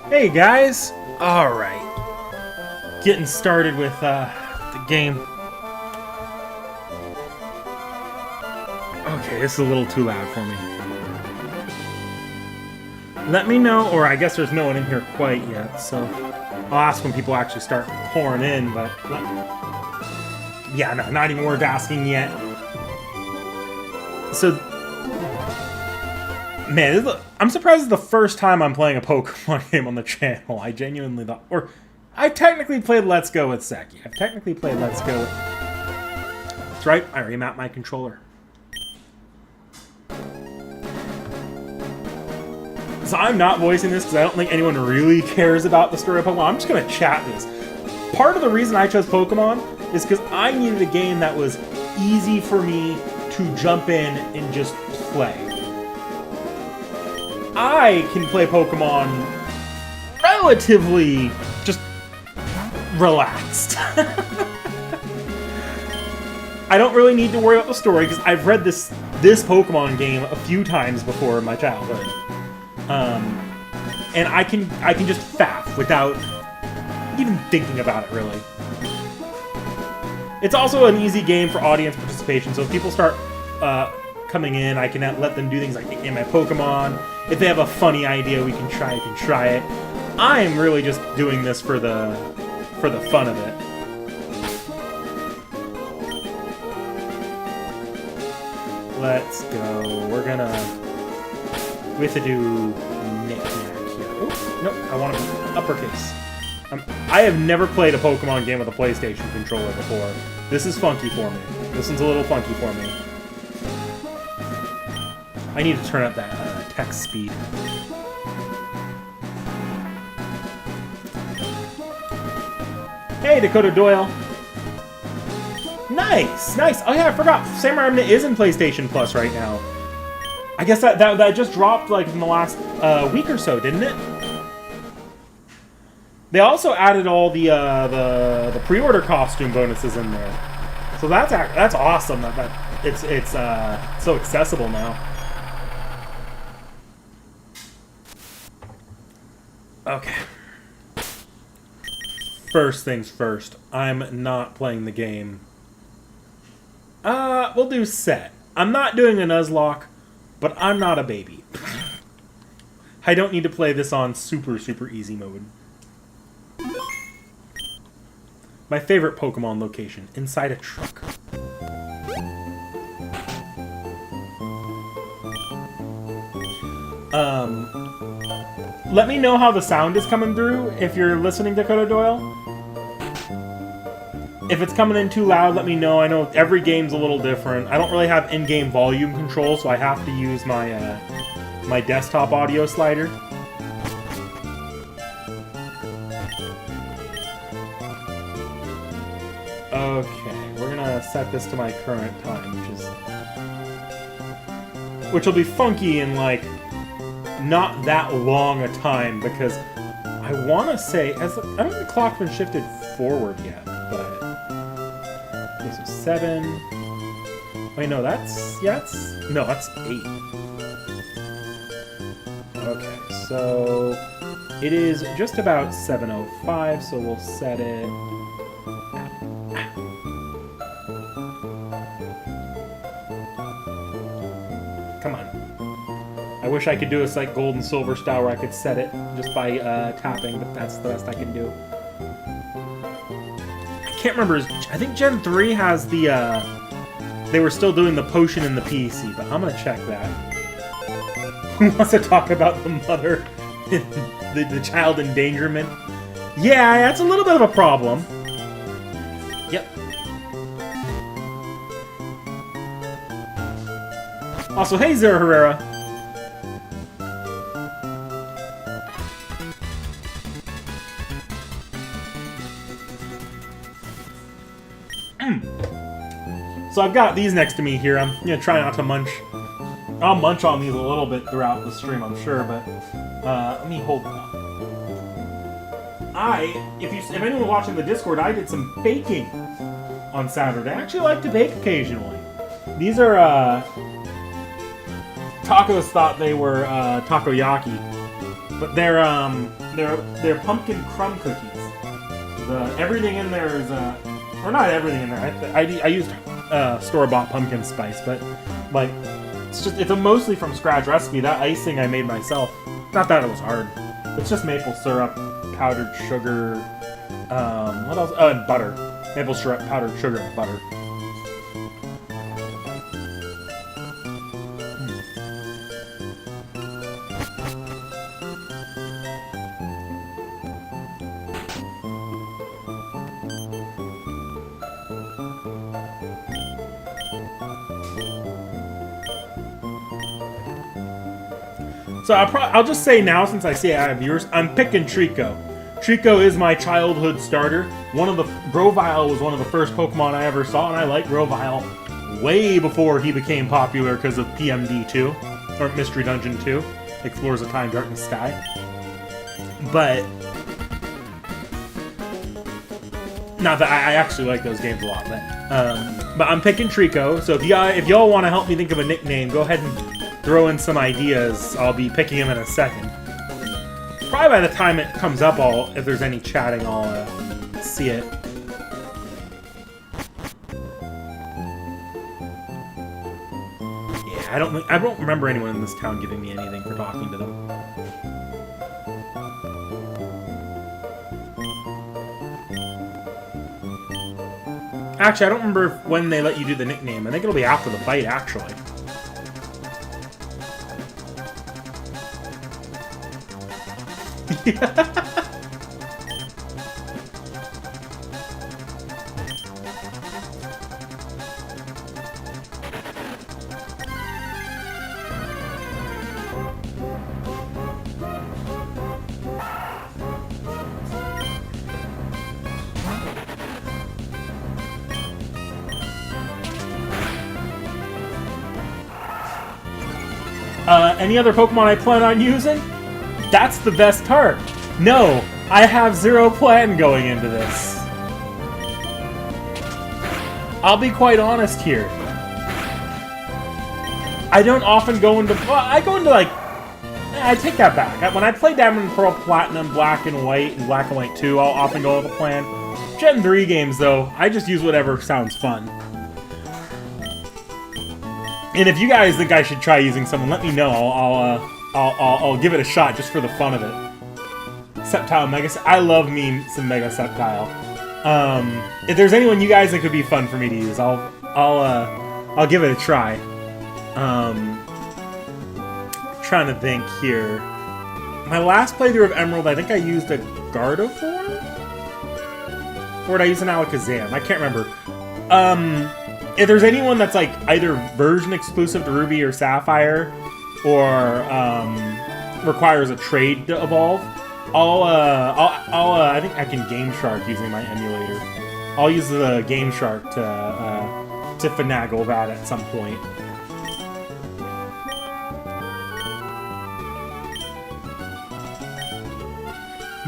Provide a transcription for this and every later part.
Hey guys! Alright. Getting started with the game. Okay, this is a little too loud for me. Let me know, or I guess there's no one in here quite yet, so I'll ask when people actually start pouring in, but... Yeah, no, not even worth asking yet. So... Man, I'm surprised it's the first time I'm playing a Pokemon game on the channel. I genuinely thought... Or, I've technically played Let's Go with Seki. I've technically played Let's Go with... That's right, I remapped my controller. So I'm not voicing this because I don't think anyone really cares about the story of Pokemon. I'm just going to chat this. Part of the reason I chose Pokemon is because I needed a game that was easy for me to jump in and just play. I can play Pokemon relatively just relaxed. I don't really need to worry about the story because I've read this Pokemon game a few times before in my childhood. And I can just faff without even thinking about it, really. It's also an easy game for audience participation, so if people start coming in, I can let them do things like in my Pokemon. If they have a funny idea we can try it. I'm really just doing this for the fun of it. Let's go. We have to do NikNak here. Oh, nope, I want to be uppercase. I have never played a Pokemon game with a PlayStation controller before. This is funky for me. This one's a little funky for me. I need to turn up that text speed. Hey, Dakota Doyle. Nice, nice. Oh yeah, I forgot. Samurai Remnant is in PlayStation Plus right now. I guess that just dropped like in the last week or so, didn't it? They also added all the pre-order costume bonuses in there, so that's awesome. That it's so accessible now. Okay. First things first. I'm not playing the game. We'll do set. I'm not doing a Nuzlocke, but I'm not a baby. I don't need to play this on super easy mode. My favorite Pokemon location, inside a truck. Let me know how the sound is coming through if you're listening, Dakota Doyle. If it's coming in too loud, let me know. I know every game's a little different. I don't really have in-game volume control, so I have to use my my desktop audio slider. Okay, we're gonna set this to my current time, which will be funky in like not that long a time because I want to say I don't think the clock's been shifted forward yet, but okay, so 7. Wait, no, that's 8. Okay, so it is just about 7:05, so we'll set it. Come on. I wish I could do this like gold and silver style where I could set it just by tapping, but that's the best I can do. I can't remember. I think Gen 3 has the... they were still doing the potion in the PC, but I'm going to check that. Who wants to talk about the mother? the child endangerment? Yeah, that's a little bit of a problem. Yep. Also, hey, Zero Herrera. So I've got these next to me here. I'm gonna try not to munch. I'll munch on these a little bit throughout the stream, I'm sure, but let me hold them up. If anyone's watching the Discord, I did some baking on Saturday. I actually like to bake occasionally. These are Tacos thought they were takoyaki, but they're they're pumpkin crumb cookies. Everything in there is or not everything in there. I used store-bought pumpkin spice, but like it's a mostly from scratch recipe. That icing I made myself. Not that it was hard. It's just maple syrup, powdered sugar, what else? And butter. Maple syrup, powdered sugar, and butter. So I'll just say now, since I see I have viewers, I'm picking Trico. Trico is my childhood starter. Grovyle was one of the first Pokemon I ever saw, and I liked Grovyle way before he became popular because of PMD 2, or Mystery Dungeon 2, Explorers of Time, Darkness, Sky. But not that I actually like those games a lot, but I'm picking Trico. So if y'all want to help me think of a nickname, go ahead and throw in some ideas. I'll be picking them in a second. Probably by the time it comes up, if there's any chatting, I'll see it. Yeah, I don't remember anyone in this town giving me anything for talking to them. Actually, I don't remember when they let you do the nickname. I think it'll be after the fight, actually. Any other Pokemon I plan on using? That's the best part. No, I have zero plan going into this. I'll be quite honest here. I don't often go into... Well, I go into, like... I take that back. When I play Diamond and Pearl, Platinum, Black and White, and Black and White 2, I'll often go with a plan. Gen 3 games, though, I just use whatever sounds fun. And if you guys think I should try using someone, let me know. I'll give it a shot just for the fun of it. Sceptile, Mega... I love me some Mega Sceptile. If there's anyone you guys think could be fun for me to use, I'll give it a try. Trying to think here. My last playthrough of Emerald, I think I used a Gardevoir? Or did I use an Alakazam? I can't remember. If there's anyone that's like either version exclusive to Ruby or Sapphire, or requires a trade to evolve, I think I can Game Shark using my emulator. I'll use the Game Shark to finagle that at some point.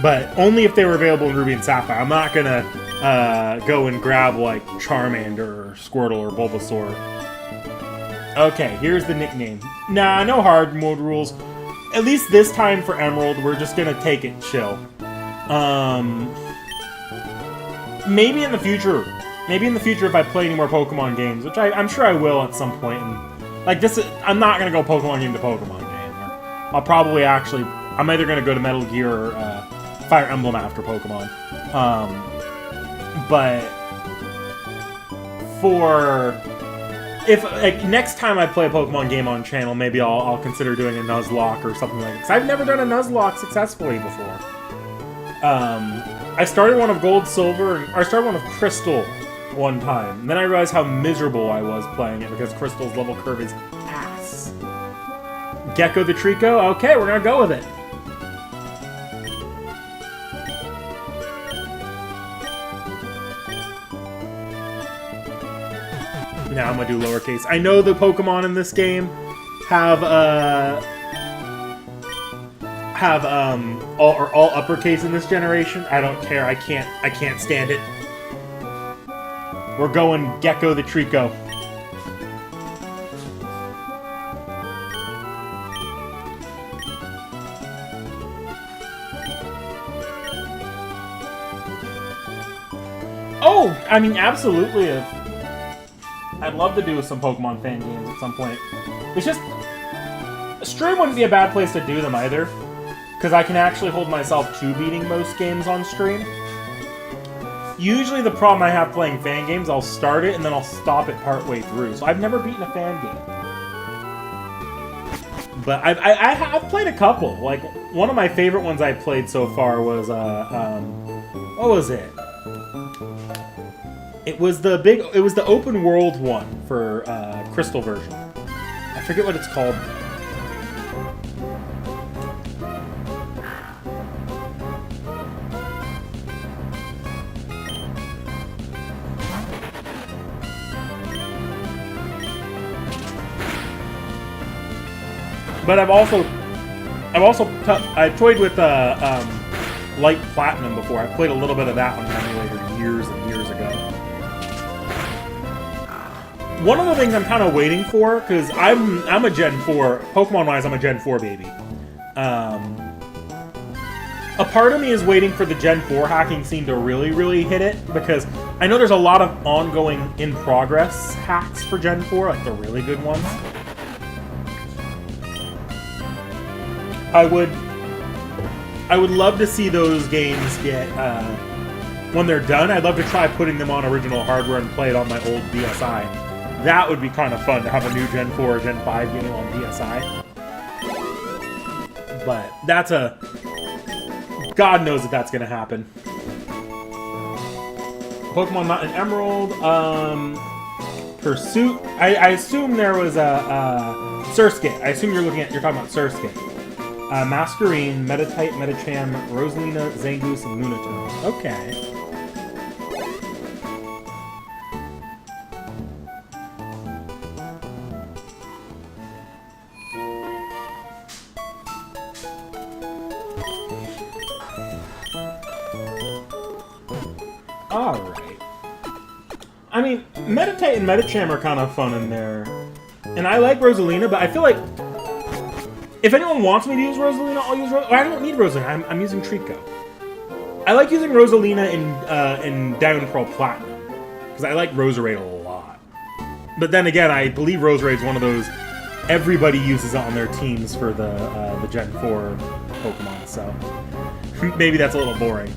But only if they were available in Ruby and Sapphire. I'm not gonna go and grab like Charmander or Squirtle or Bulbasaur. Okay, here's the nickname. Nah, no hard mode rules. At least this time for Emerald, we're just gonna take it chill. Maybe in the future if I play any more Pokemon games, which I'm sure I will at some point. And like this, I'm not gonna go Pokemon game to Pokemon game. I'll probably I'm either gonna go to Metal Gear or Fire Emblem after Pokemon. But if like next time I play a Pokemon game on channel, maybe I'll consider doing a Nuzlocke or something like that. Because I've never done a Nuzlocke successfully before. I started one of Gold, Silver, or I started one of Crystal one time. And then I realized how miserable I was playing it because Crystal's level curve is ass. Gecko the Trico? Okay, we're gonna go with it. Now I'm gonna do lowercase. I know the Pokemon in this game have all uppercase in this generation. I don't care. I can't stand it. We're going Gecko the Trico. I mean, absolutely. I'd love to do some Pokemon fan games at some point. It's just... Stream wouldn't be a bad place to do them either. Because I can actually hold myself to beating most games on stream. Usually the problem I have playing fan games, I'll start it and then I'll stop it partway through. So I've never beaten a fan game. But I've played a couple. Like, one of my favorite ones I played so far was, what was it? It was the open world one for Crystal version. I forget what it's called. But I've toyed with Light Platinum before. I played a little bit of that on the emulator years and years ago. One of the things I'm kind of waiting for, because I'm a Gen 4, Pokemon-wise, I'm a Gen 4 baby. A part of me is waiting for the Gen 4 hacking scene to really, really hit it, because I know there's a lot of ongoing in-progress hacks for Gen 4, like the really good ones. I would love to see those games get, when they're done, I'd love to try putting them on original hardware and play it on my old DSi. That would be kind of fun to have a new Gen 4 or Gen 5 game on DSi. But that's God knows if that's going to happen. Pokemon not an Emerald. Pursuit. I assume there was a Surskit. I assume you're talking about Surskit. Masquerine, Meditite, Medicham, Rosalina, Zangoose, and Lunatone. Okay. Alright. I mean, Meditite and Medicham are kind of fun in there. And I like Rosalina, but I feel like if anyone wants me to use Rosalina, I'll use Rosalina. I don't need Rosalina. I'm using Trico. I like using Rosalina in Diamond Pearl Platinum because I like Roserade a lot. But then again, I believe Roserade's one of those everybody uses it on their teams for the Gen 4 Pokemon. So maybe that's a little boring.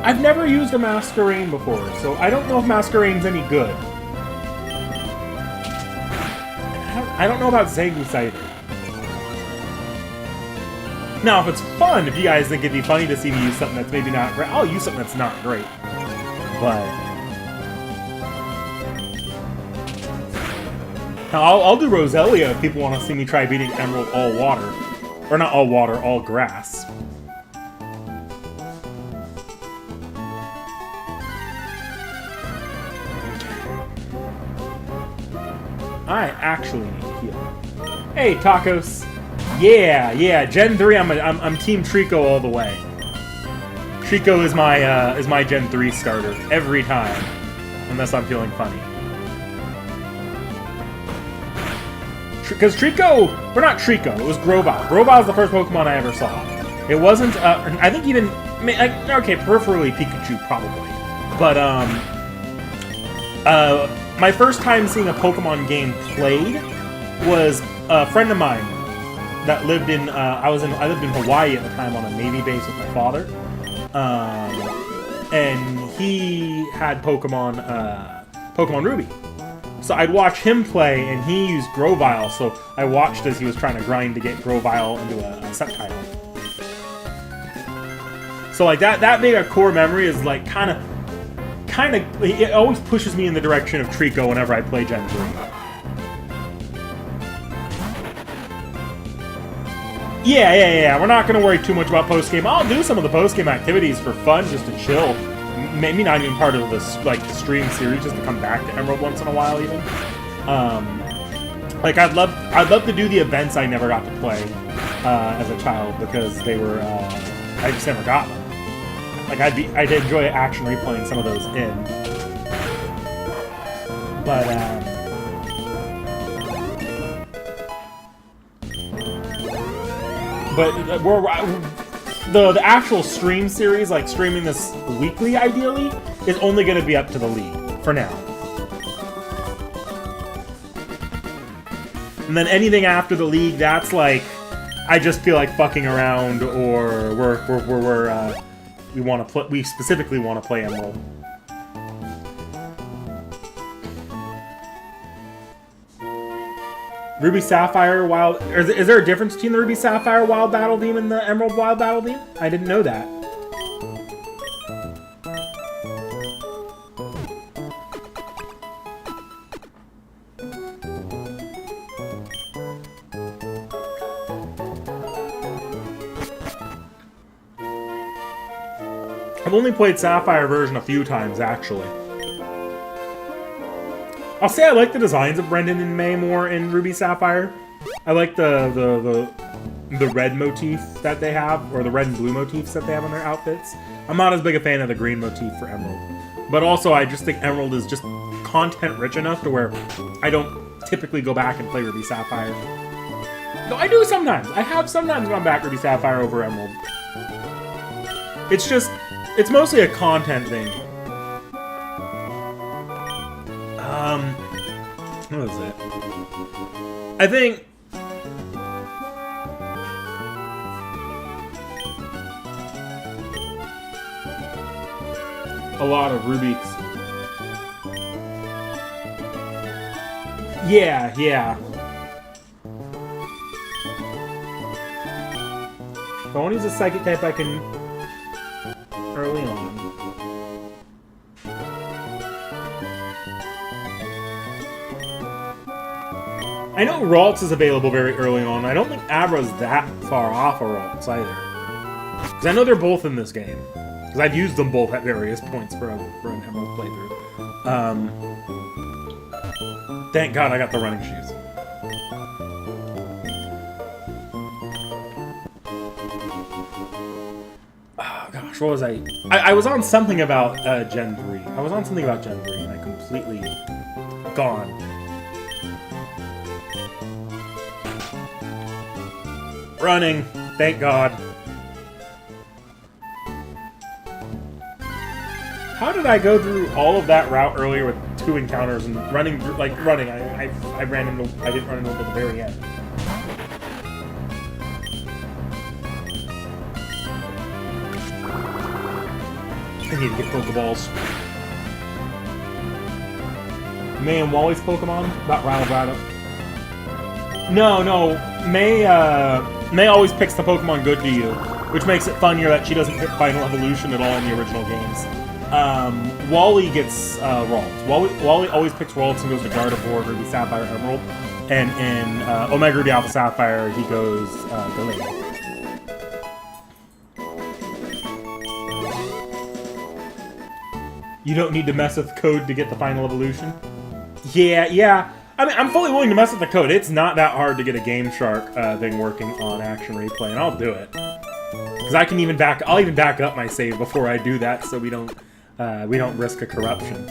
I've never used a Masquerade before, so I don't know if Masquerade's any good. I don't know about Zangoose either. Now, if it's fun, if you guys think it'd be funny to see me use something that's maybe not great, I'll use something that's not great. But now, I'll do Roselia if people want to see me try beating Emerald all water. Or not all water, all grass. I actually need to heal. Hey, Tacos. Yeah. Gen 3. I'm Team Trico all the way. Trico is my Gen 3 starter every time, unless I'm feeling funny. Because Trico, or not Trico, it was Grovyle. Grovyle is the first Pokemon I ever saw. It wasn't. I think even okay, peripherally Pikachu probably, but my first time seeing a Pokemon game played was a friend of mine that lived in, I lived in Hawaii at the time on a Navy base with my father. And he had Pokemon Ruby. So I'd watch him play, and he used Grovyle, so I watched as he was trying to grind to get Grovyle into a set title. So like that being a core memory is like kind of, it always pushes me in the direction of Trico whenever I play Gen 3. Yeah. We're not going to worry too much about post-game. I'll do some of the post-game activities for fun, just to chill. Maybe not even part of this, like, the stream series, just to come back to Emerald once in a while, even. Like, I'd love to do the events I never got to play as a child, because they were, I just never got them. Like, I'd enjoy action replaying some of those in. But the actual stream series, like streaming this weekly, ideally, is only going to be up to the league for now. And then anything after the league, that's like, I just feel like fucking around, or we specifically want to play Emerald. Ruby Sapphire Wild... Is there a difference between the Ruby Sapphire Wild Battle Theme and the Emerald Wild Battle Theme? I didn't know that. I've only played Sapphire version a few times, actually. I'll say I like the designs of Brendan and May more in Ruby Sapphire. I like the red motif that they have, or the red and blue motifs that they have on their outfits. I'm not as big a fan of the green motif for Emerald. But also, I just think Emerald is just content-rich enough to where I don't typically go back and play Ruby Sapphire. No, I do sometimes. I have sometimes gone back Ruby Sapphire over Emerald. It's just... It's mostly a content thing. What is it? I think... a lot of Ruby's... Yeah. If I want to use a Psychic type, I can... early on. I know Ralts is available very early on. I don't think Abra's that far off of Ralts either. Because I know they're both in this game. Because I've used them both at various points for an Emerald playthrough. Thank God I got the running shoes. Oh gosh, what was I? I was on something about Gen 3. I was on something about Gen 3 and I completely gone. Running, thank God. How did I go through all of that route earlier with 2 encounters and running, like running? I didn't run into the very end. I need to get Pokeballs. May and Wally's Pokemon? Not Rattle. No. May always picks the Pokemon good to you, which makes it funnier that she doesn't hit Final Evolution at all in the original games. Wally gets Ralts. Wally always picks Ralts and goes to Gardevoir, Ruby Sapphire, Emerald. And in Omega Ruby Alpha Sapphire, he goes Galarian. You don't need to mess with code to get the Final Evolution? Yeah. I mean, I'm fully willing to mess with the code. It's not that hard to get a Game Shark thing working on Action Replay, and I'll do it. Because I'll even back up my save before I do that, so we don't risk a corruption.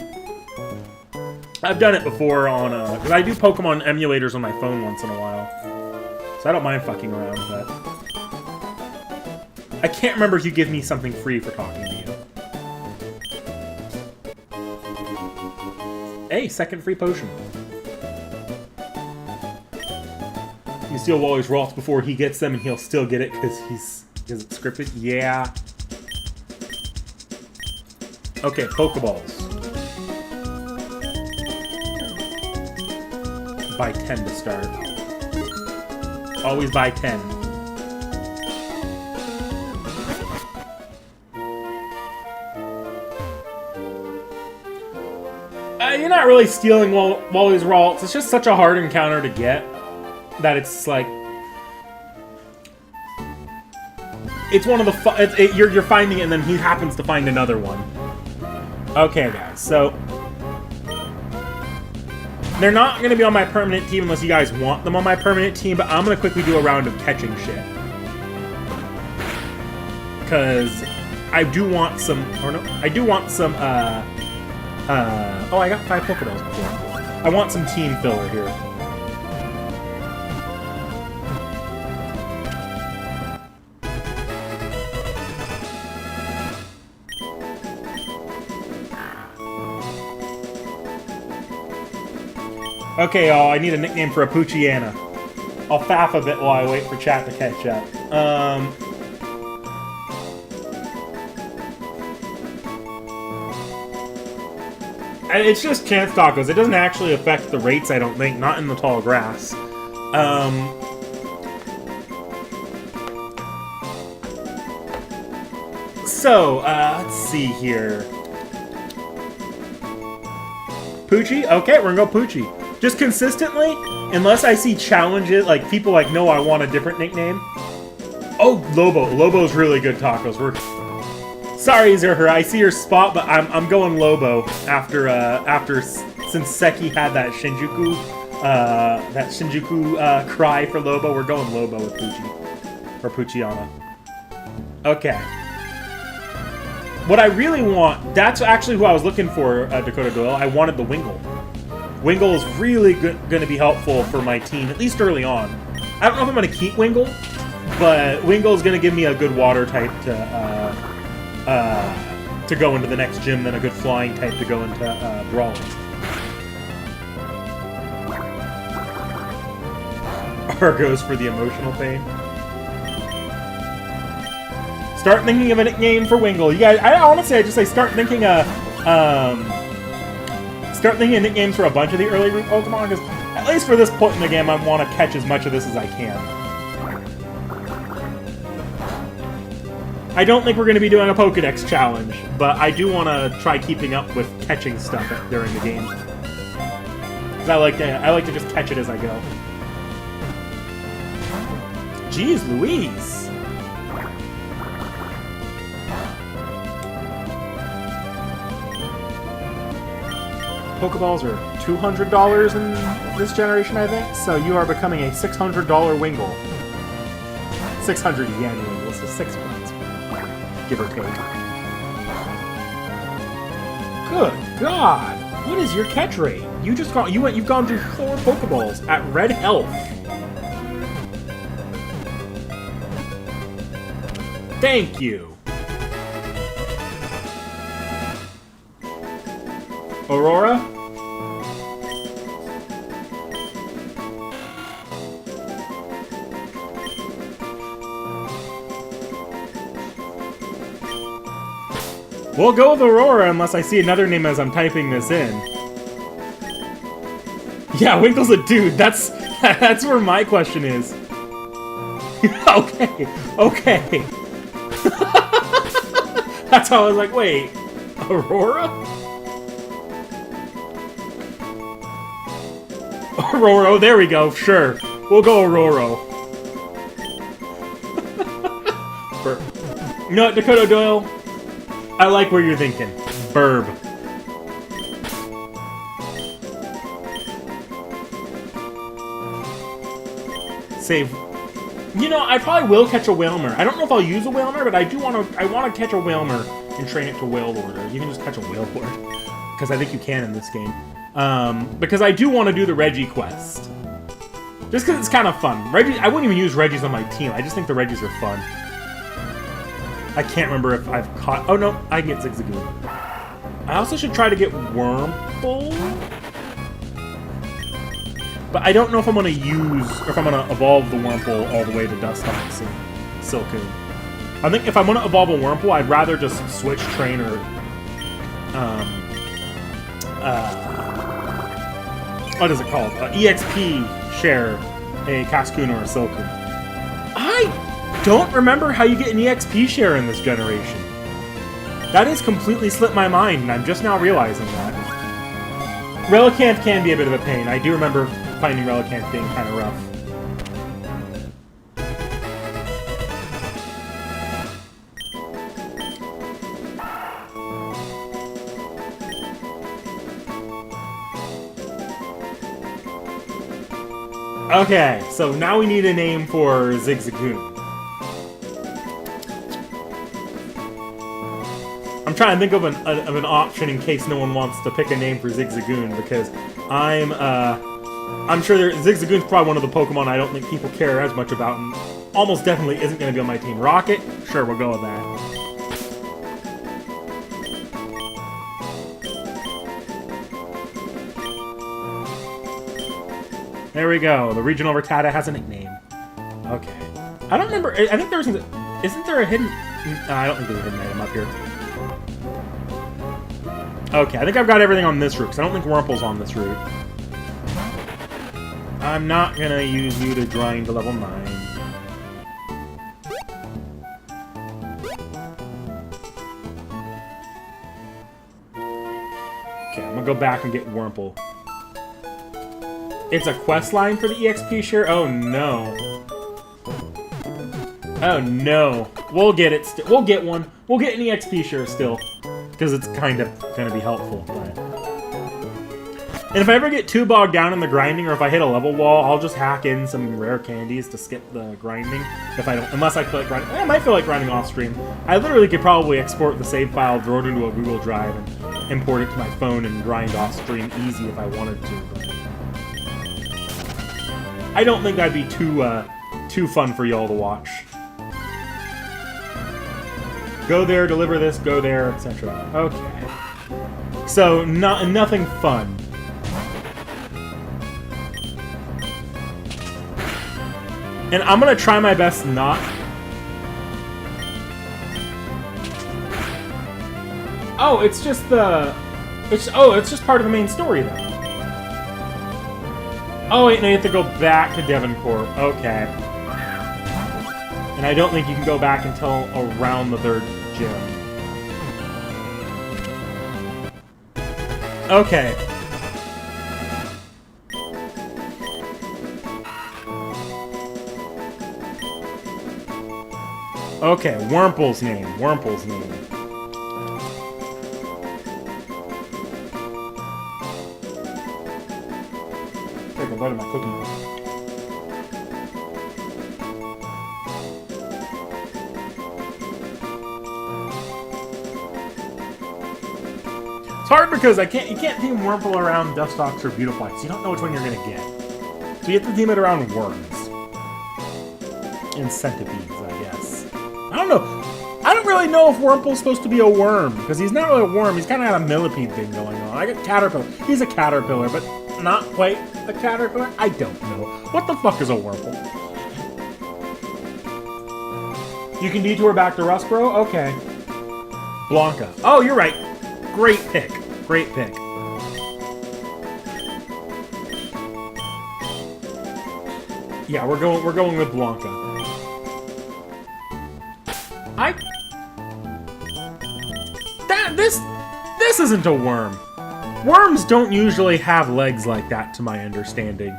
I've done it before on because I do Pokemon emulators on my phone once in a while, so I don't mind fucking around with that. I can't remember if you give me something free for talking to you. Hey, second free potion. You steal Wally's Ralts before he gets them, and he'll still get it because is it scripted? Yeah. Okay, Pokeballs. Buy 10 to start. Always buy 10. You're not really stealing Wally's Ralts. It's just such a hard encounter to get that it's like... It's one of the... You're finding it, and then he happens to find another one. Okay, guys, so... They're not going to be on my permanent team unless you guys want them on my permanent team, but I'm going to quickly do a round of catching shit. Because I do want some... Or no, I do want some, oh, I got 5 Pokeballs before. I want some team filler here. Okay, y'all, I need a nickname for a Poochiana. I'll faff a bit while I wait for chat to catch up. It's just chance tacos. It doesn't actually affect the rates, I don't think. Not in the tall grass. Let's see here. Poochie? Okay, we're gonna go Poochie. Just consistently, unless I see challenges, like people like, no, I want a different nickname. Oh, Lobo. Lobo's really good tacos. Sorry, Zerher, I see your spot, but I'm going Lobo after since Seki had that Shinjuku cry for Lobo, we're going Lobo with Poochie or Poochiana. Okay. What I really want, that's actually who I was looking for, Dakota Doyle. I wanted the Wingle. Wingle is really going to be helpful for my team, at least early on. I don't know if I'm going to keep Wingle, but Wingle is going to give me a good water type to go into the next gym, then a good flying type to go into Brawling. R goes for the emotional pain. Start thinking of a nickname for Wingle. You guys, honestly, I just say start thinking of nicknames for a bunch of the early root Pokemon, because at least for this point in the game, I want to catch as much of this as I can. I don't think we're going to be doing a Pokedex challenge, but I do want to try keeping up with catching stuff during the game. Because I like to just catch it as I go. Jeez Louise! Pokeballs are $200 in this generation, I think. So you are becoming a $600 Wingle. 600 yen Wingle, so 6 points, give or take. Good God! What is your catch rate? You've gone through 4 Pokeballs at red health. Thank you. Aurora? We'll go with Aurora unless I see another name as I'm typing this in. Yeah, Winkle's a dude. That's where my question is. Okay. That's how I was like, wait, Aurora? Aurora, there we go, sure. We'll go Aurora. You know what, Dakota Doyle? I like where you're thinking. Burb. Save. You know, I probably will catch a Whalmer. I don't know if I'll use a Whalmer, but I want to catch a Whalmer and train it to Wailord. You can just catch a Wailord. Because I think you can in this game. Because I do want to do the Reggie quest. Just because it's kind of fun. I wouldn't even use Reggies on my team. I just think the Reggies are fun. I can't remember if I've caught... Oh, no. I can get Zigzagoon. I also should try to get Wurmple. But I don't know if I'm going to use... Or if I'm going to evolve the Wurmple all the way to Dustox and Silcoon. I think if I'm going to evolve a Wurmple, I'd rather just switch trainer... what is it called? EXP share a Cascoon or a Silcoon. I don't remember how you get an EXP share in this generation. That has completely slipped my mind, and I'm just now realizing that. Relicanth can be a bit of a pain. I do remember finding Relicanth being kind of rough. Okay, so now we need a name for Zigzagoon. I'm trying to think of an option in case no one wants to pick a name for Zigzagoon, because I'm sure Zigzagoon's probably one of the Pokemon I don't think people care as much about, and almost definitely isn't going to be on my team. Rocket? Sure, we'll go with that. There we go. The regional Rattata has a nickname. Okay. I don't remember. I think there's... Isn't there a hidden... No, I don't think there's a hidden item up here. Okay, I think I've got everything on this route, because I don't think Wurmple's on this route. I'm not going to use you to grind to level 9. Okay, I'm going to go back and get Wurmple. It's a quest line for the EXP share? Oh no. Oh no. We'll get it. We'll get one. We'll get an EXP share still. Because it's kind of going to be helpful. But... And if I ever get too bogged down in the grinding, or if I hit a level wall, I'll just hack in some rare candies to skip the grinding. If I don't, unless I feel like grinding. I might feel like grinding off stream. I literally could probably export the save file, throw it into a Google Drive, and import it to my phone and grind off stream easy if I wanted to. But I don't think that'd be too fun for y'all to watch. Go there, deliver this, go there, etc. Okay. So, nothing fun. And I'm gonna try my best not... Oh, it's just the... it's just part of the main story, then. Oh, wait, no, you have to go back to Devonport. Okay. And I don't think you can go back until around the 3rd gym. Okay. Okay, Wurmple's name. Wurmple's name. Take a bite of my cookie. It's hard because you can't team Wurmple around Dustox or Beautifly, so you don't know which one you're gonna get. So you have to team it around worms. And centipedes, I guess. I don't know. I don't really know if Wurmple's supposed to be a worm, because he's not really a worm, he's kinda got a millipede thing going on. I got Caterpillar. He's a caterpillar, but not quite a caterpillar? I don't know. What the fuck is a Wurmple? You can detour back to Rustboro? Okay. Blanca. Oh, you're right. Great pick. Great pick. Yeah, we're going with Blanca. This isn't a worm. Worms don't usually have legs like that, to my understanding.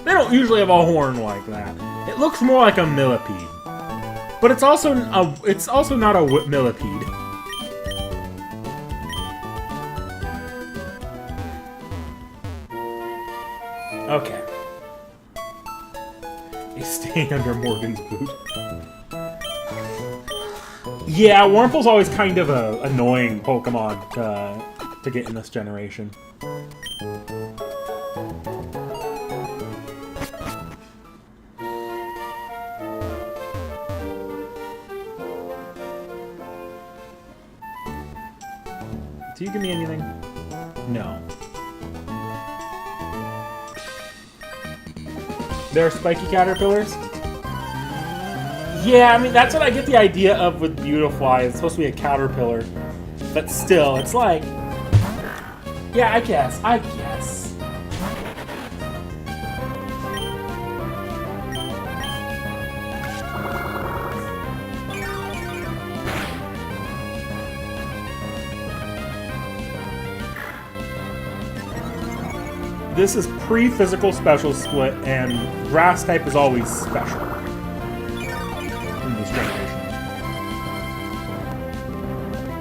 They don't usually have a horn like that. It looks more like a millipede. But it's also not a millipede. Okay. He's staying under Morgan's boot. Yeah, Wurmple's always kind of a annoying Pokemon to get in this generation. Do you give me anything? No. There are spiky caterpillars? Yeah, I mean, that's what I get the idea of with Beautifly. It's supposed to be a caterpillar. But still, it's like... Yeah, I guess. This is pre-physical special split, and grass type is always special in this generation.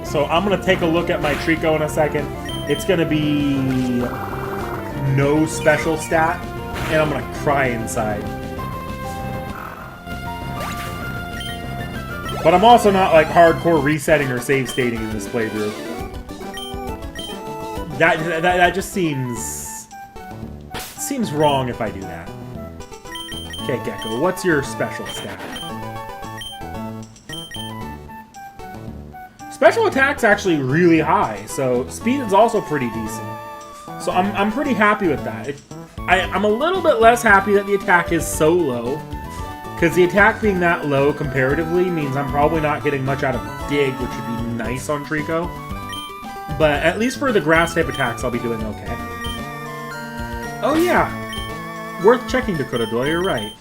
So I'm gonna take a look at my Trico in a second. It's gonna be no special stat, and I'm gonna cry inside. But I'm also not like hardcore resetting or save stating in this playthrough. That just seems wrong if I do that. Okay, Gecko, what's your special stat? Special attack's actually really high, so speed is also pretty decent. So I'm pretty happy with that. I'm a little bit less happy that the attack is so low, because the attack being that low comparatively means I'm probably not getting much out of Dig, which would be nice on Trico. But at least for the grass type attacks, I'll be doing okay. Oh yeah, worth checking, Dakota Doyle, you're right.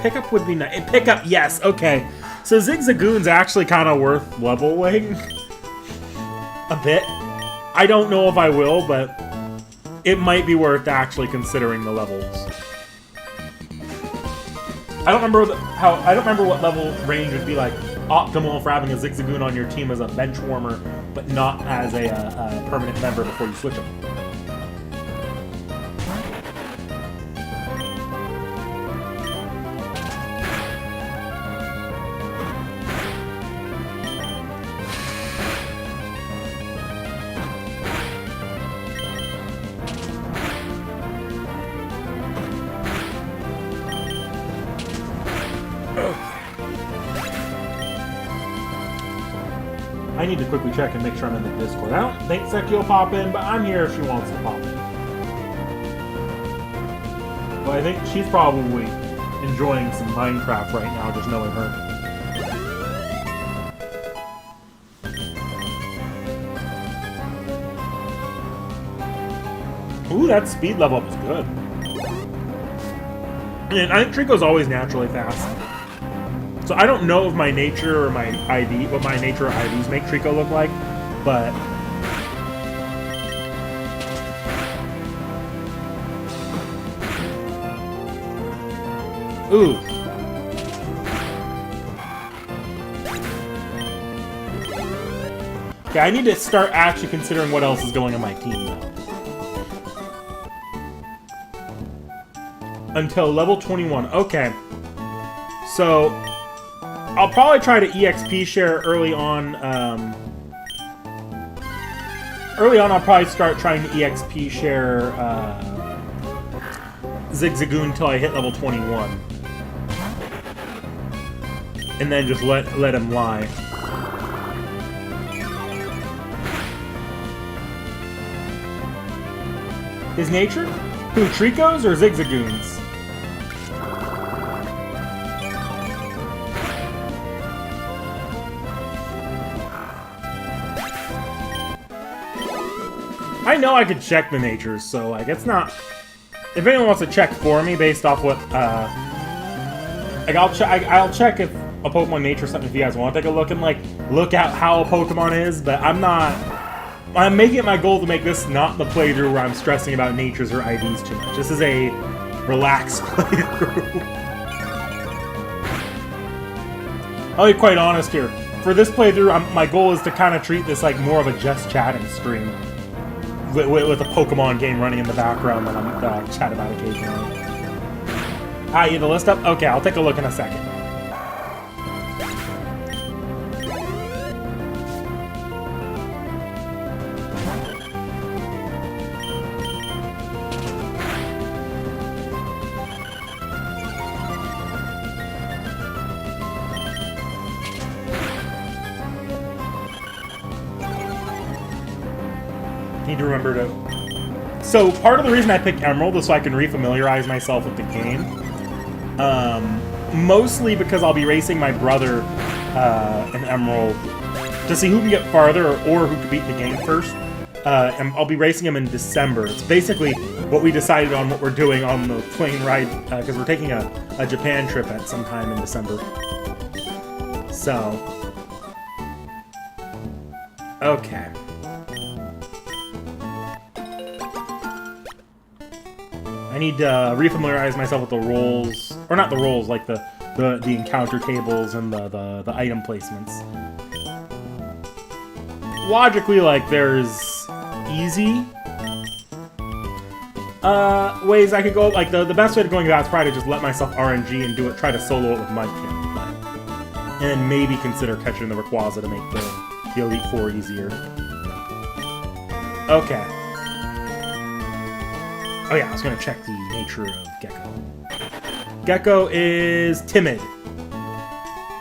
Pickup would be nice. Pickup, yes, okay. So Zigzagoon's actually kind of worth leveling a bit. I don't know if I will, but it might be worth actually considering the levels. I don't remember what level range would be like optimal for having a Zigzagoon on your team as a bench warmer, but not as a permanent member before you switch them. I need to quickly check and make sure I'm in the Discord. I don't think Seki will pop in, but I'm here if she wants to pop in. But I think she's probably enjoying some Minecraft right now, just knowing her. Ooh, that speed level up is good. And I think Trico's always naturally fast. So I don't know if my nature or my ID, what my nature or IDs make Trico look like, but ooh. Okay, I need to start actually considering what else is going on my team now. Until level 21. Okay. So I'll probably try to EXP share early on. Early on, I'll probably start trying to EXP share Zigzagoon until I hit level 21, and then just let him lie. His nature? Who, Trico's or Zigzagoon's? I know I could check the natures, so like it's not. If anyone wants to check for me based off what, like I'll check if a Pokemon nature is something if you guys want to take a look and like look at how a Pokemon is. But I'm making it my goal to make this not the playthrough where I'm stressing about natures or IDs too much. This is a relaxed playthrough. I'll be quite honest here. For this playthrough, my goal is to kind of treat this like more of a just chatting stream. With a Pokemon game running in the background that I'm chat about occasionally. Ah, you have the list up? Okay, I'll take a look in a second. Need to remember to... So, part of the reason I picked Emerald is so I can refamiliarize myself with the game. Mostly because I'll be racing my brother in Emerald to see who can get farther or who can beat the game first. And I'll be racing him in December. It's basically what we decided on what we're doing on the plane ride, because we're taking a Japan trip at some time in December. So... Okay. I need to refamiliarize myself with the roles, or not the roles, like the encounter tables and the item placements. Logically, like, there's easy, ways I could go. Like, the best way to going about is probably to just let myself RNG and do it, try to solo it with Mudkip. And then maybe consider catching the Rayquaza to make the Elite Four easier. Okay. Oh yeah, I was gonna check the nature of Gecko. Gecko is timid.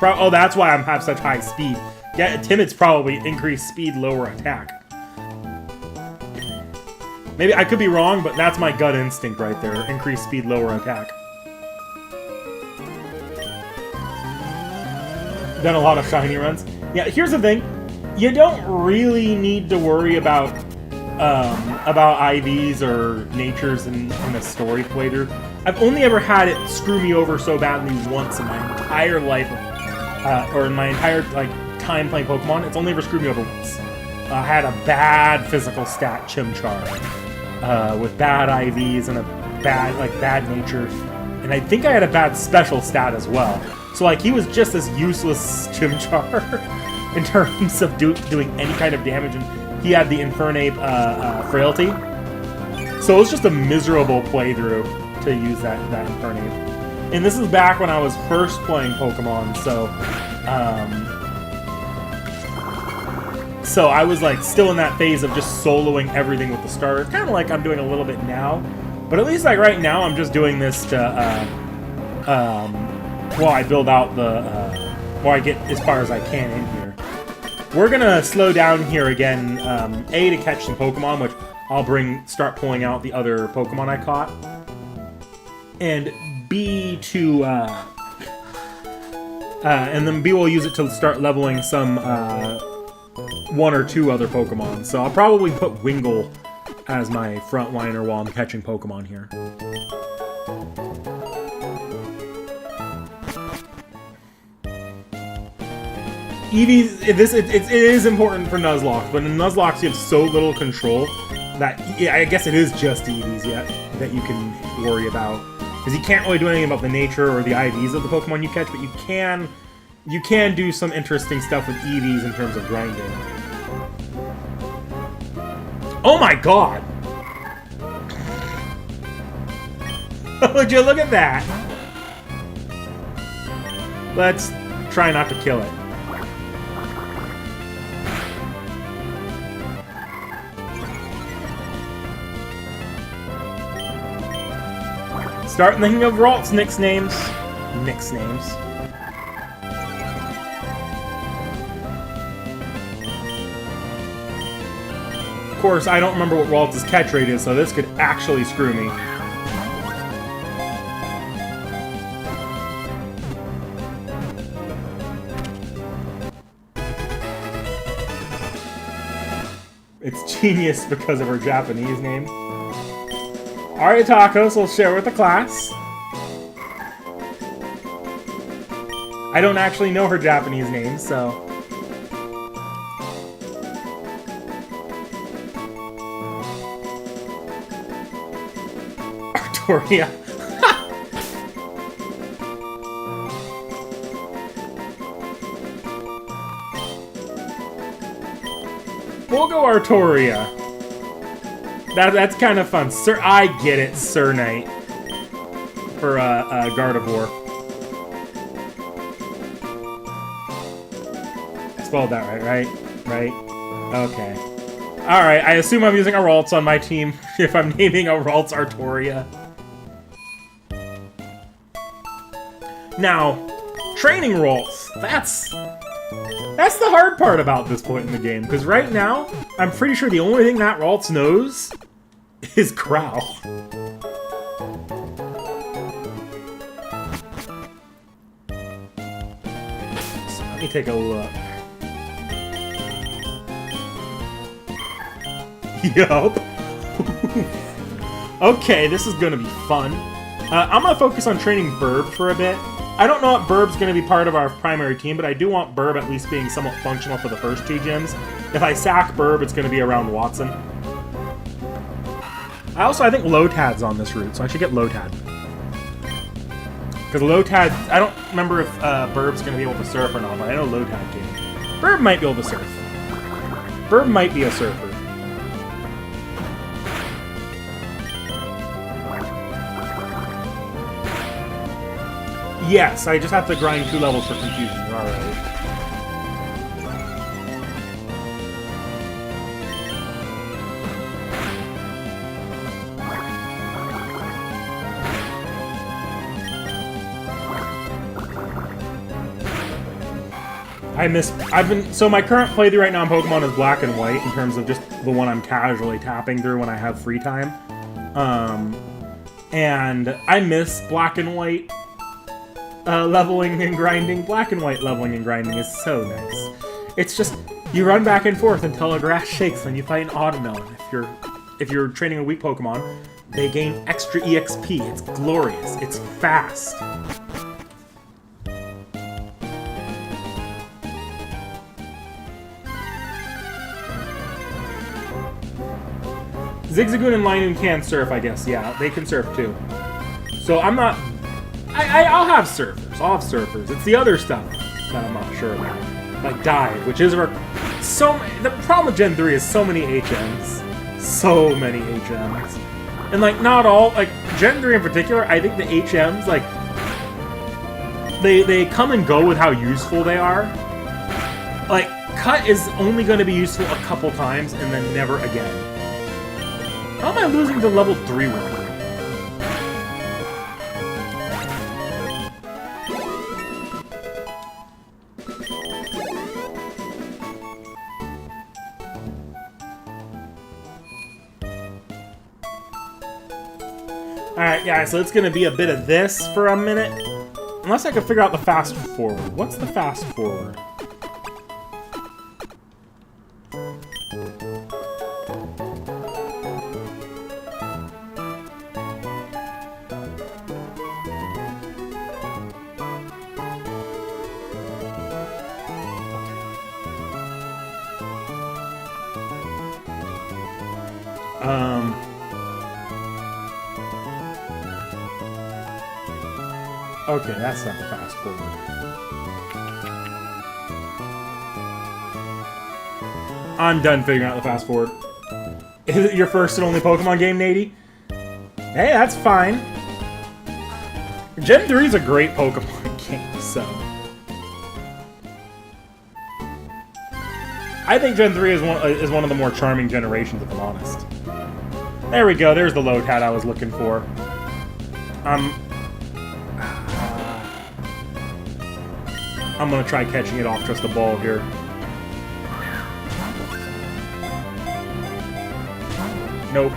Oh, that's why I have such high speed. Yeah, timid's probably increased speed, lower attack. Maybe I could be wrong, but that's my gut instinct right there. Increased speed, lower attack. Done a lot of shiny runs. Yeah, here's the thing. You don't really need to worry about IVs or natures in a story playthrough. I've only ever had it screw me over so badly once in my entire life, or in my entire time playing Pokemon. It's only ever screwed me over once. I had a bad physical stat Chimchar with bad IVs and a bad nature, and I think I had a bad special stat as well. So he was just as useless Chimchar in terms of doing any kind of damage, and he had the Infernape Frailty. So it was just a miserable playthrough to use that Infernape. And this is back when I was first playing Pokemon, so I was still in that phase of just soloing everything with the starter. Kind of like I'm doing a little bit now. But at least right now I'm just doing this to while I build out while I get as far as I can in here. We're gonna slow down here again, A, to catch some Pokemon, which I'll start pulling out the other Pokemon I caught, and B, to and then B will use it to start leveling some one or two other Pokemon. So I'll probably put Wingull as my frontliner while I'm catching Pokemon here. Eevees, it is important for Nuzlocke, but in Nuzlocke you have so little control that, yeah, I guess it is just Eevees yet that you can worry about. Because you can't really do anything about the nature or the IVs of the Pokemon you catch, but you can do some interesting stuff with Eevees in terms of grinding. Oh my god! Would you look at that? Let's try not to kill it. Start thinking of Ralt's nicknames. Of course, I don't remember what Ralt's catch rate is, so this could actually screw me. It's genius because of her Japanese name. Alright, tacos, we'll share with the class. I don't actually know her Japanese name, so... Artoria. We'll go Artoria. That's kind of fun. Sir, I get it, Sir Knight. For Gardevoir. I spelled that right? Right? Okay. Alright, I assume I'm using a Ralts on my team if I'm naming a Ralts Artoria. Now, training Ralts. That's the hard part about this point in the game, because right now, I'm pretty sure the only thing that Ralts knows is Growl. So let me take a look. Yup. Okay, this is gonna be fun. I'm gonna focus on training Burb for a bit. I don't know if Burb's going to be part of our primary team, but I do want Burb at least being somewhat functional for the first two gyms. If I sack Burb, it's going to be around Watson. I think Lotad's on this route, so I should get Lotad. Because Lotad, I don't remember if Burb's going to be able to surf or not, but I know Lotad can. Burb might be able to surf. Burb might be a surfer. Yes, I just have to grind 2 levels for confusion. You're alright. So my current playthrough right now on Pokemon is Black and White in terms of just the one I'm casually tapping through when I have free time. And I miss Black and White leveling and grinding. Black and White leveling and grinding is so nice. It's just, you run back and forth until a grass shakes and you fight an Automelon. If you're training a weak Pokemon, they gain extra EXP. It's glorious. It's fast. Zigzagoon and Linoon can surf, I guess. Yeah, they can surf too. So I'm not... I'll have surfers. I'll have surfers. It's the other stuff that I'm not sure about. Like Dive, which is... The problem with Gen 3 is so many HMs. So many HMs. And, like, not all... Like, Gen 3 in particular, I think the HMs, like... They come and go with how useful they are. Like, Cut is only going to be useful a couple times and then never again. How am I losing to level 3 with her? Alright, guys, so it's gonna be a bit of this for a minute. Unless I can figure out the fast forward. What's the fast forward? Okay, that's not the fast forward. I'm done figuring out the fast forward. Is it your first and only Pokemon game, Nady? Hey, that's fine. Gen 3 is a great Pokemon game, so... I think Gen 3 is one of the more charming generations, if I'm honest. There we go, there's the Lotad I was looking for. I'm gonna try catching it off just a ball here. Nope.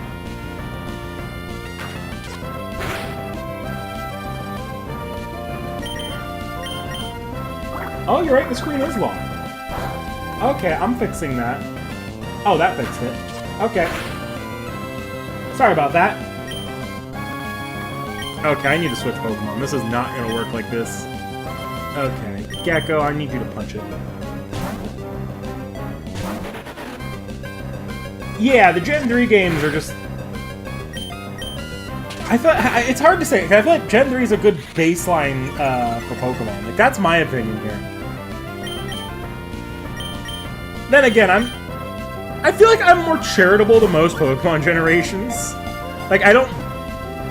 Oh, you're right, the screen is locked. Okay, I'm fixing that. Oh, that fixed it. Okay. Sorry about that. Okay, I need to switch Pokemon. This is not gonna work like this. Okay, Gecko, I need you to punch it. Yeah, the Gen 3 games are just... it's hard to say. I feel like Gen 3 is a good baseline for Pokemon. Like, that's my opinion here. Then again, I feel like I'm more charitable to most Pokemon generations. Like,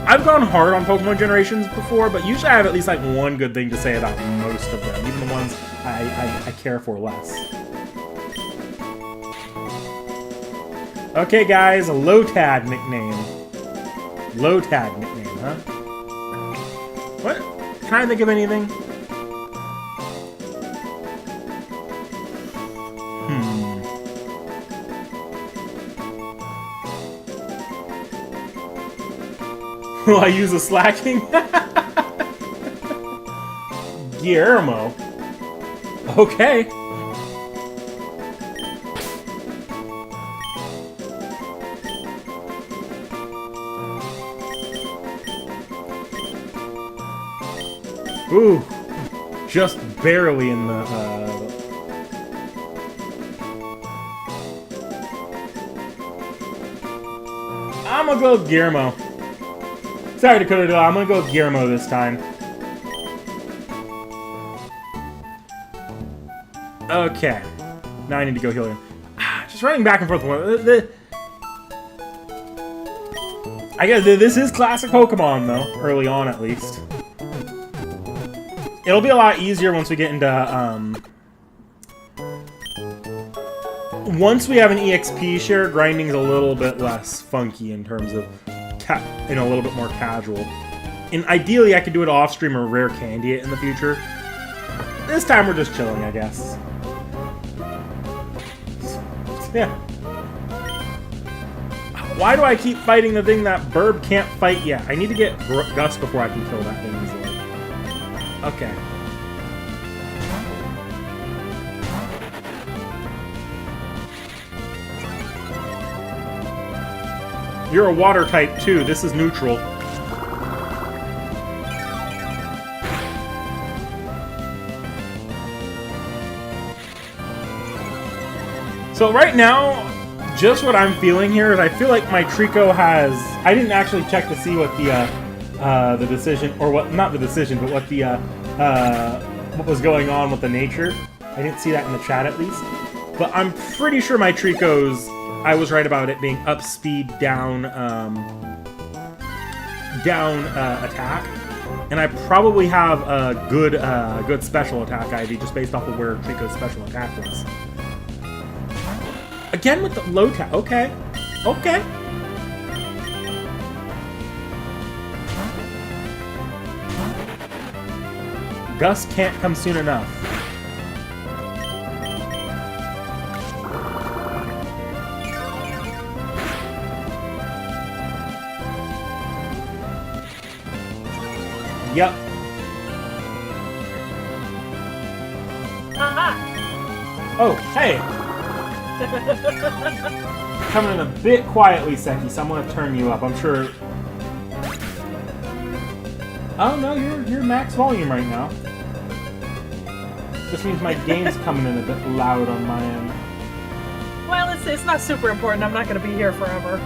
I've gone hard on Pokemon generations before, but usually I have at least like one good thing to say about most of them, even the ones I care for less. Okay, guys, a Lotad nickname. Lotad nickname, huh? What? Can I think of anything? Will I use a slacking? Guillermo. Okay. Ooh. Just barely in the, I'm gonna go with Guillermo. Sorry, Dakota, I'm gonna go with Guillermo this time. Okay. Now I need to go heal him. Just running back and forth. I guess this is classic Pokemon, though. Early on, at least. It'll be a lot easier once we get into, once we have an EXP share, grinding's a little bit less funky in terms of, a little bit more casual. And ideally, I could do it off-stream or rare candy it in the future. This time, we're just chilling, I guess. Yeah. Why do I keep fighting the thing that Burb can't fight yet? I need to get Gus before I can kill that thing easily. Okay. You're a water type too. This is neutral. So right now, just what I'm feeling here is I feel like my Trico has... I didn't actually check to see what the decision, or what, not the decision, but what the, what was going on with the nature. I didn't see that in the chat at least. But I'm pretty sure my Trico's, I was right about it being up speed, down attack. And I probably have a good special attack ID just based off of where Trico's special attack was. Again with the low tap. Okay. Okay. Gus can't come soon enough. Yep. Oh, hey. Coming in a bit quietly, Seki, so I'm going to turn you up. I'm sure... Oh, no, you're max volume right now. This means my game's coming in a bit loud on my end. Well, it's not super important. I'm not going to be here forever.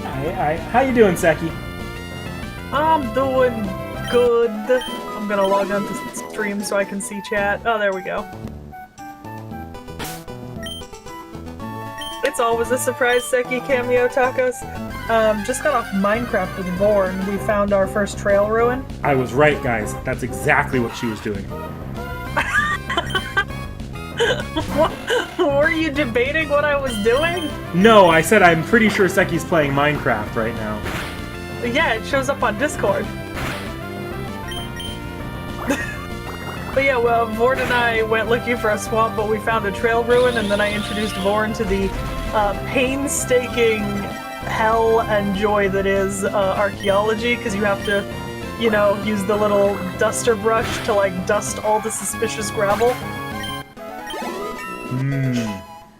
Alright. How you doing, Seki? I'm doing good. I'm going to log on to stream so I can see chat. Oh, there we go. It's always a surprise, Seki cameo tacos. Just got off Minecraft with Vorn. We found our first trail ruin. I was right, guys. That's exactly what she was doing. Were you debating what I was doing? No, I said I'm pretty sure Seki's playing Minecraft right now. Yeah, it shows up on Discord. But yeah, well, Vorn and I went looking for a swamp, but we found a trail ruin, and then I introduced Vorn to the painstaking hell and joy that is archaeology, because you have to, you know, use the little duster brush to, like, dust all the suspicious gravel.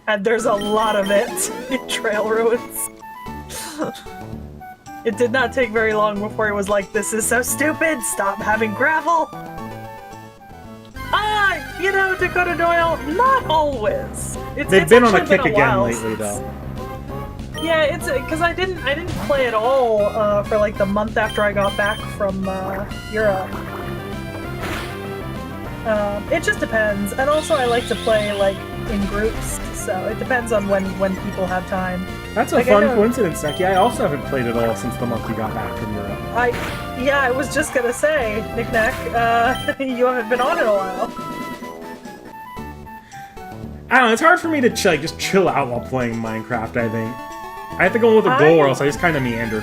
And there's a lot of it in trail ruins. It did not take very long before he was like, "This is so stupid, stop having gravel!" You know, Dakota Doyle, not always. They've been on a kick again lately, though. Yeah, it's because I didn't play at all for like the month after I got back from Europe. It just depends, and also I like to play like in groups, so it depends on when people have time. That's a like, fun coincidence, Seki. I also haven't played at all since the month you got back from Europe. Yeah, I was just gonna say, NikNak, you haven't been on in a while. I don't know, it's hard for me to just chill out while playing Minecraft, I think. I have to go with a goal or else I just kind of meander.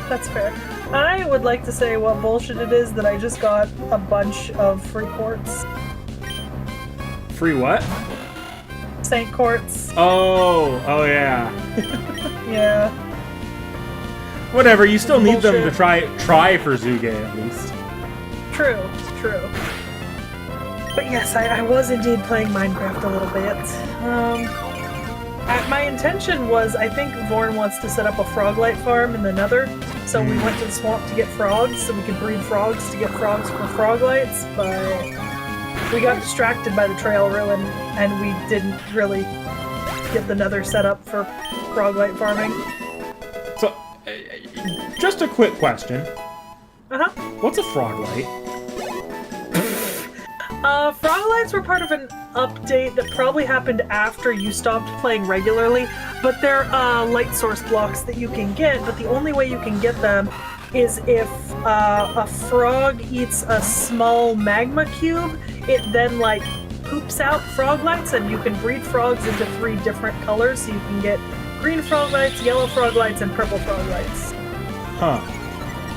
That's fair. I would like to say what bullshit it is that I just got a bunch of free quartz. Free what? Saint quartz. Oh yeah. Yeah. Whatever, you still need them to try for Zuge at least. True. But yes, I was indeed playing Minecraft a little bit. My intention was, I think Vorn wants to set up a frog-light farm in the Nether, so we went to the swamp to get frogs, so we could breed frogs to get frogs for frog lights, but we got distracted by the trail ruin, and we didn't really get the Nether set up for frog-light farming. So, just a quick question. Uh-huh. What's a frog light? Froglights were part of an update that probably happened after you stopped playing regularly, but they're light source blocks that you can get, but the only way you can get them is if a frog eats a small magma cube, it then, like, poops out Froglights, and you can breed frogs into 3 different colors, so you can get green Froglights, yellow Froglights, and purple Froglights. Huh.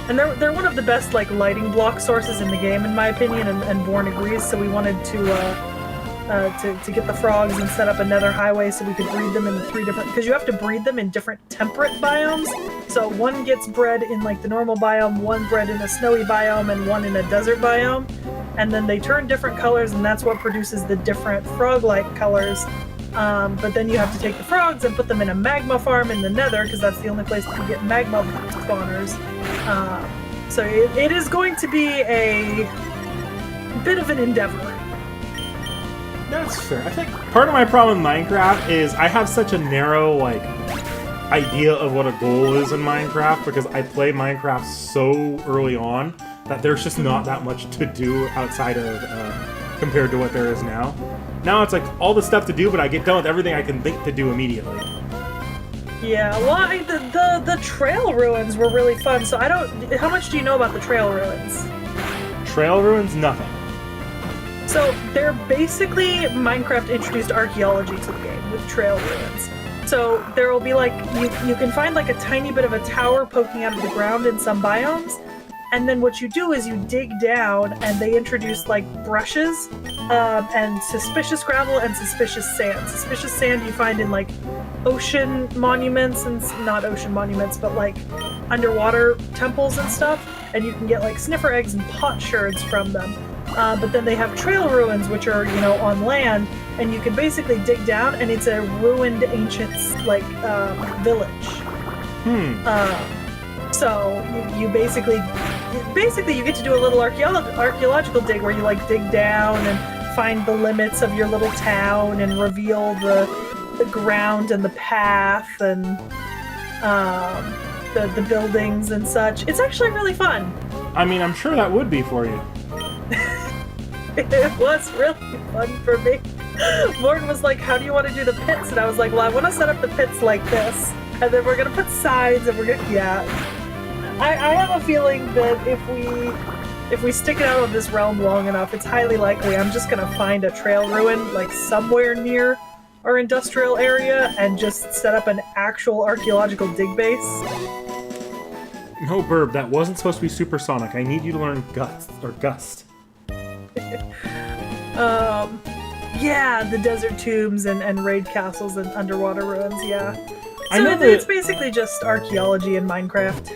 And they're one of the best, like, lighting block sources in the game, in my opinion, and Born agrees, so we wanted to get the frogs and set up a nether highway so we could breed them in the 3 different... Because you have to breed them in different temperate biomes, so one gets bred in, like, the normal biome, one bred in a snowy biome, and one in a desert biome, and then they turn different colors, and that's what produces the different frog-like colors. But then you have to take the frogs and put them in a magma farm in the nether, because that's the only place that you get magma spawners. So it is going to be a bit of an endeavor. That's fair. I think part of my problem in Minecraft is I have such a narrow, like, idea of what a goal is in Minecraft, because I play Minecraft so early on that there's just not that much to do outside of, compared to what there is now. Now it's like all the stuff to do, but I get done with everything I can think to do immediately. Yeah, well, the trail ruins were really fun, so I don't... How much do you know about the trail ruins? Trail ruins? Nothing. So, they're basically Minecraft introduced archaeology to the game with trail ruins. So, there will be, like, you can find, like, a tiny bit of a tower poking out of the ground in some biomes, and then what you do is you dig down, and they introduce, like, brushes, and suspicious gravel and suspicious sand. Suspicious sand you find in, like, ocean monuments, and not ocean monuments, but, like, underwater temples and stuff, and you can get, like, sniffer eggs and potsherds from them. But then they have trail ruins, which are, you know, on land, and you can basically dig down, and it's a ruined ancient, like, village. So you basically you get to do a little archaeological dig where you, like, dig down and find the limits of your little town and reveal the ground and the path and the buildings and such. It's actually really fun. I mean, I'm sure that would be for you. It was really fun for me. Morgan was like, how do you want to do the pits? And I was like, well, I want to set up the pits like this. And then we're going to put sides and we're going to... Yeah. I have a feeling that if we stick it out on this realm long enough, it's highly likely I'm just going to find a trail ruin, like, somewhere near our industrial area and just set up an actual archaeological dig base. No, Burb, that wasn't supposed to be supersonic. I need you to learn Gust. Yeah, the desert tombs and raid castles and underwater ruins, yeah. I know it's basically just archaeology in Minecraft.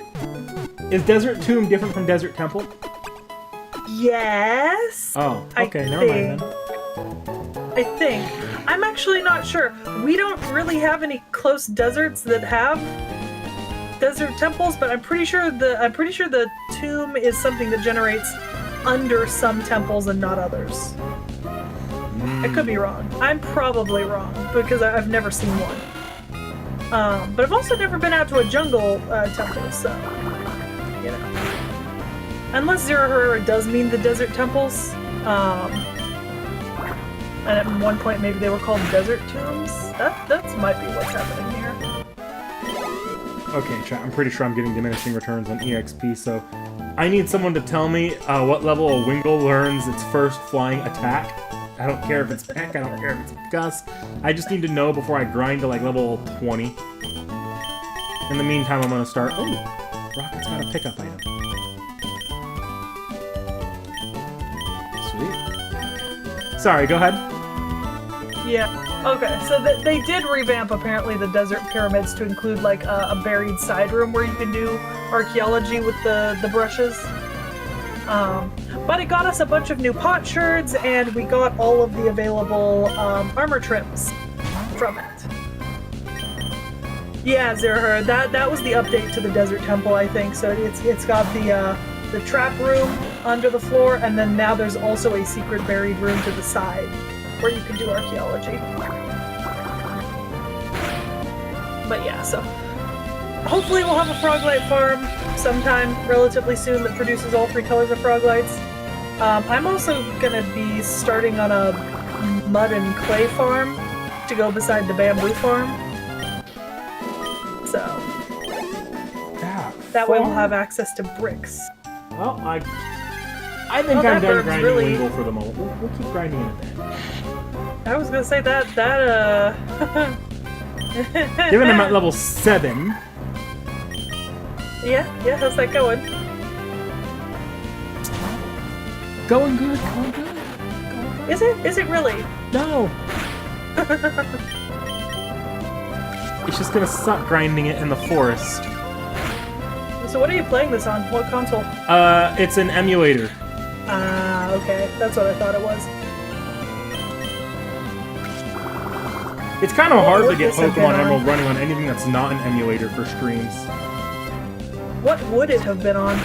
Is Desert Tomb different from Desert Temple? Yes. Oh, okay, never mind then. I think. I'm actually not sure. We don't really have any close deserts that have desert temples, but I'm pretty sure the tomb is something that generates under some temples and not others. I could be wrong. I'm probably wrong because I've never seen one. But I've also never been out to a jungle temple, so you know. Unless Zero Herrera does mean the desert temples. And at one point maybe they were called desert tombs. That might be what's happening here. Okay, chat, I'm pretty sure I'm getting diminishing returns on EXP, so I need someone to tell me what level a Wingull learns its first flying attack. I don't care if it's Peck, I don't care if it's Gust. I just need to know before I grind to, like, level 20. In the meantime, I'm gonna start... Oh! Rocket's got a pickup item. Sweet. Sorry, go ahead. Yeah. Okay, so they did revamp, apparently, the desert pyramids to include, like, a buried side room where you can do archaeology with the brushes. But it got us a bunch of new potsherds, and we got all of the available armor trims from it. Yeah, Zerher, that was the update to the Desert Temple, I think. So it's got the trap room under the floor, and then now there's also a secret buried room to the side where you can do archaeology. But yeah, so hopefully we'll have a Froglight farm sometime relatively soon that produces all 3 colors of Froglights. I'm also gonna be starting on a mud and clay farm to go beside the bamboo farm. So that way we'll have access to bricks. Well, I think I'm done grinding really... Wingle for the moment. We'll keep grinding in a bit. I was gonna say that Given I'm at level 7. Yeah, how's that going? Going good, going good. Is it really? No. It's just gonna suck grinding it in the forest. So what are you playing this on? What console? It's an emulator. Ah, okay. That's what I thought it was. It's kind of hard to get Pokemon Emerald running on anything that's not an emulator for streams. What would it have been on?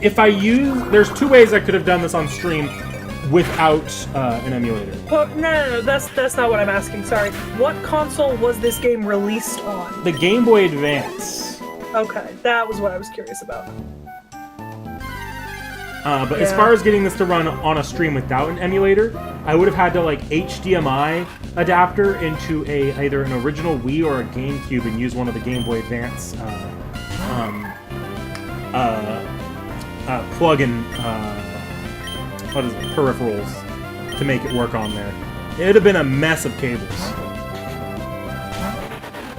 If I use... There's 2 ways I could have done this on stream without an emulator. Well, no, that's not what I'm asking. Sorry. What console was this game released on? The Game Boy Advance. Okay, that was what I was curious about. But as far as getting this to run on a stream without an emulator, I would have had to like HDMI adapter into either an original Wii or a GameCube and use one of the Game Boy Advance plug-in peripherals to make it work on there. It'd have been a mess of cables.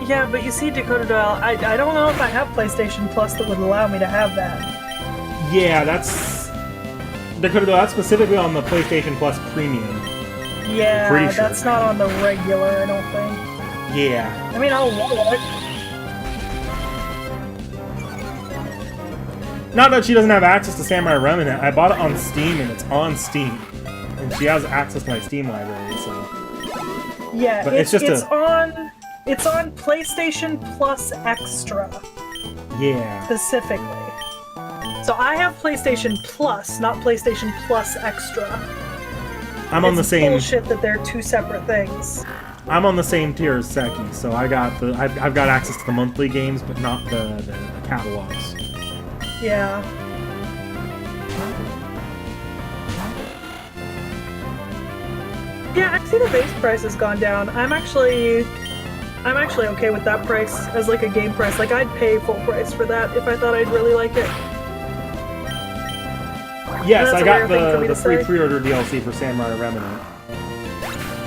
Yeah, but you see, Dakota Doyle, I don't know if I have PlayStation Plus that would allow me to have that. Yeah, that's... Dakota Doyle, that's specifically on the PlayStation Plus Premium. Yeah, Pretty sure. That's not on the regular, I don't think. Yeah. I mean, I'll want it. Not that she doesn't have access to Samurai Remnant. I bought it on Steam, and it's on Steam. And she has access to my Steam library, so... Yeah, but it's on PlayStation Plus Extra. Yeah. Specifically. So I have PlayStation Plus, not PlayStation Plus Extra. I'm on the same... It's bullshit that they're 2 separate things. I'm on the same tier as Seki, so I've got access to the monthly games, but not the catalogs. Yeah. Yeah, I see the base price has gone down. I'm actually okay with that price as like a game price. Like I'd pay full price for that if I thought I'd really like it. Yes, I got the free pre-order DLC for Samurai Remnant.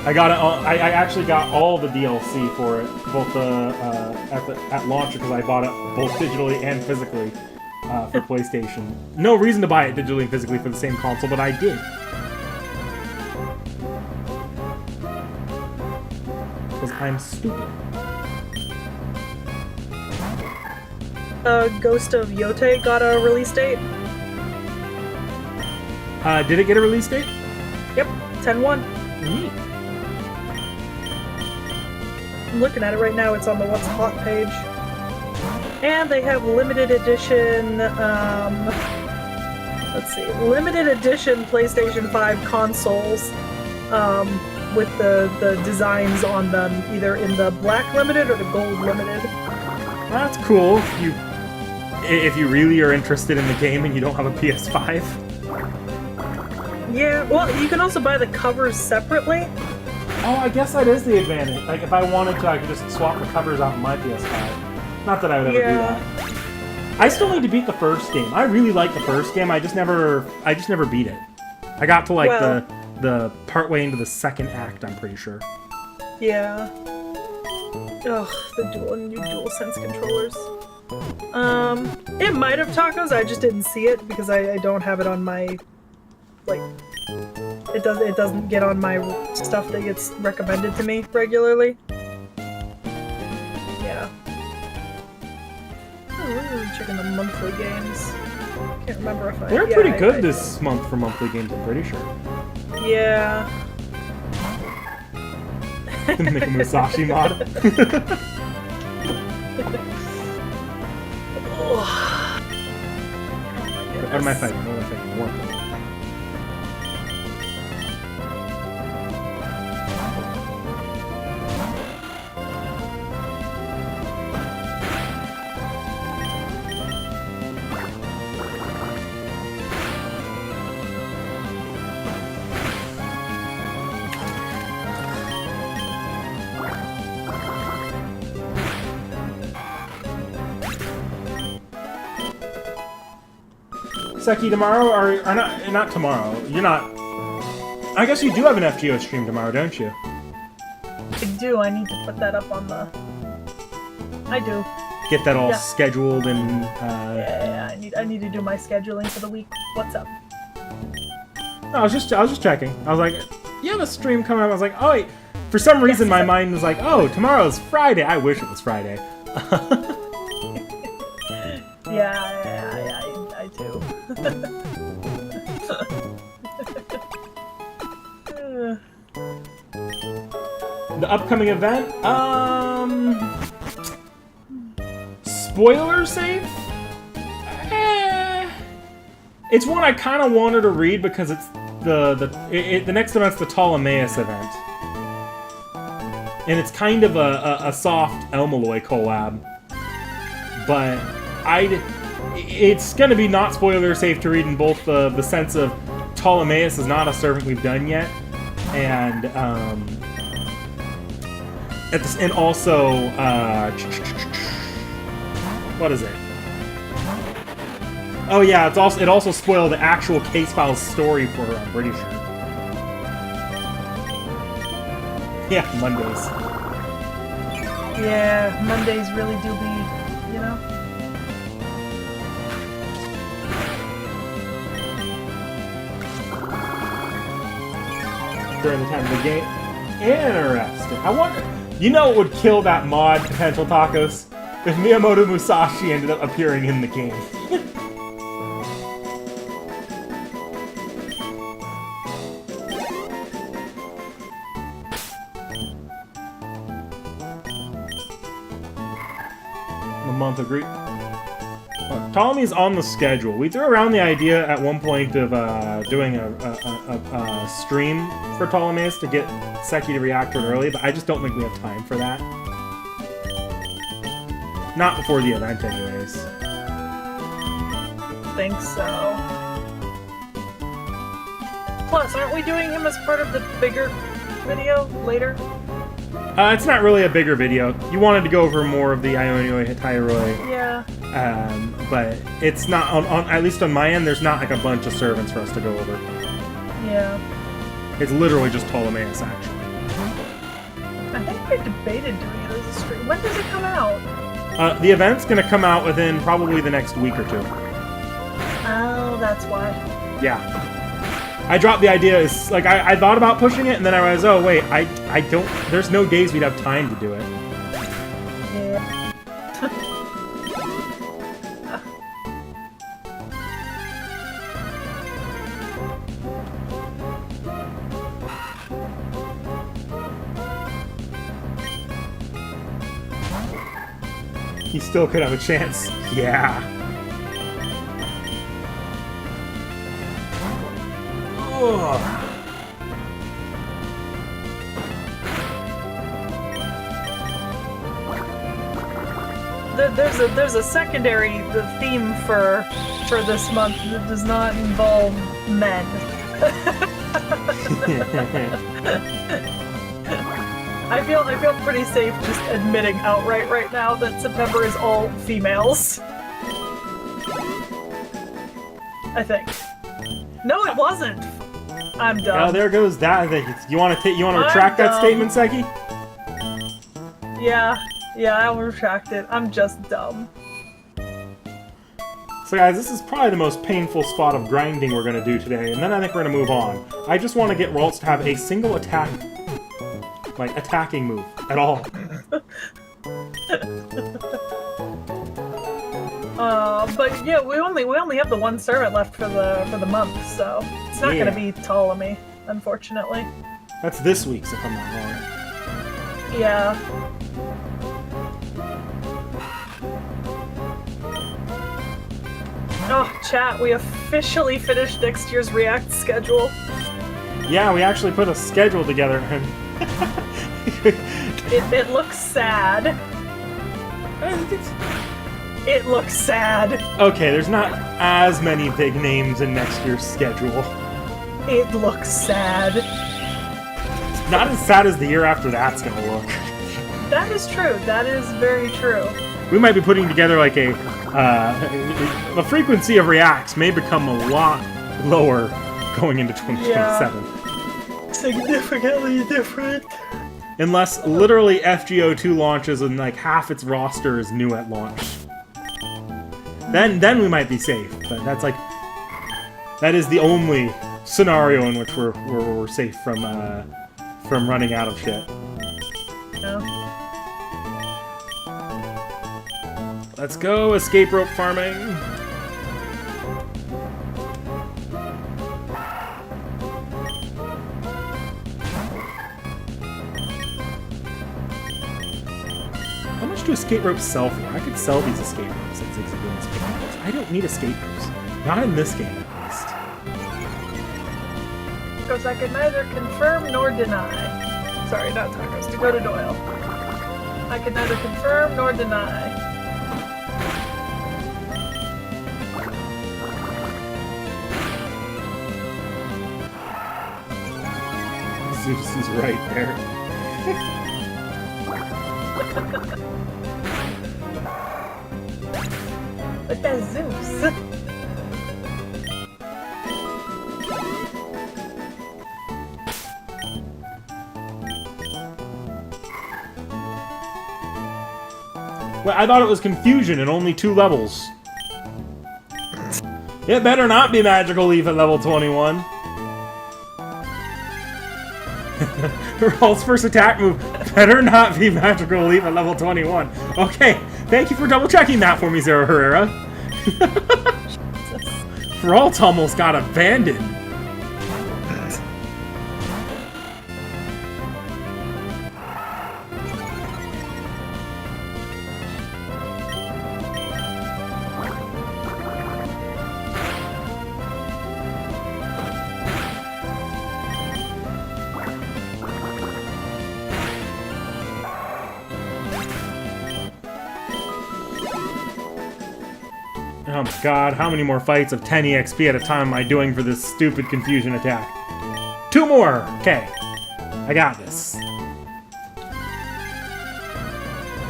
I got it. I actually got all the DLC for it, both at launch because I bought it both digitally and physically for PlayStation. No reason to buy it digitally and physically for the same console, but I did. Because I'm stupid. Ghost of Yote got a release date. Did it get a release date? Yep, 10/1. Neat. I'm looking at it right now. It's on the What's Hot page. And they have limited edition, let's see, limited edition PlayStation 5 consoles with the designs on them, either in the black limited or the gold limited. That's cool if you really are interested in the game and you don't have a PS5. Yeah, well, you can also buy the covers separately. Oh, I guess that is the advantage. Like, if I wanted to, I could just swap the covers out in my PS5. Not that I would ever do that. I still need to beat the first game. I really like the first game. I just never beat it. I got to like the part way into the second act, I'm pretty sure. Yeah. Ugh, the new DualSense controllers. It might have tacos, I just didn't see it because I don't have it on my, like, it doesn't get on my stuff that gets recommended to me regularly. Yeah. Oh, checking the monthly games. Can't remember if They're pretty good this month for monthly games, I'm pretty sure. Yeah. Make a Musashi mod. What am I fighting? What am I fighting? One. Seki, tomorrow? Or not tomorrow. You're not... I guess you do have an FGO stream tomorrow, don't you? I do. I need to put that up on the... I do. Get that all scheduled and... Yeah, I need to do my scheduling for the week. What's up? No, I was just checking. I was like, you have a stream coming up. I was like, oh, wait. For some reason, my mind was like, oh, tomorrow's Friday. I wish it was Friday. I do. The upcoming event? Spoiler safe? It's one I kind of wanted to read because it's the next event's the Ptolemaeus event. And it's kind of a soft Elmaloy collab. But it's going to be not spoiler safe to read in both the sense of Ptolemaeus is not a servant we've done yet, and also what is it? Oh yeah, it also spoiled the actual case file's story for her, I'm pretty sure. Yeah, Mondays. Yeah, Mondays really do be, you know? During the time of the game. Interesting. I wonder... You know what would kill that mod, Potential Tacos? If Miyamoto Musashi ended up appearing in the game. The month of Greek. Ptolemy's on the schedule. We threw around the idea at one point of doing a stream for Ptolemaeus to get Seki to react to it early, but I just don't think we have time for that. Not before the event, anyways. Think so. Plus, aren't we doing him as part of the bigger video later? It's not really a bigger video. You wanted to go over more of the Ionioi Hitairoi. Yeah. But it's not, on at least on my end, there's not like a bunch of servants for us to go over. Yeah. It's literally just Ptolemaeus, actually. I think we debated doing it as a stream. When does it come out? The event's gonna come out within probably the next week or two. Oh, that's why. Yeah. I dropped the idea, like, I thought about pushing it, and then I realized, oh, wait, I don't, there's no days we'd have time to do it. Yeah. He still could have a chance. Yeah. Ugh. There's a secondary theme for this month that does not involve men. I feel pretty safe just admitting outright right now that September is all females. I think. No, it wasn't. I'm dumb. Oh, there goes that. You want to retract that statement, Seki? Yeah, I'll retract it. I'm just dumb. So guys, this is probably the most painful spot of grinding we're going to do today, and then I think we're going to move on. I just want to get Ralts to have a single attack, like, attacking move at all. But yeah, we only have the one servant left for the month, so it's not gonna be Ptolemy, unfortunately. That's this week's, if I'm not wrong. Yeah. Oh, chat, we officially finished next year's React schedule. Yeah, we actually put a schedule together, and it looks sad. It looks sad. Okay, there's not as many big names in next year's schedule. It looks sad. Not as sad as the year after that's gonna look. That is true. That is very true. we might be putting together like a the frequency of reacts may become a lot lower going into 2027. Yeah. Significantly different. Unless literally FGO2 launches and like half its roster is new at launch. Then we might be safe. But that's like that is the only scenario in which we're safe from running out of shit. Yeah. Let's go escape rope farming. How much do escape ropes sell for? I could sell these escape ropes at Zigzagoon's Potatoes. I don't need escape ropes. Not in this game, at least. Because I can neither confirm nor deny. Sorry, not tacos. To go to Doyle. I can neither confirm nor deny. Zeus is right there. But that's Zeus. Well, I thought it was confusion and only 2 levels. It better not be Magical Leaf at level 21. Ralph's first attack move better not be Magical Leaf at level 21. Okay, thank you for double checking that for me, Zero Herrera. Ralph almost got abandoned. Oh my god, how many more fights of 10 EXP at a time am I doing for this stupid confusion attack? 2 more! Okay. I got this.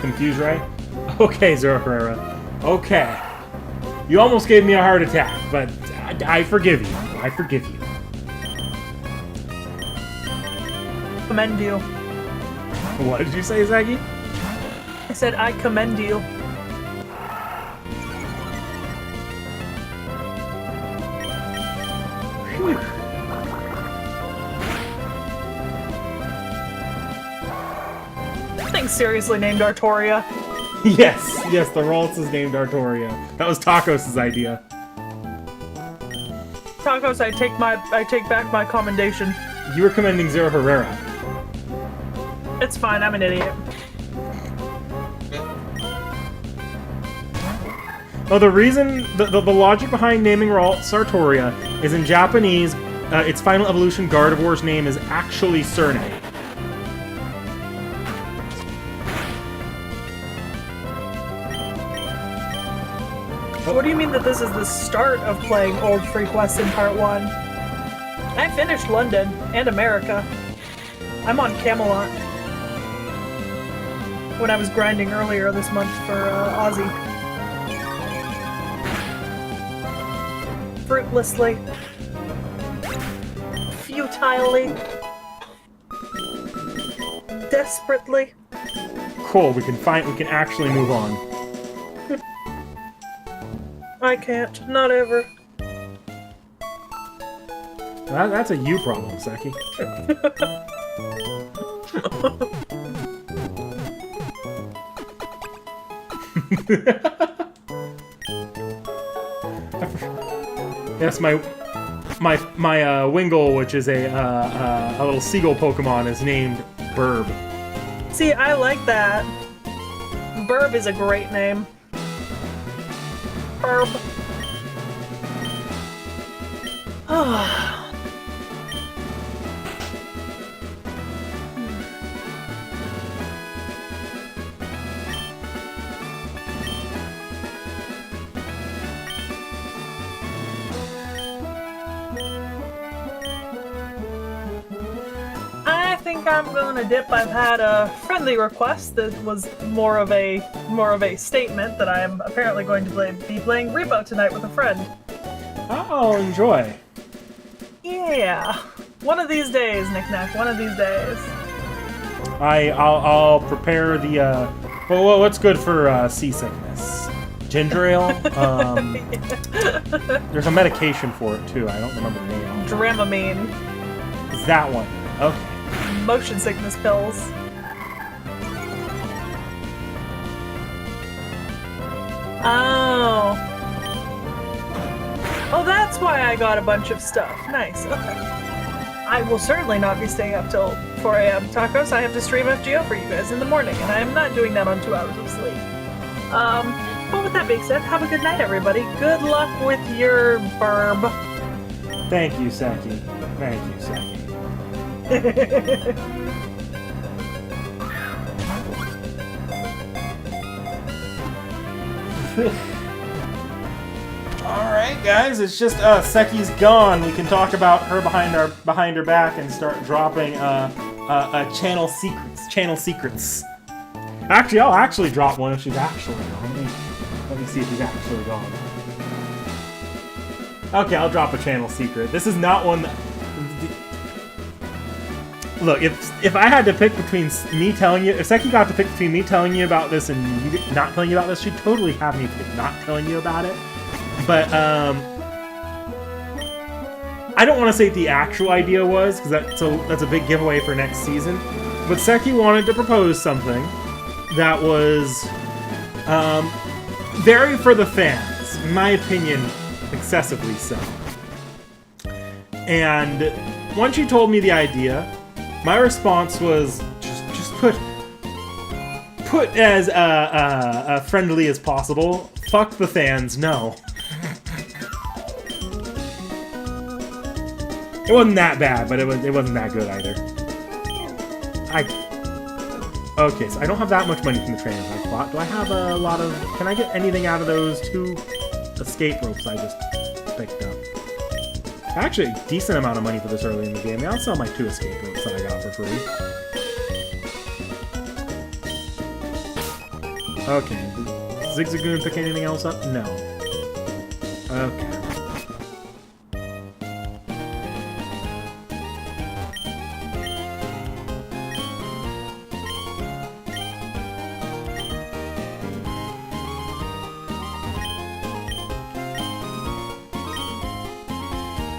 Confuse Ray? Okay, Zero Herrera. Okay. You almost gave me a heart attack, but I forgive you. I forgive you. Commend you. What did you say, Zaggy? I said I commend you. Thing's seriously named Artoria. Yes, yes, the Ralts is named Artoria. That was Tacos' idea. Tacos, I take back my commendation. You were commending Zero Herrera. It's fine, I'm an idiot. Oh, the reason, the logic behind naming Ralt Sartoria is in Japanese, its final evolution Gardevoir's name is actually Serne. What do you mean that this is the start of playing Old Free Quest in Part 1? I finished London and America. I'm on Camelot. When I was grinding earlier this month for Aussie. Fruitlessly. Futilely. Desperately. Cool, we can actually move on. I can't. Not ever. That's a you problem, Seki. Yes, my Wingull, which is a little seagull Pokemon, is named Burb. See, I like that. Burb is a great name. Burb. think I'm going to dip. I've had a friendly request that was more of a statement that I am apparently going to be playing Repo tonight with a friend. Oh, enjoy. Yeah. One of these days, NikNak. One of these days. I'll prepare the well, what's good for seasickness? Ginger ale. There's a medication for it too. I don't remember the name. Dramamine. Is that one? Okay. Motion sickness pills. Oh. Oh, that's why I got a bunch of stuff. Nice. Okay. I will certainly not be staying up till 4 a.m. Tacos. I have to stream FGO for you guys in the morning, and I am not doing that on 2 hours of sleep. But with that being said, have a good night, everybody. Good luck with your burb. Thank you, Seki. Thank you, Seki. Alright, guys, it's just Seki's gone. We can talk about her behind her back and start dropping channel secrets. Actually, I'll actually drop one if she's actually gone. Let me see if she's actually gone. Okay, I'll drop a channel secret. This is not one that... Look, if I had to pick between me telling you... If Seki got to pick between me telling you about this and you not telling you about this, she'd totally have me pick not telling you about it. But, I don't want to say what the actual idea was, because that's a big giveaway for next season. But Seki wanted to propose something that was, very for the fans. In my opinion, excessively so. And once she told me the idea, my response was just put as friendly as possible. Fuck the fans, no. It wasn't that bad, but it wasn't that good either. Okay, so I don't have that much money from the trainers I bought. Do I have a lot of... Can I get anything out of those 2 escape ropes I just picked up? Actually, a decent amount of money for this early in the game. I'll sell my 2 escape ropes that I got for free. Okay. Did Zigzagoon pick anything else up? No. Okay.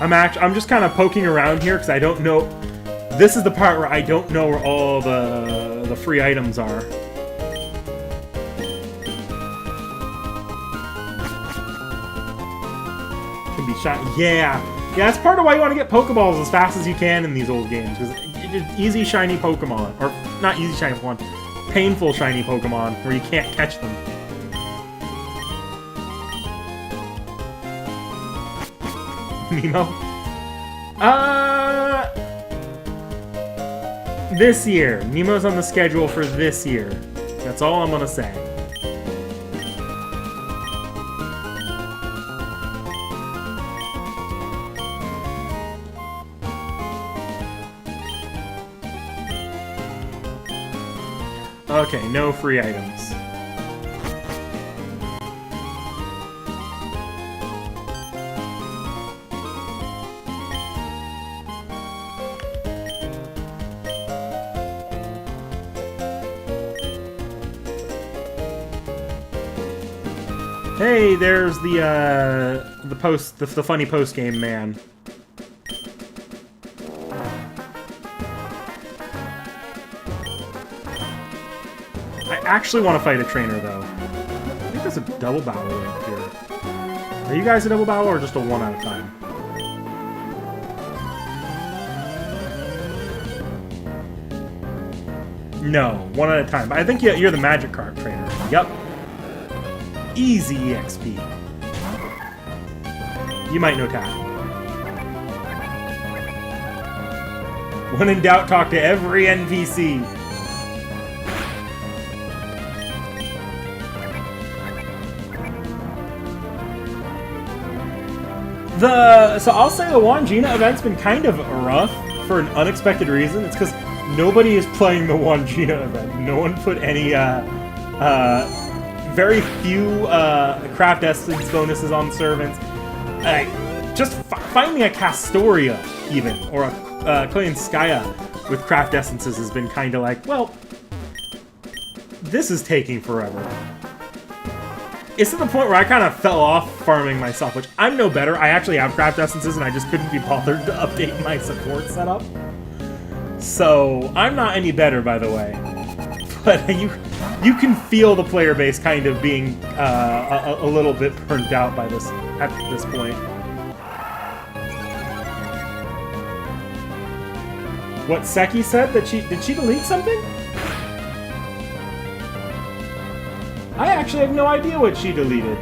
I'm just kind of poking around here because I don't know. This is the part where I don't know where all the free items are. Can be shot. Yeah, that's part of why you want to get Pokeballs as fast as you can in these old games, because easy shiny Pokemon, or not easy shiny Pokemon, painful shiny Pokemon where you can't catch them. Nemo? This year. Nemo's on the schedule for this year. That's all I'm gonna say. Okay, no free items. Hey, there's the funny post-game man. I actually want to fight a trainer, though. I think there's a double battle right here. Are you guys a double battle or just a one at a time? No, one at a time. But I think you're the Magic Card trainer. Yup. Easy EXP. You might know tackle. When in doubt, talk to every NPC. So I'll say the Wangina event's been kind of rough for an unexpected reason. It's because Nobody is playing the one Gina event. No one put any, very few, craft essence bonuses on servants. Just finding a Castoria, even, or a, Koyanskaya with craft essences has been kind of like, well, this is taking forever. It's to the point where I kind of fell off farming myself, which I'm no better. I actually have craft essences, and I just couldn't be bothered to update my support setup. So, I'm not any better, by the way. But you can feel the player base kind of being a little bit burned out by this at this point. What Seki said? Did she delete something? I actually have no idea what she deleted.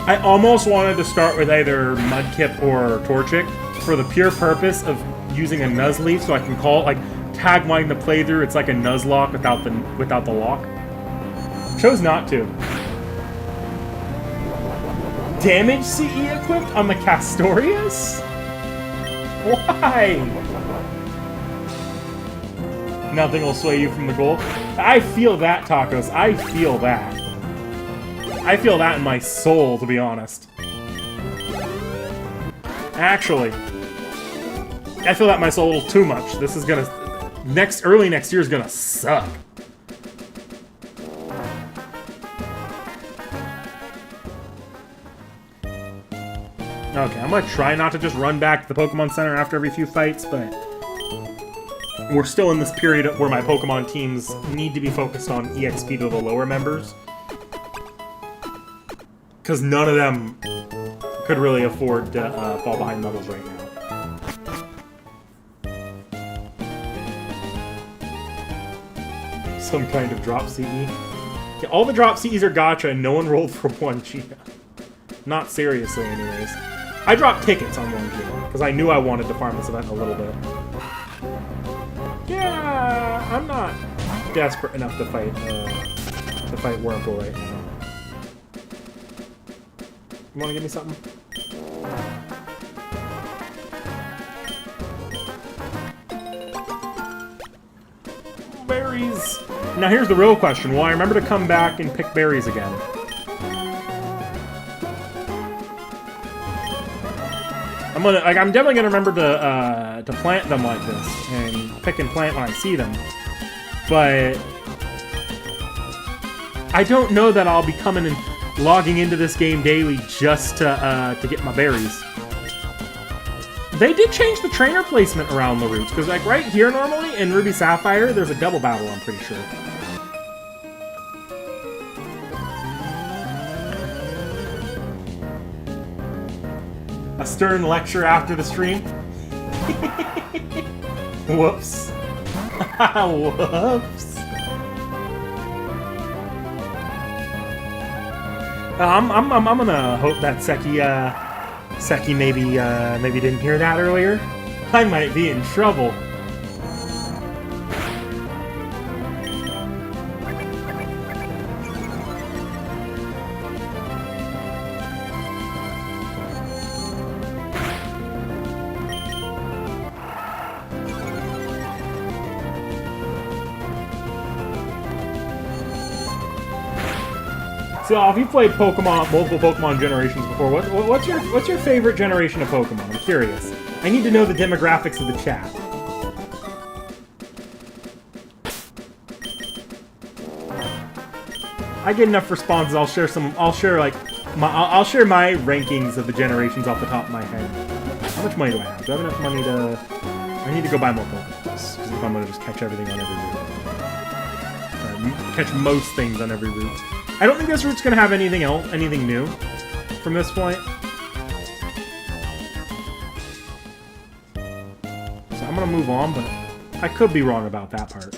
I almost wanted to start with either Mudkip or Torchic for the pure purpose of using a Nuzleaf, so I can call it, like, tagline the playthrough. It's like a Nuzlocke without the lock. Chose not to. Damage CE equipped on the Castorias? Why? Nothing will sway you from the goal. I feel that, Tacos. I feel that. I feel that in my soul, to be honest. Actually, I feel that in my soul a little too much. This is gonna... early next year is gonna suck. Okay, I'm gonna try not to just run back to the Pokemon Center after every few fights, but... we're still in this period where my Pokemon teams need to be focused on EXP to the lower members. Because none of them could really afford to fall behind levels right now. Some kind of drop CE. Yeah, all the drop CEs are gacha and no one rolled for one Gina. Not seriously, anyways. I dropped tickets on one Gina, because I knew I wanted to farm this event a little bit. Yeah, I'm not desperate enough to fight Wurmple right now. You wanna give me something? Berries! Now here's the real question. Will I remember to come back and pick berries again? I'm definitely gonna remember to plant them like this and pick and plant when I see them. But I don't know that I'll be coming and logging into this game daily just to get my berries. They did change the trainer placement around the routes, because like right here normally in Ruby Sapphire, there's a double battle, I'm pretty sure. A stern lecture after the stream? Whoops. Whoops. I'm gonna hope that Seki maybe didn't hear that earlier. I might be in trouble. So, if you've played multiple Pokemon generations before, what's your favorite generation of Pokemon? I'm curious. I need to know the demographics of the chat. I get enough responses. I'll share my rankings of the generations off the top of my head. How much money do I have? Do I have enough money to? I need to go buy more Pokeballs because if I'm gonna just catch everything on every route, catch most things on every route. I don't think this route's gonna have anything new from this point. So I'm gonna move on, but I could be wrong about that part.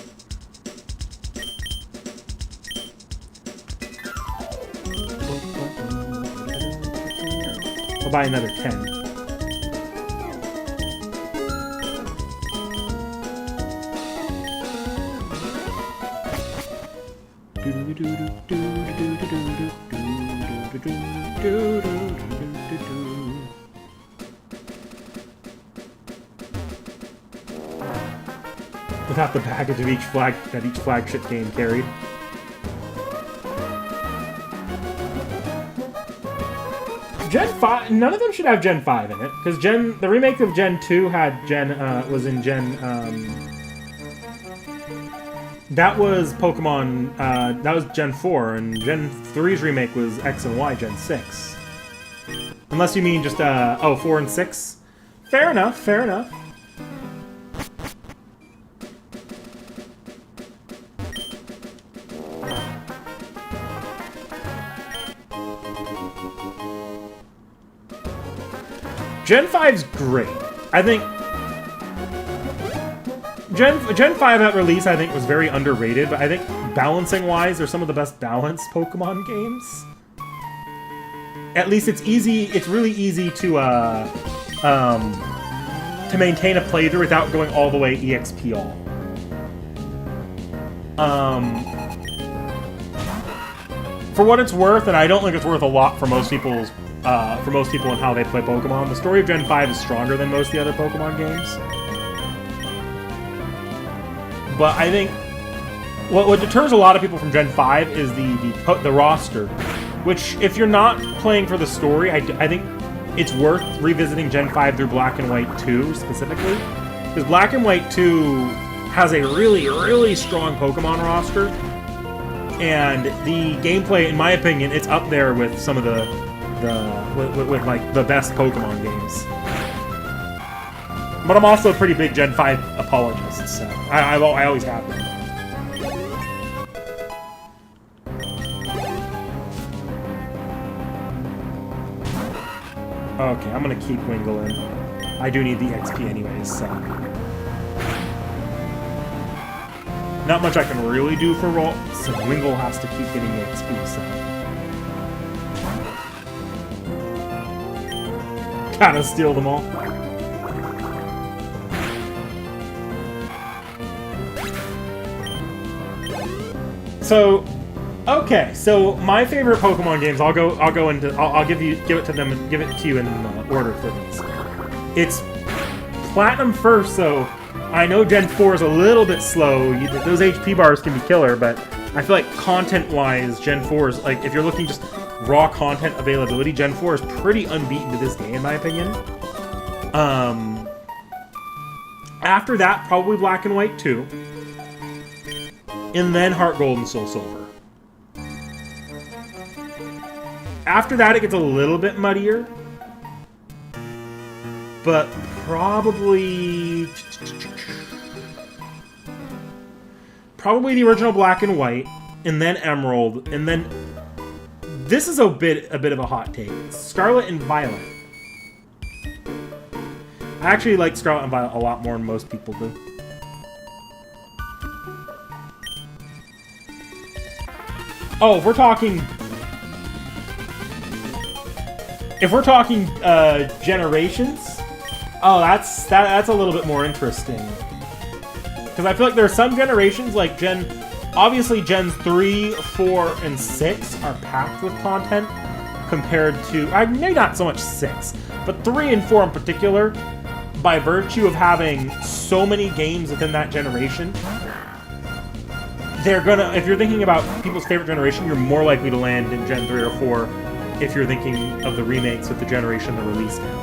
I'll buy another 10. Without the package of each flag that each flagship game carried. Gen 5, none of them should have Gen 5 in it, because the remake of Gen 2 had was in Gen, that was Pokemon, that was Gen 4, and Gen 3's remake was X and Y Gen 6. Unless you mean just, 4 and 6? Fair enough, fair enough. Gen 5's great. I think Gen 5 at release, I think, was very underrated, but I think balancing-wise, they're some of the best balanced Pokemon games. At least it's really easy to maintain a playthrough without going all the way EXP all. For what it's worth, and I don't think it's worth a lot for most people and how they play Pokemon, the story of Gen 5 is stronger than most of the other Pokemon games. But I think what deters a lot of people from Gen 5 is the roster, which, if you're not playing for the story, I think it's worth revisiting Gen 5 through Black and White 2 specifically, because Black and White 2 has a really, really strong Pokemon roster, and the gameplay, in my opinion, it's up there with some of with like the best Pokemon games. But I'm also a pretty big Gen 5 apologist, so I always have been. Okay, I'm gonna keep Wingull in. I do need the XP anyways, so. Not much I can really do for roll, so Wingull has to keep getting the XP, so. Gotta steal them all. So, okay. So my favorite Pokemon games, I'll give it to you in order for these. It's Platinum first, so I know Gen 4 is a little bit slow. Those HP bars can be killer, but I feel like content-wise, Gen 4 is like, if you're looking just raw content availability, Gen 4 is pretty unbeaten to this day, in my opinion. After that, probably Black and White 2. And then Heart Gold and Soul Silver. After that, it gets a little bit muddier. But probably the original Black and White, and then Emerald, and then this is a bit of a hot take. Scarlet and Violet. I actually like Scarlet and Violet a lot more than most people do. Oh, if we're talking generations, oh, that's a little bit more interesting. Because I feel like there are some generations, like obviously Gens 3, 4, and 6 are packed with content compared to, maybe not so much 6, but 3 and 4 in particular, by virtue of having so many games within that generation, if you're thinking about people's favorite generation, you're more likely to land in Gen 3 or 4 if you're thinking of the remakes with the generation they're released in.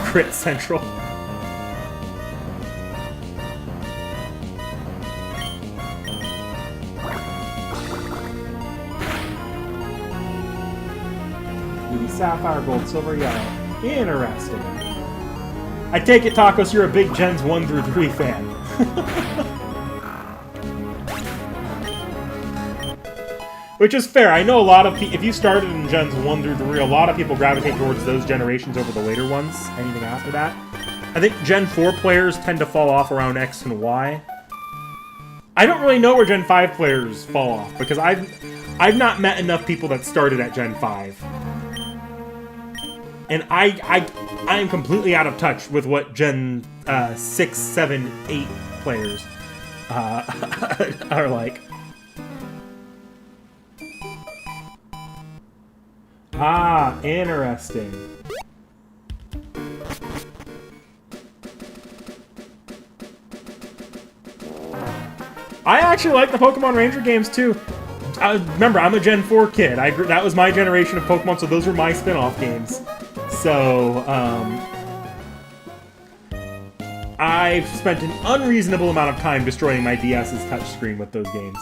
Crit Central. Ruby Sapphire, Gold, Silver, Yellow. Interesting. I take it, Tacos, you're a big Gens 1 through 3 fan. Which is fair. I know a lot of people, if you started in Gens 1 through 3, a lot of people gravitate towards those generations over the later ones, anything after that. I think Gen 4 players tend to fall off around X and Y. I don't really know where Gen 5 players fall off, because I've not met enough people that started at Gen 5. And I am completely out of touch with what Gen 6, 7, 8 players are like. Ah, interesting. I actually like the Pokemon Ranger games too. Remember, I'm a Gen 4 kid. That was my generation of Pokemon, so those were my spin-off games. So, I've spent an unreasonable amount of time destroying my DS's touchscreen with those games.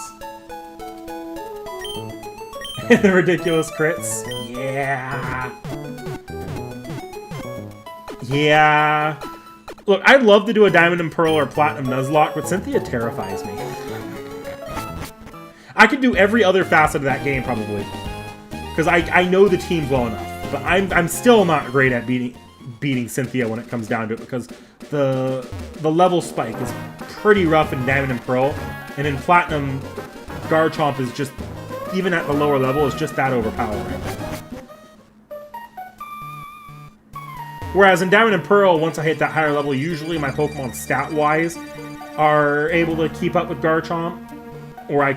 The ridiculous crits. Yeah. Yeah. Look, I'd love to do a Diamond and Pearl or Platinum Nuzlocke, but Cynthia terrifies me. I could do every other facet of that game, probably. Because I know the team well enough. But I'm still not great at beating Cynthia when it comes down to it, because the level spike is pretty rough in Diamond and Pearl. And in Platinum, Garchomp is just, even at the lower level, is just that overpowering. Whereas in Diamond and Pearl, once I hit that higher level, usually my Pokemon stat-wise are able to keep up with Garchomp. Or I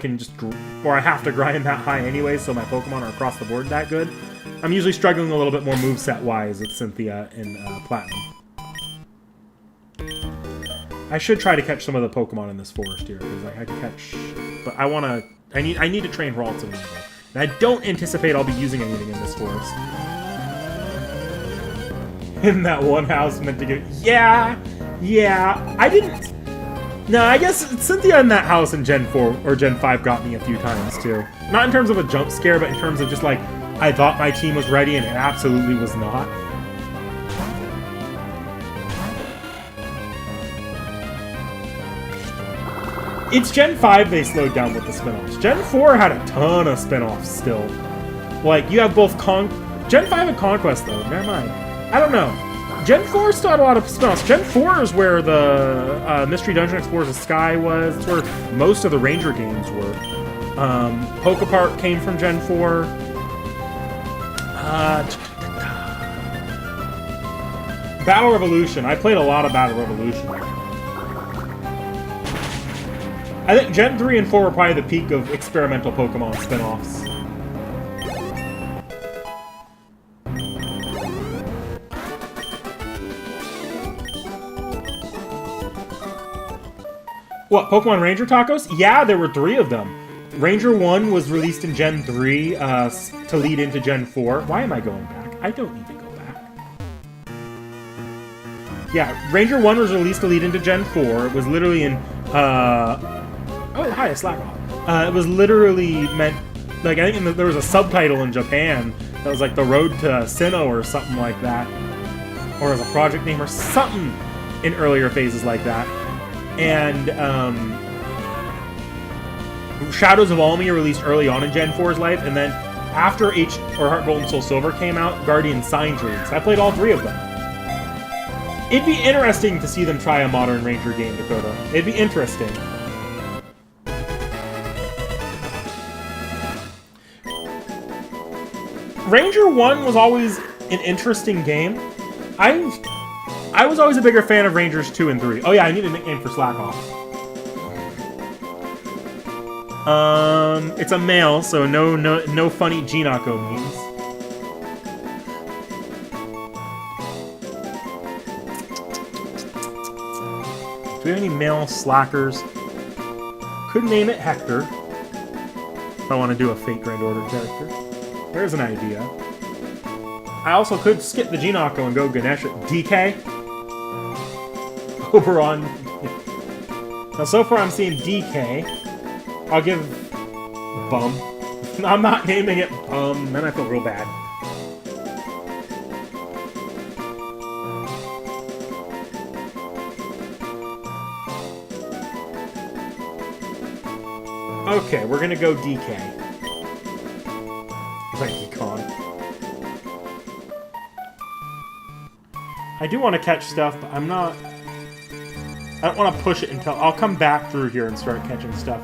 have to grind that high anyway, so my Pokemon are across the board that good. I'm usually struggling a little bit more moveset-wise with Cynthia in Platinum. I should try to catch some of the Pokemon in this forest here, because I can catch... But I need to train Ralts and Weavile. And I don't anticipate I'll be using anything in this forest. In that one house meant to get... Yeah! I didn't... No, I guess Cynthia in that house in Gen 4 or Gen 5 got me a few times, too. Not in terms of a jump scare, but in terms of just, like, I thought my team was ready and it absolutely was not. It's Gen 5 they slowed down with the spin-offs. Gen 4 had a ton of spin-offs still. Like, you have both Gen 5 had Conquest, though. Never mind. I don't know. Gen 4 still had a lot of spin-offs. Gen 4 is where the Mystery Dungeon Explorers of Sky was. It's where most of the Ranger games were. Pokepark came from Gen 4. Battle Revolution. I played a lot of Battle Revolution. I think Gen 3 and 4 were probably the peak of experimental Pokemon spin-offs. What, Pokemon Ranger tacos? Yeah, there were 3 of them. Ranger 1 was released in Gen 3 to lead into Gen 4. Why am I going back? I don't need to go back. Yeah, Ranger 1 was released to lead into Gen 4. It was literally in... Oh, hi, it's Slackoff. It was literally meant... Like, I think there was a subtitle in Japan that was like The Road to Sinnoh or something like that. Or as a project name or something in earlier phases like that. And Shadows of Almia released early on in Gen 4's life, and then after Heart Gold and Soul Silver came out, Guardian Signs released. I played all 3 of them. It'd be interesting to see them try a modern Ranger game, Dakota. It'd be interesting. Ranger 1 was always an interesting game. I was always a bigger fan of Rangers 2 and 3. Oh yeah, I need a nickname for Slackoff. It's a male, so no funny Ginako memes. Do we have any male slackers? Could name it Hector. If I want to do a Fate Grand Order character. There's an idea. I also could skip the Ginako and go Ganesh at DK. Oberon. Now, so far I'm seeing DK. I'll give Bum. I'm not naming it Bum, then I feel real bad. Okay, we're gonna go DK. Thank you, Con. I do want to catch stuff, but I'm not... I don't want to push it until... I'll come back through here and start catching stuff.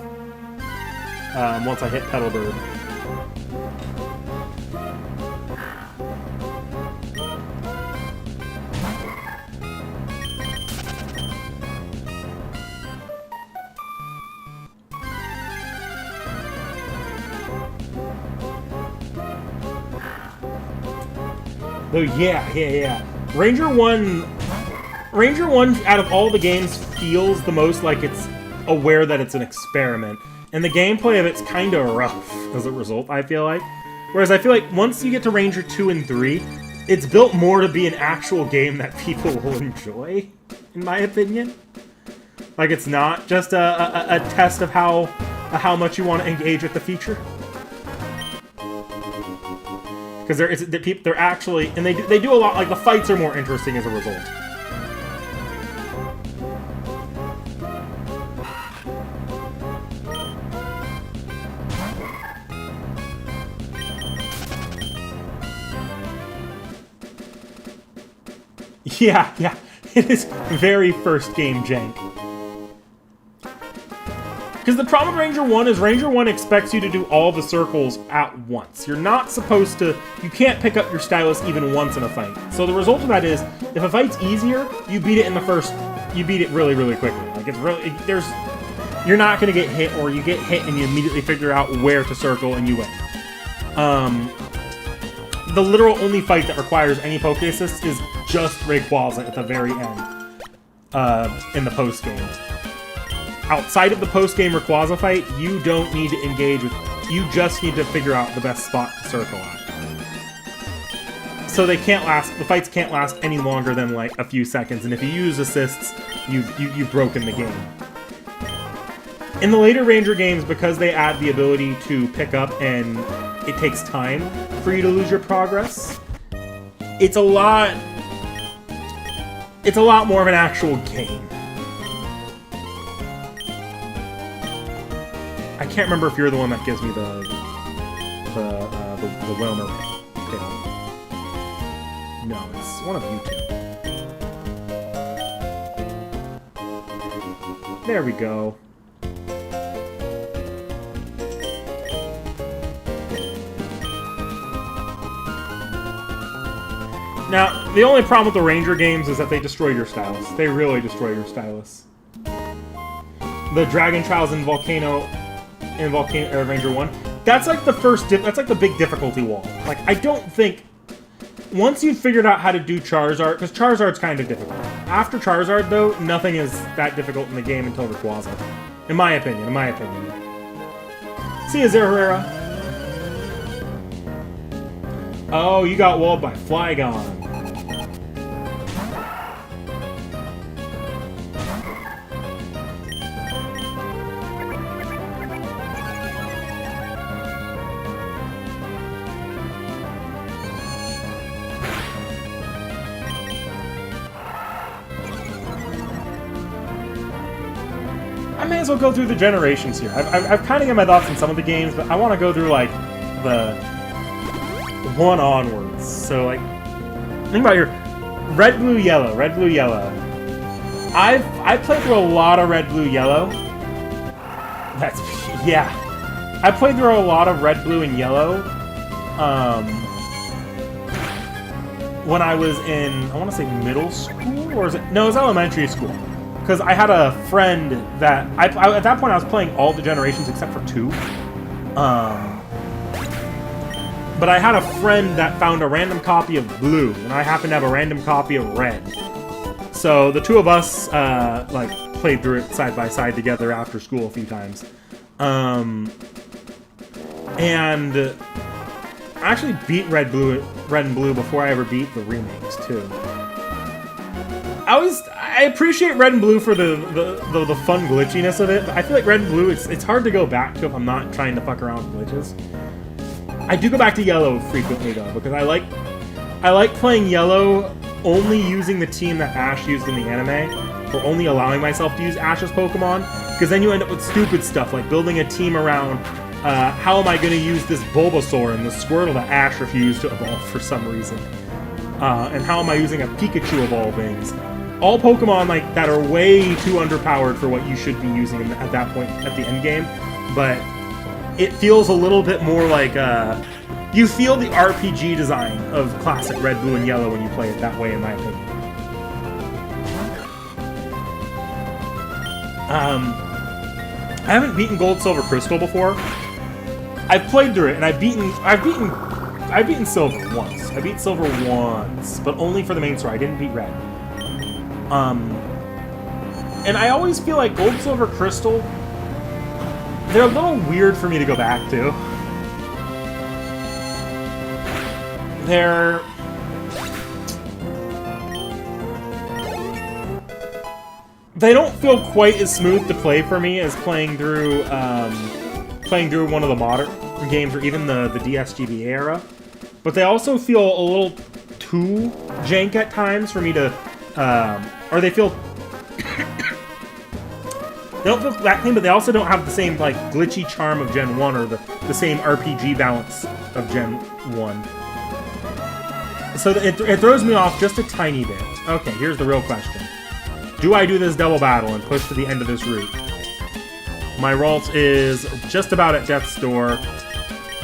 Once I hit Petal Bird. Though, yeah. Ranger 1 out of all the games feels the most like it's aware that it's an experiment. And the gameplay of it's kind of rough as a result, I feel like. Whereas I feel like once you get to Ranger 2 and 3, it's built more to be an actual game that people will enjoy, in my opinion. Like, it's not just a test of how much you want to engage with the feature. Because they're actually, and they do a lot, like, the fights are more interesting as a result. Yeah, it is very first game jank. Because the problem with Ranger 1 is Ranger 1 expects you to do all the circles at once. You're not supposed to... You can't pick up your stylus even once in a fight. So the result of that is, if a fight's easier, you beat it in the first... You beat it really, really quickly. Like, it's really... There's... You're not going to get hit, or you get hit and you immediately figure out where to circle and you win. The literal only fight that requires any poke assist is just Rayquaza at the very end. In the post-game. Outside of the post-game Rayquaza fight, you don't need to engage with... You just need to figure out the best spot to circle at. So they can't last... The fights can't last any longer than, like, a few seconds, and if you use assists, you've broken the game. In the later Ranger games, because they add the ability to pick up and it takes time for you to lose your progress, it's a lot more of an actual game. I can't remember if you're the one that gives me the Wilmer pill. No, it's one of you two. There we go. Now, the only problem with the Ranger games is that they destroy your stylus. They really destroy your stylus. The Dragon Trials in Ranger 1, that's like the first, that's like the big difficulty wall. Like, I don't think, once you've figured out how to do Charizard, because Charizard's kind of difficult. After Charizard, though, nothing is that difficult in the game until Rayquaza. In my opinion. See ya, Zerahera. Oh, you got walled by Flygon. I may as well go through the generations here. I've kind of got my thoughts on some of the games, but I want to go through, like, the 1 onwards. So, like, think about your Red, Blue, Yellow. I've played through a lot of Red, Blue, Yellow. Yeah. I played through a lot of Red, Blue, and Yellow. When I was in, I want to say middle school, or is it? No, it was elementary school. Because I had a friend that... at that point, I was playing all the generations except for 2. But I had a friend that found a random copy of Blue, and I happened to have a random copy of Red. So the two of us, like, played through it side by side together after school a few times. And I actually beat Red and Blue before I ever beat the remakes, too. I appreciate Red and Blue for the fun glitchiness of it, but I feel like Red and Blue, it's hard to go back to if I'm not trying to fuck around with glitches. I do go back to Yellow frequently, though, because I like playing Yellow only using the team that Ash used in the anime, or only allowing myself to use Ash's Pokemon, because then you end up with stupid stuff, like building a team around, how am I going to use this Bulbasaur and the Squirtle that Ash refused to evolve for some reason? And how am I using a Pikachu of all things? All Pokemon like that are way too underpowered for what you should be using at that point at the end game, but it feels a little bit more like you feel the RPG design of classic Red, Blue, and Yellow when you play it that way, in my opinion. I haven't beaten Gold, Silver, Crystal before. I've played through it and I've beaten I've beaten Silver once. I beat Silver once, but only for the main story. I didn't beat Red. And I always feel like Gold, Silver, Crystal, they're a little weird for me to go back to. They don't feel quite as smooth to play for me as playing through one of the modern games or even the DSGB era. But they also feel a little too jank at times for me to, or they feel. They don't feel that clean, but they also don't have the same like glitchy charm of Gen 1 or the same RPG balance of Gen 1. So it throws me off just a tiny bit. Okay, here's the real question. Do I do this double battle and push to the end of this route? My Ralts is just about at death's door,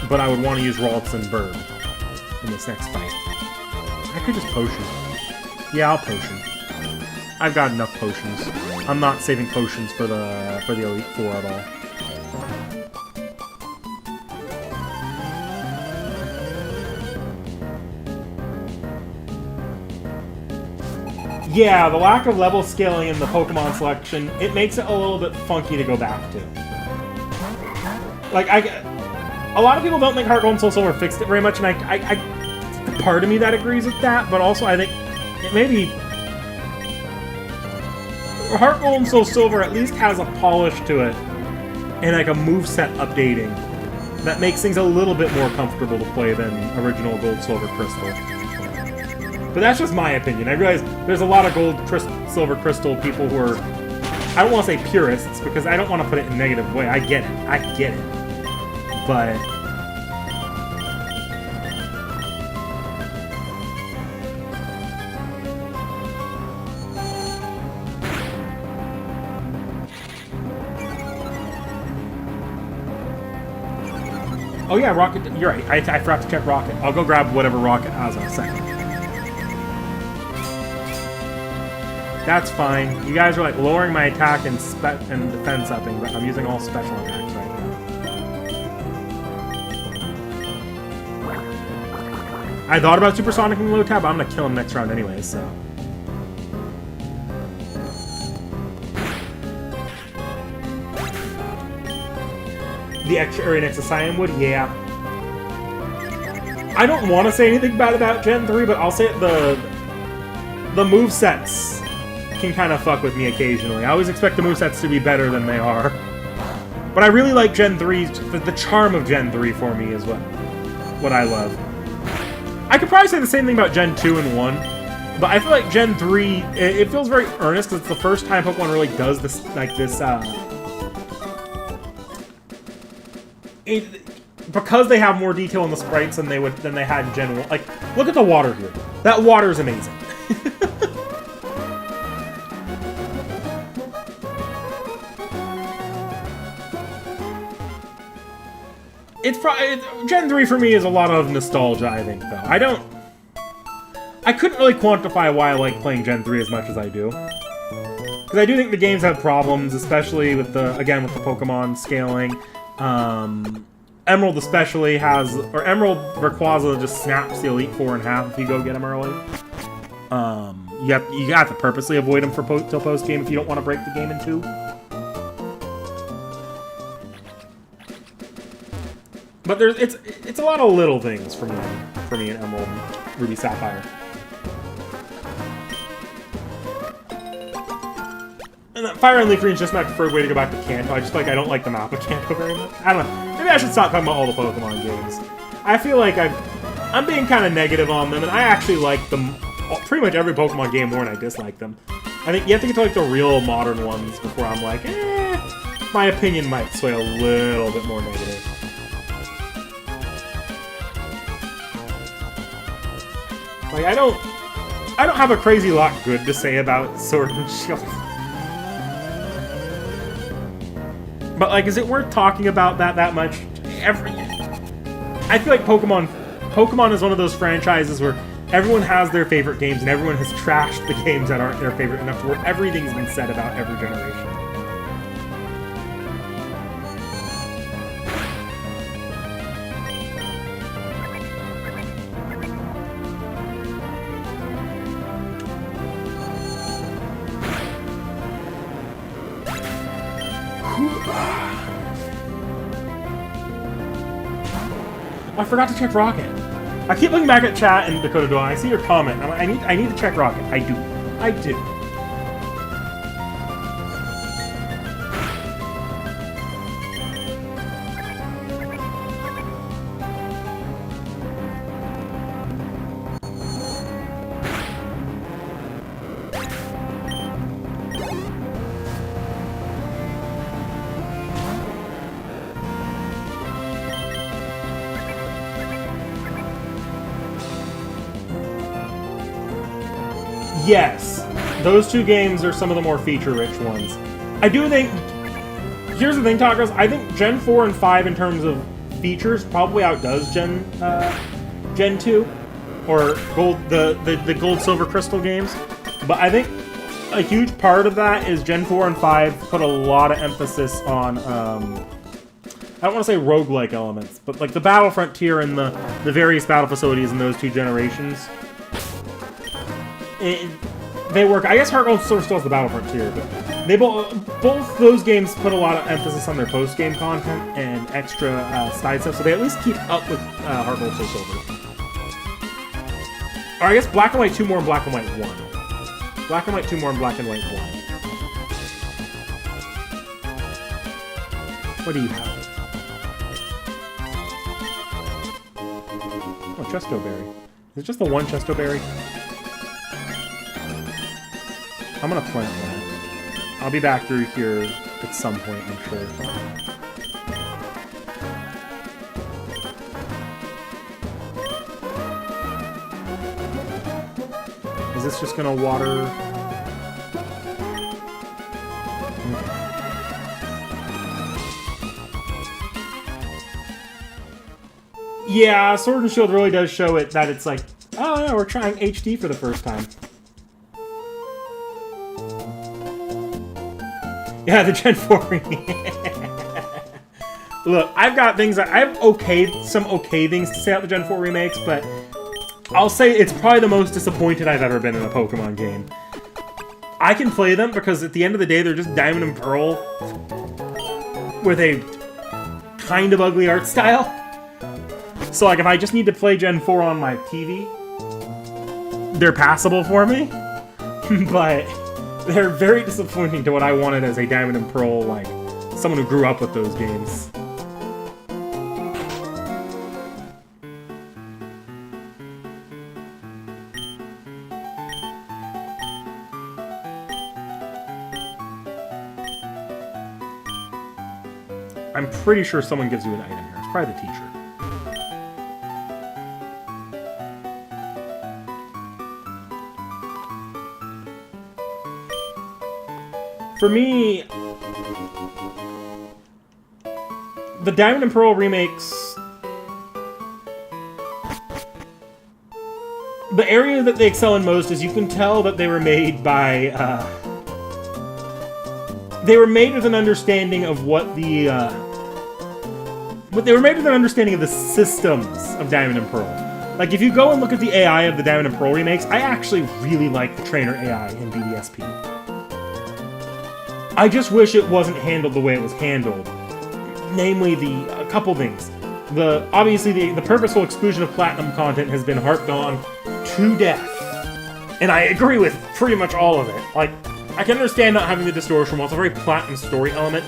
but I would want to use Ralts and Bird in this next fight. I could just potion. Yeah, I'll potion. I've got enough potions. I'm not saving potions for the Elite Four at all. Yeah, the lack of level scaling in the Pokemon selection, it makes it a little bit funky to go back to. Like, a lot of people don't think Heart Gold and Soul Silver fixed it very much, and I part of me that agrees with that, but also I think it maybe Heart Gold and Soul Silver at least has a polish to it and like a moveset updating that makes things a little bit more comfortable to play than original Gold, Silver, Crystal. But that's just my opinion. I realize there's a lot of Gold, Silver, Crystal people who are, I don't want to say purists, because I don't want to put it in a negative way. I get it. But oh yeah, Rocket, you're right. I forgot to check Rocket. I'll go grab whatever Rocket has in a second. That's fine. You guys are like lowering my attack and defense upping, but I'm using all special attacks right now. I thought about supersonicing low tab, but I'm gonna kill him next round anyway, so. The extra area next to Cyanwood, yeah. I don't want to say anything bad about Gen 3, but I'll say it, the movesets can kind of fuck with me occasionally. I always expect the movesets to be better than they are. But I really like Gen 3, the charm of Gen 3 for me is what I love. I could probably say the same thing about Gen 2 and 1, but I feel like Gen 3, it feels very earnest because it's the first time Pokemon really does this, like this, because they have more detail in the sprites than they had in Gen 1. Like, look at the water here. That water is amazing. Gen 3 for me is a lot of nostalgia, I think, though. I couldn't really quantify why I like playing Gen 3 as much as I do. Because I do think the games have problems, especially with the Pokemon scaling. Emerald especially has, or Emerald Rayquaza just snaps the Elite Four in half if you go get them early. You have to purposely avoid them till post game if you don't want to break the game in two. But it's a lot of little things for me in Emerald, Ruby, Sapphire. And that Fire and Leaf Green is just my preferred way to go back to Kanto. I don't like the map of Kanto very much. I don't know. Maybe I should stop talking about all the Pokemon games. I feel like I'm being kind of negative on them, and I actually like them. Pretty much every Pokemon game more than I dislike them. I think you have to get to like the real modern ones before I'm like, my opinion might sway a little bit more negative. Like I don't have a crazy lot good to say about Sword and Shield. But like, is it worth talking about that much? I feel like Pokemon is one of those franchises where everyone has their favorite games and everyone has trashed the games that aren't their favorite enough to where everything's been said about every generation. I forgot to check Rocket. I keep looking back at chat and Dakota Duan. I see your comment. I need to check Rocket. I do. Yes, those two games are some of the more feature-rich ones. I do think... Here's the thing, Tacos. I think Gen 4 and 5 in terms of features probably outdoes Gen 2. Or the Gold, Silver, Crystal games. But I think a huge part of that is Gen 4 and 5 put a lot of emphasis on... I don't want to say roguelike elements, but like the battle frontier and the various battle facilities in those two generations... they work. I guess Heart Gold Silver still has the battle frontier, but they both those games put a lot of emphasis on their post-game content and extra side stuff, so they at least keep up with Heart Gold Silver. Or I guess Black and White 2 more and Black and White 1. Black and White 2 more and Black and White 1. What do you have? Oh, Chesto Berry. Is it just the one Chesto Berry? I'm gonna plant that. I'll be back through here at some point, I'm sure. Is this just gonna water? Yeah, Sword and Shield really does show it that it's like, oh yeah, we're trying HD for the first time. Yeah, the Gen 4 remake. Look, I've got things that I have some okay things to say about the Gen 4 remakes, but I'll say it's probably the most disappointed I've ever been in a Pokemon game. I can play them because at the end of the day, they're just Diamond and Pearl with a kind of ugly art style. So, like, if I just need to play Gen 4 on my TV, they're passable for me. But they're very disappointing to what I wanted as a Diamond and Pearl, like, someone who grew up with those games. I'm pretty sure someone gives you an item here. It's probably the teacher. For me, the Diamond and Pearl remakes, the area that they excel in most is you can tell that they were made by, they were made with an understanding of what the, they were made with an understanding of the systems of Diamond and Pearl. Like, if you go and look at the AI of the Diamond and Pearl remakes, I actually really like the trainer AI in BDSP. I just wish it wasn't handled the way it was handled. Namely, a couple things. Obviously, the purposeful exclusion of Platinum content has been harped on to death. And I agree with pretty much all of it. Like, I can understand not having the distortion while it's a very Platinum story element,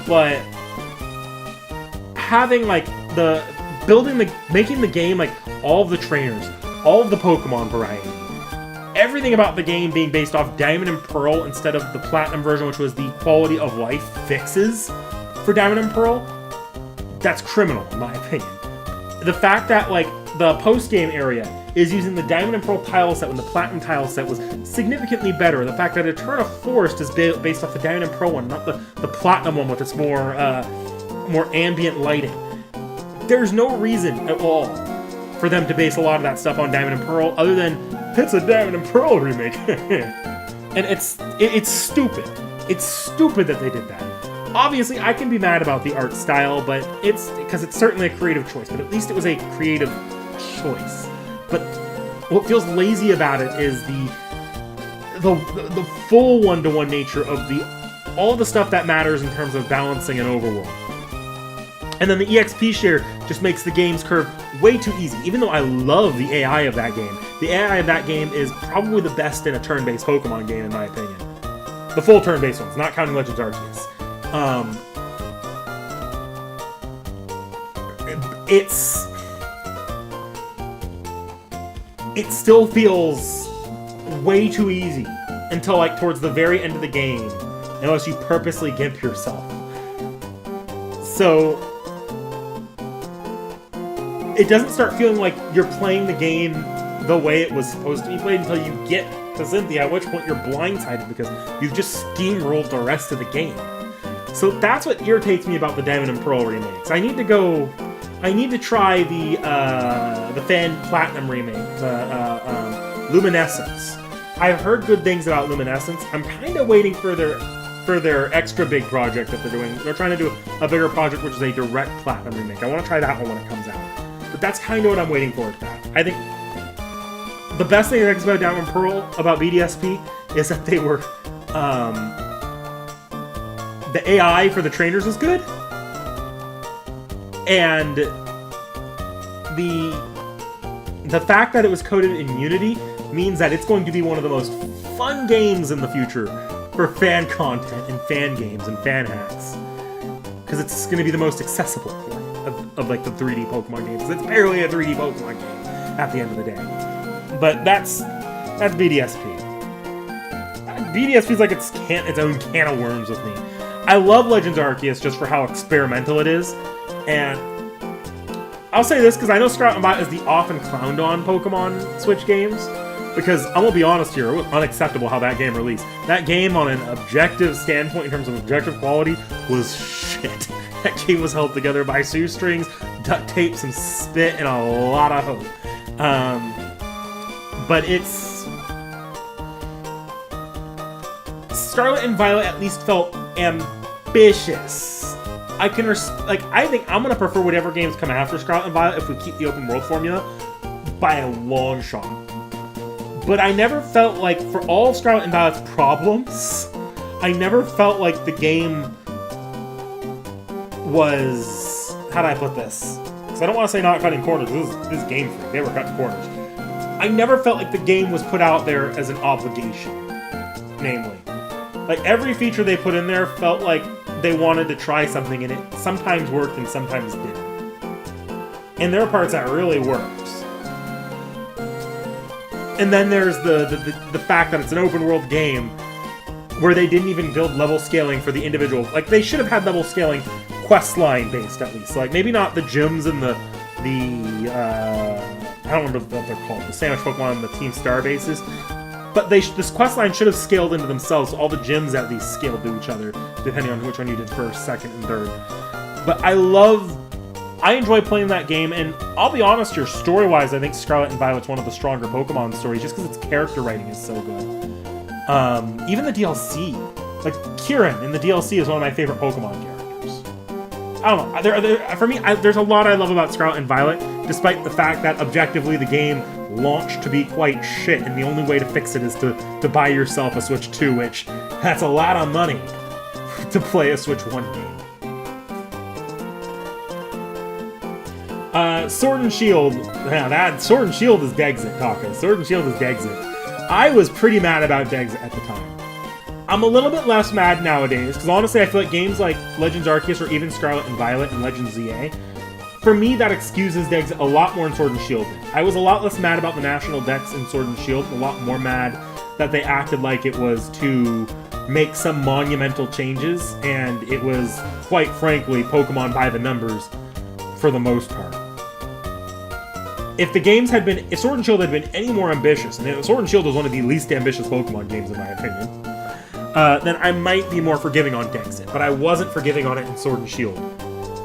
but having, like, making the game, like, all of the trainers, all of the Pokemon variety, everything about the game being based off Diamond and Pearl instead of the Platinum version, which was the quality of life fixes for Diamond and Pearl, that's criminal, in my opinion. The fact that, like, the post-game area is using the Diamond and Pearl tile set when the Platinum tile set was significantly better. The fact that Eterna Forest is based off the Diamond and Pearl one, not the Platinum one with its more ambient lighting. There's no reason at all for them to base a lot of that stuff on Diamond and Pearl, other than it's a Diamond and Pearl remake. And it's stupid. It's stupid that they did that. Obviously, I can be mad about the art style, but it's because it's certainly a creative choice. But at least it was a creative choice. But what feels lazy about it is the full one-to-one nature of the all the stuff that matters in terms of balancing an overworld. And then the EXP share just makes the game's curve way too easy. Even though I love the AI of that game, the AI of that game is probably the best in a turn-based Pokemon game, in my opinion. The full turn-based ones, not counting Legends Arceus. It still feels way too easy until like towards the very end of the game, unless you purposely gimp yourself. So it doesn't start feeling like you're playing the game the way it was supposed to be played until you get to Cynthia, at which point you're blindsided because you've just steamrolled the rest of the game. So that's what irritates me about the Diamond and Pearl remakes. I need to try the Fan Platinum remake, the Luminescence. I've heard good things about Luminescence. I'm kind of waiting for their extra big project that they're doing. They're trying to do a bigger project, which is a direct Platinum remake. I want to try that one when it comes out. But that's kind of what I'm waiting for with that. I think the best thing about Diamond and Pearl about BDSP is that they were the AI for the trainers was good, and the fact that it was coded in Unity means that it's going to be one of the most fun games in the future for fan content and fan games and fan hacks, because it's going to be the most accessible of like the 3D Pokemon games. It's barely a 3D Pokemon game at the end of the day. But that's BDSP. BDSP is like its own can of worms with me. I love Legends Arceus just for how experimental it is, and I'll say this because I know Scarlet and Violet is the often clowned on Pokemon Switch games, because I'm gonna be honest here, it was unacceptable how that game released. That game on an objective standpoint in terms of objective quality was shit. That game was held together by shoestrings, duct tape, some spit, and a lot of hope. But it's... Scarlet and Violet at least felt ambitious. I think I'm gonna prefer whatever games come after Scarlet and Violet if we keep the open world formula by a long shot. But I never felt like, for all of Scarlet and Violet's problems, I never felt like the game was... How do I put this? Because I don't want to say not cutting corners. This is Game Freak. They were cutting corners. I never felt like the game was put out there as an obligation. Namely, like every feature they put in there felt like they wanted to try something, and it sometimes worked and sometimes didn't. And there are parts that really worked. And then there's the fact that it's an open world game where they didn't even build level scaling for the individual. Like, they should have had level scaling quest line based at least. Like, maybe not the gyms and the I don't remember what they're called, the sandwich Pokemon and the Team Star bases. But this quest line should have scaled into themselves. So all the gyms at least scaled to each other, depending on which one you did first, second, and third. But I enjoy playing that game, and I'll be honest here, story-wise, I think Scarlet and Violet's one of the stronger Pokemon stories, just because its character writing is so good. Even the DLC, like Kieran in the DLC is one of my favorite Pokemon characters. I don't know, for me, there's a lot I love about Scarlet and Violet, despite the fact that objectively the game launched to be quite shit, and the only way to fix it is to buy yourself a Switch 2, which that's a lot of money to play a Switch 1 game. Sword and Shield. Yeah, Sword and Shield is Dexit talking. Sword and Shield is Dexit. I was pretty mad about Dexit at the time. I'm a little bit less mad nowadays, because honestly I feel like games like Legends Arceus or even Scarlet and Violet and Legends ZA, for me that excuses Dexit a lot more in Sword and Shield. I was a lot less mad about the National Dex in Sword and Shield, a lot more mad that they acted like it was to make some monumental changes, and it was, quite frankly, Pokemon by the numbers for the most part. If Sword and Shield had been any more ambitious, and Sword and Shield was one of the least ambitious Pokemon games in my opinion, then I might be more forgiving on Dexit, but I wasn't forgiving on it in Sword and Shield.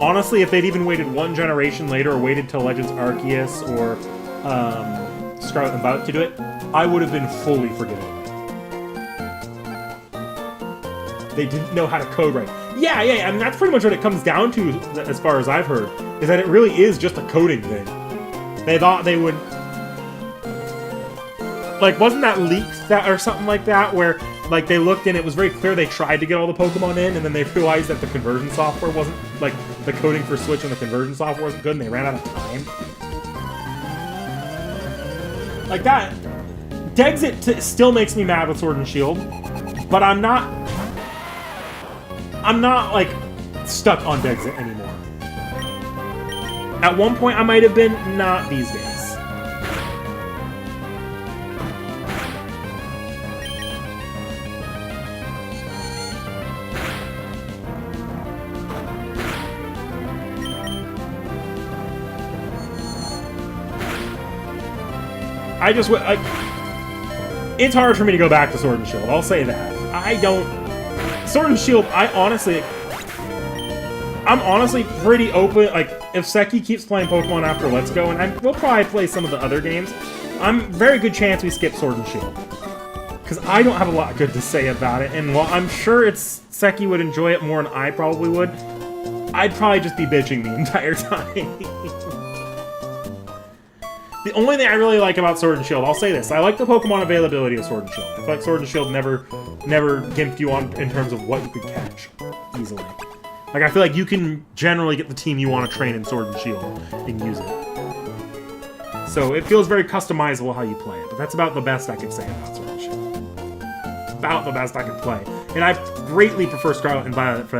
Honestly, if they'd even waited one generation later, or waited till Legends Arceus or Scarlet and Violet to do it, I would have been fully forgiving of it. They didn't know how to code right. Yeah, I mean, that's pretty much what it comes down to, as far as I've heard, is that it really is just a coding thing. They thought they would... Like, wasn't that leaked or something like that, where like, they looked and it was very clear they tried to get all the Pokemon in, and then they realized that the conversion software wasn't, like, the coding for Switch and the conversion software wasn't good, and they ran out of time. Like that, Dexit still makes me mad with Sword and Shield, but I'm not, like, stuck on Dexit anymore. At one point I might have been, not these days. I just, like, it's hard for me to go back to Sword and Shield, I'll say that. Sword and Shield, I'm honestly pretty open, like, if Seki keeps playing Pokemon after Let's Go, and we'll probably play some of the other games, I'm very good chance we skip Sword and Shield. Because I don't have a lot good to say about it, and while I'm sure Seki would enjoy it more than I probably would, I'd probably just be bitching the entire time. The only thing I really like about Sword and Shield, I'll say this, I like the Pokemon availability of Sword and Shield. I feel like Sword and Shield never gimped you on in terms of what you could catch easily. Like, I feel like you can generally get the team you want to train in Sword and Shield and use it. So it feels very customizable how you play it, but that's about the best I could say about Sword and Shield. About the best I could play. And I greatly prefer Scarlet and Violet for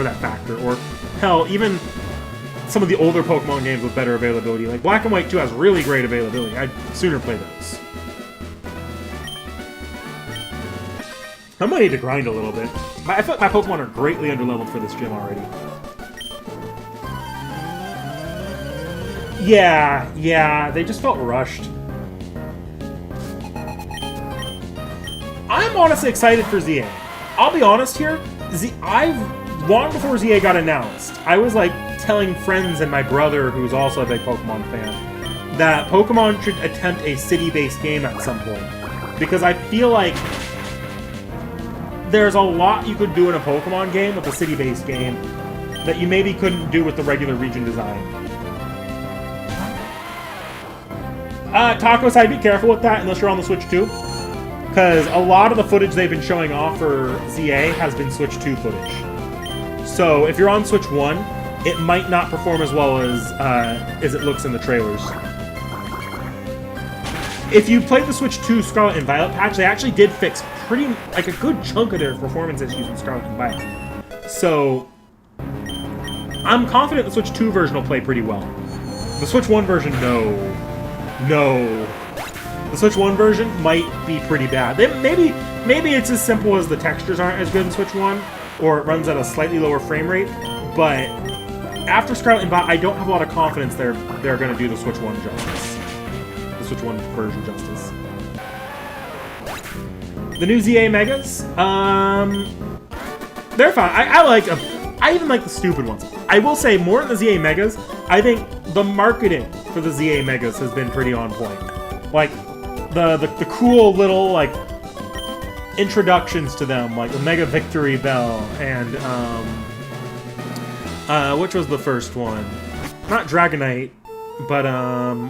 that factor, or hell, even some of the older Pokemon games with better availability. Like, Black and White 2 has really great availability. I'd sooner play those. I might need to grind a little bit. I feel like my Pokemon are greatly underleveled for this gym already. Yeah, they just felt rushed. I'm honestly excited for ZA. I'll be honest here, long before ZA got announced, I was like telling friends and my brother, who's also a big Pokemon fan, that Pokemon should attempt a city-based game at some point. Because I feel like there's a lot you could do in a Pokemon game with a city-based game that you maybe couldn't do with the regular region design. Taco side, be careful with that unless you're on the Switch 2. Because a lot of the footage they've been showing off for ZA has been Switch 2 footage. So if you're on Switch 1, it might not perform as well as it looks in the trailers. If you played the Switch 2 Scarlet and Violet patch, they actually did fix like a good chunk of their performance issues in Scarlet and Violet. So I'm confident the Switch 2 version will play pretty well. The Switch 1 version, no. The Switch 1 version might be pretty bad. Maybe it's as simple as the textures aren't as good in Switch 1, or it runs at a slightly lower frame rate, but after Scarlet and Violet, I don't have a lot of confidence they're going to do the Switch 1 justice. The Switch 1 version justice. The new ZA Megas, they're fine. I even like the stupid ones. I will say, more than the ZA Megas, I think the marketing for the ZA Megas has been pretty on point. Like, the cool little, like, introductions to them, like the Mega Victory Bell, and, which was the first one? Not Dragonite, but,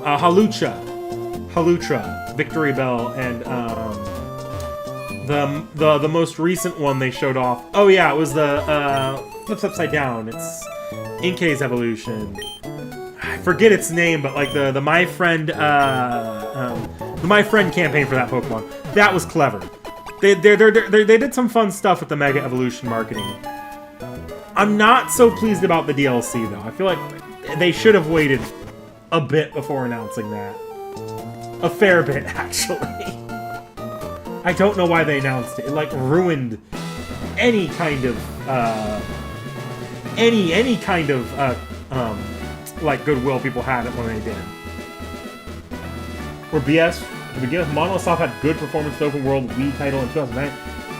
Halucha, Victory Bell, and, the most recent one they showed off. Oh yeah, it was the, flips upside down. It's Inkay's evolution. I forget its name, but like the My Friend, the My Friend campaign for that Pokemon. That was clever. They did some fun stuff with the Mega Evolution marketing. I'm not so pleased about the DLC though. I feel like they should have waited a bit before announcing that. A fair bit, actually. I don't know why they announced it. It like ruined any kind of like goodwill people had it when they did. Or BS. To begin with, Monosoft had good performance with open world Wii title in 2009.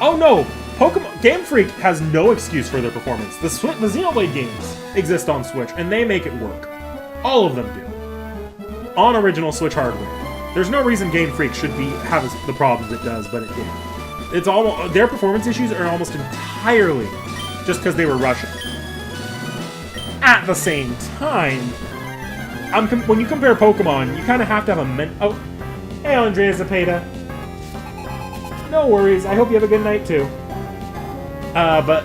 Oh no! Game Freak has no excuse for their performance. The Xenoblade games exist on Switch, and they make it work. All of them do. On original Switch hardware. There's no reason Game Freak should have the problems it does, but it did. It's almost their performance issues are almost entirely just because they were Russian. At the same time, when you compare Pokemon, you kind of have to have a oh, hey, Andrea Zapata. No worries. I hope you have a good night, too. But...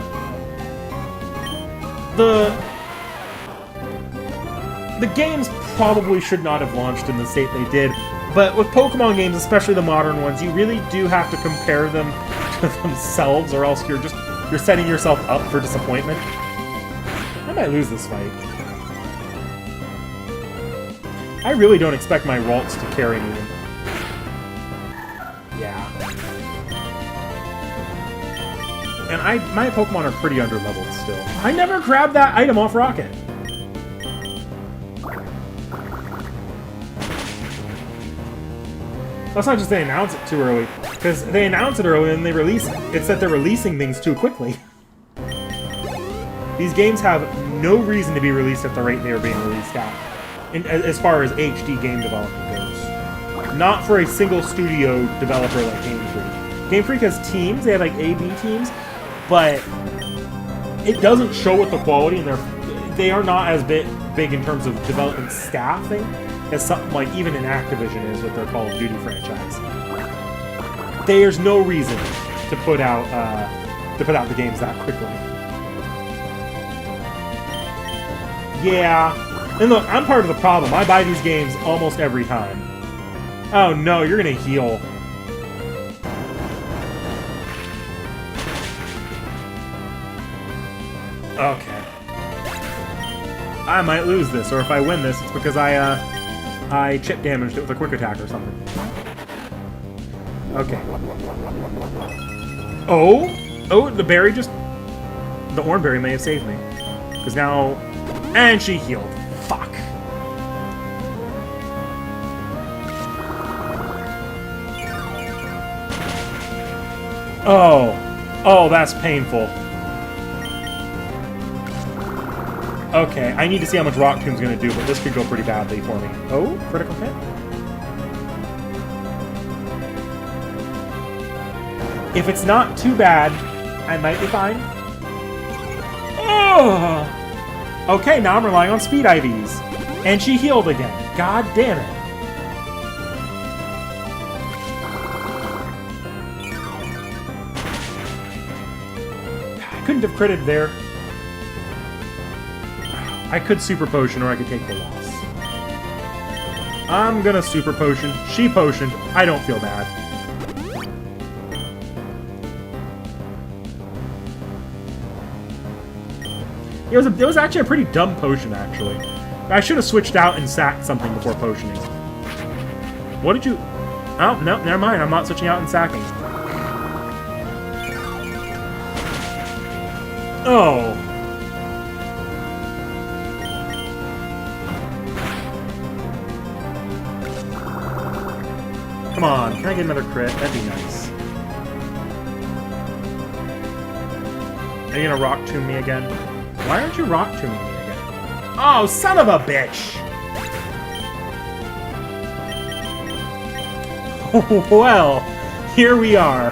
The games probably should not have launched in the state they did, but with Pokemon games, especially the modern ones, you really do have to compare them to themselves, or else you're setting yourself up for disappointment. I might lose this fight. I really don't expect my Ralts to carry me. Yeah. And my Pokemon are pretty underleveled still. I never grabbed that item off Rocket. That's not just they announce it too early, because they announce it early and they release it. It's that they're releasing things too quickly. These games have no reason to be released at the rate they are being released at, as far as HD game development goes. Not for a single studio developer like Game Freak. Game Freak has teams, they have like A/B teams, but it doesn't show with the quality, and they are not as big in terms of development staffing as something like even an Activision is with their Call of Duty franchise. There's no reason to put out the games that quickly. Yeah, and look, I'm part of the problem. I buy these games almost every time. Oh no, you're gonna heal. Okay. I might lose this, or if I win this, it's because I chip damaged it with a quick attack or something. Okay. Oh, the berry just... The Oranberry may have saved me. Because now... And she healed. Fuck. Oh, that's painful. Okay, I need to see how much Rock Tomb's gonna do, but this could go pretty badly for me. Oh, critical hit. If it's not too bad, I might be fine. Oh! Okay, now I'm relying on speed IVs. And she healed again. God damn it. I couldn't have critted there. I could Super Potion, or I could take the loss. I'm gonna Super Potion. She potioned. I don't feel bad. It was actually a pretty dumb potion, actually. I should have switched out and sacked something before potioning. What did you... Oh, no, never mind. I'm not switching out and sacking. Oh... Come on, can I get another crit? That'd be nice. Are you gonna Rock Tomb me again? Why aren't you Rock Tombing me again? Oh, son of a bitch! Well, here we are.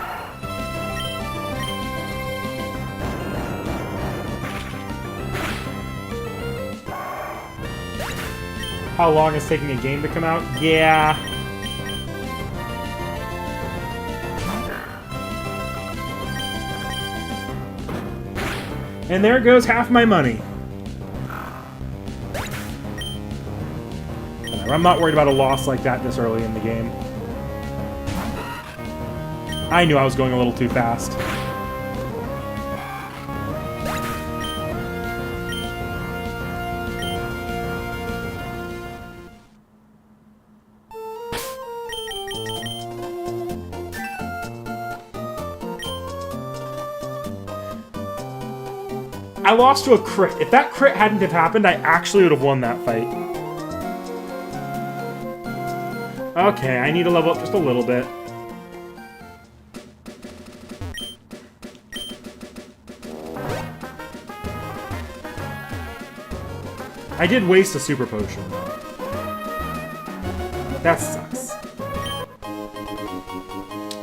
How long is taking a game to come out? Yeah. And there goes half my money. I'm not worried about a loss like that this early in the game. I knew I was going a little too fast. I lost to a crit. If that crit hadn't have happened, I actually would have won that fight. Okay, I need to level up just a little bit. I did waste a Super Potion, though. That sucks.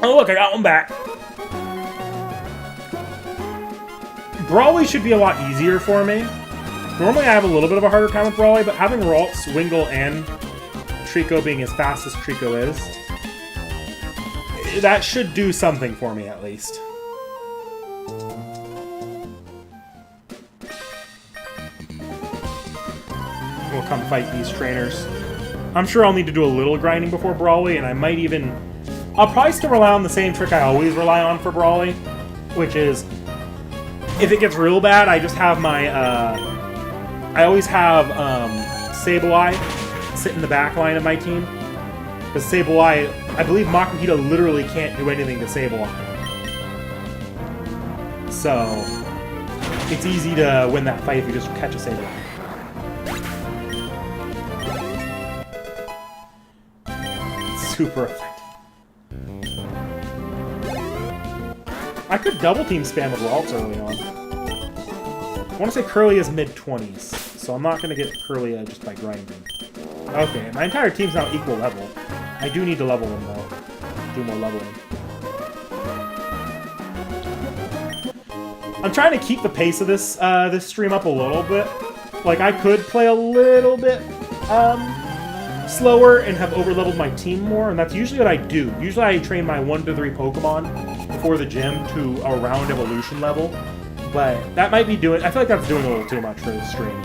Oh, look, I got one back. Brawly should be a lot easier for me. Normally I have a little bit of a harder time with Brawly, but having Ralts, Wingull, and Trico being as fast as Trico is, that should do something for me at least. We'll come fight these trainers. I'm sure I'll need to do a little grinding before Brawly, and I might even... I'll probably still rely on the same trick I always rely on for Brawly, which is, if it gets real bad, I just have my, I always have, Sableye sit in the back line of my team. Because Sableye, I believe Makihita literally can't do anything to Sableye. So, it's easy to win that fight if you just catch a Sableye. Super effective. I could double team spam with Ralts early on. I want to say Curly is mid-20s, so I'm not going to get Curly just by grinding. Okay, my entire team's now equal level. I do need to level them though. Do more leveling. I'm trying to keep the pace of this this stream up a little bit. Like, I could play a little bit slower and have over-leveled my team more, and that's usually what I do. Usually I train my 1 to 3 Pokemon before the gym to around evolution level, but that might be doing... I feel like that's doing a little too much for this stream.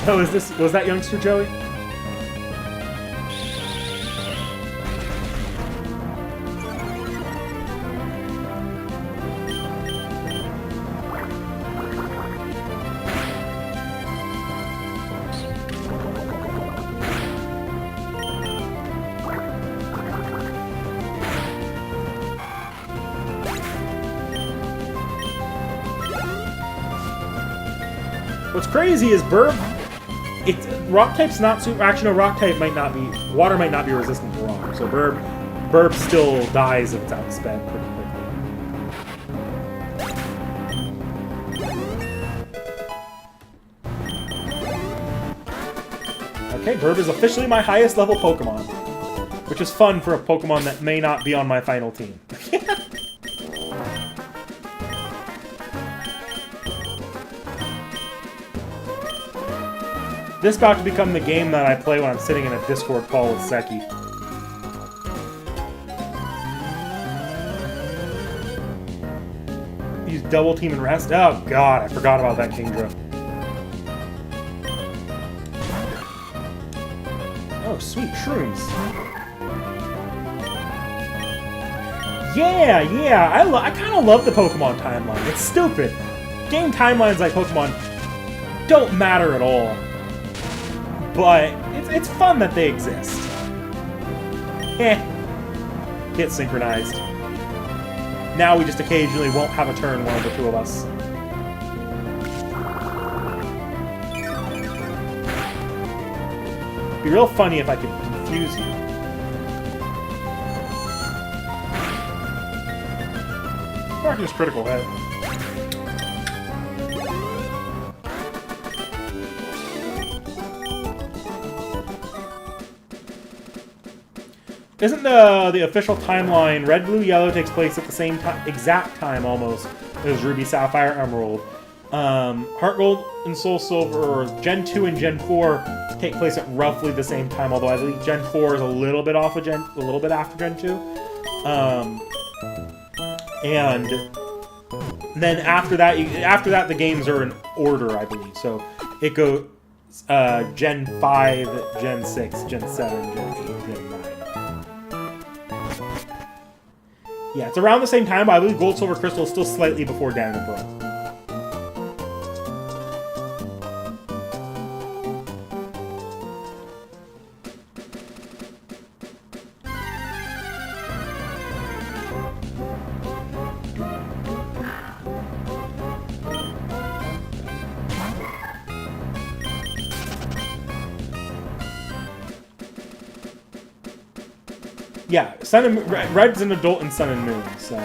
Oh, was that youngster Joey? What's crazy is Burb, rock type's not super, actually no, rock type might not be, water might not be resistant to rock, so Burb still dies if it's outsped pretty quickly. Okay, Burb is officially my highest level Pokemon, which is fun for a Pokemon that may not be on my final team. This is about to become the game that I play when I'm sitting in a Discord call with Seki. Use double team and rest? Oh god, I forgot about that Kingdra. Oh, sweet shrooms. Yeah, I kind of love the Pokemon timeline. It's stupid. Game timelines like Pokemon don't matter at all. But it's fun that they exist. Get synchronized. Now we just occasionally won't have a turn, one of the two of us. It'd be real funny if I could confuse you. Or I can just critical hit. Isn't the official timeline Red, Blue, Yellow takes place at the same exact time almost as Ruby, Sapphire, Emerald? Heart Gold and Soul Silver, or Gen 2 and Gen 4 take place at roughly the same time, although I believe Gen 4 is a little bit off of a little bit after Gen 2. And then after that the games are in order, I believe. So it goes Gen 5, Gen 6, Gen 7, Gen 8, Gen 9. Yeah, it's around the same time, but I believe Gold, Silver, Crystal is still slightly before Diamond and Pearl. Yeah, Sun and Red's an adult in Sun and Moon, so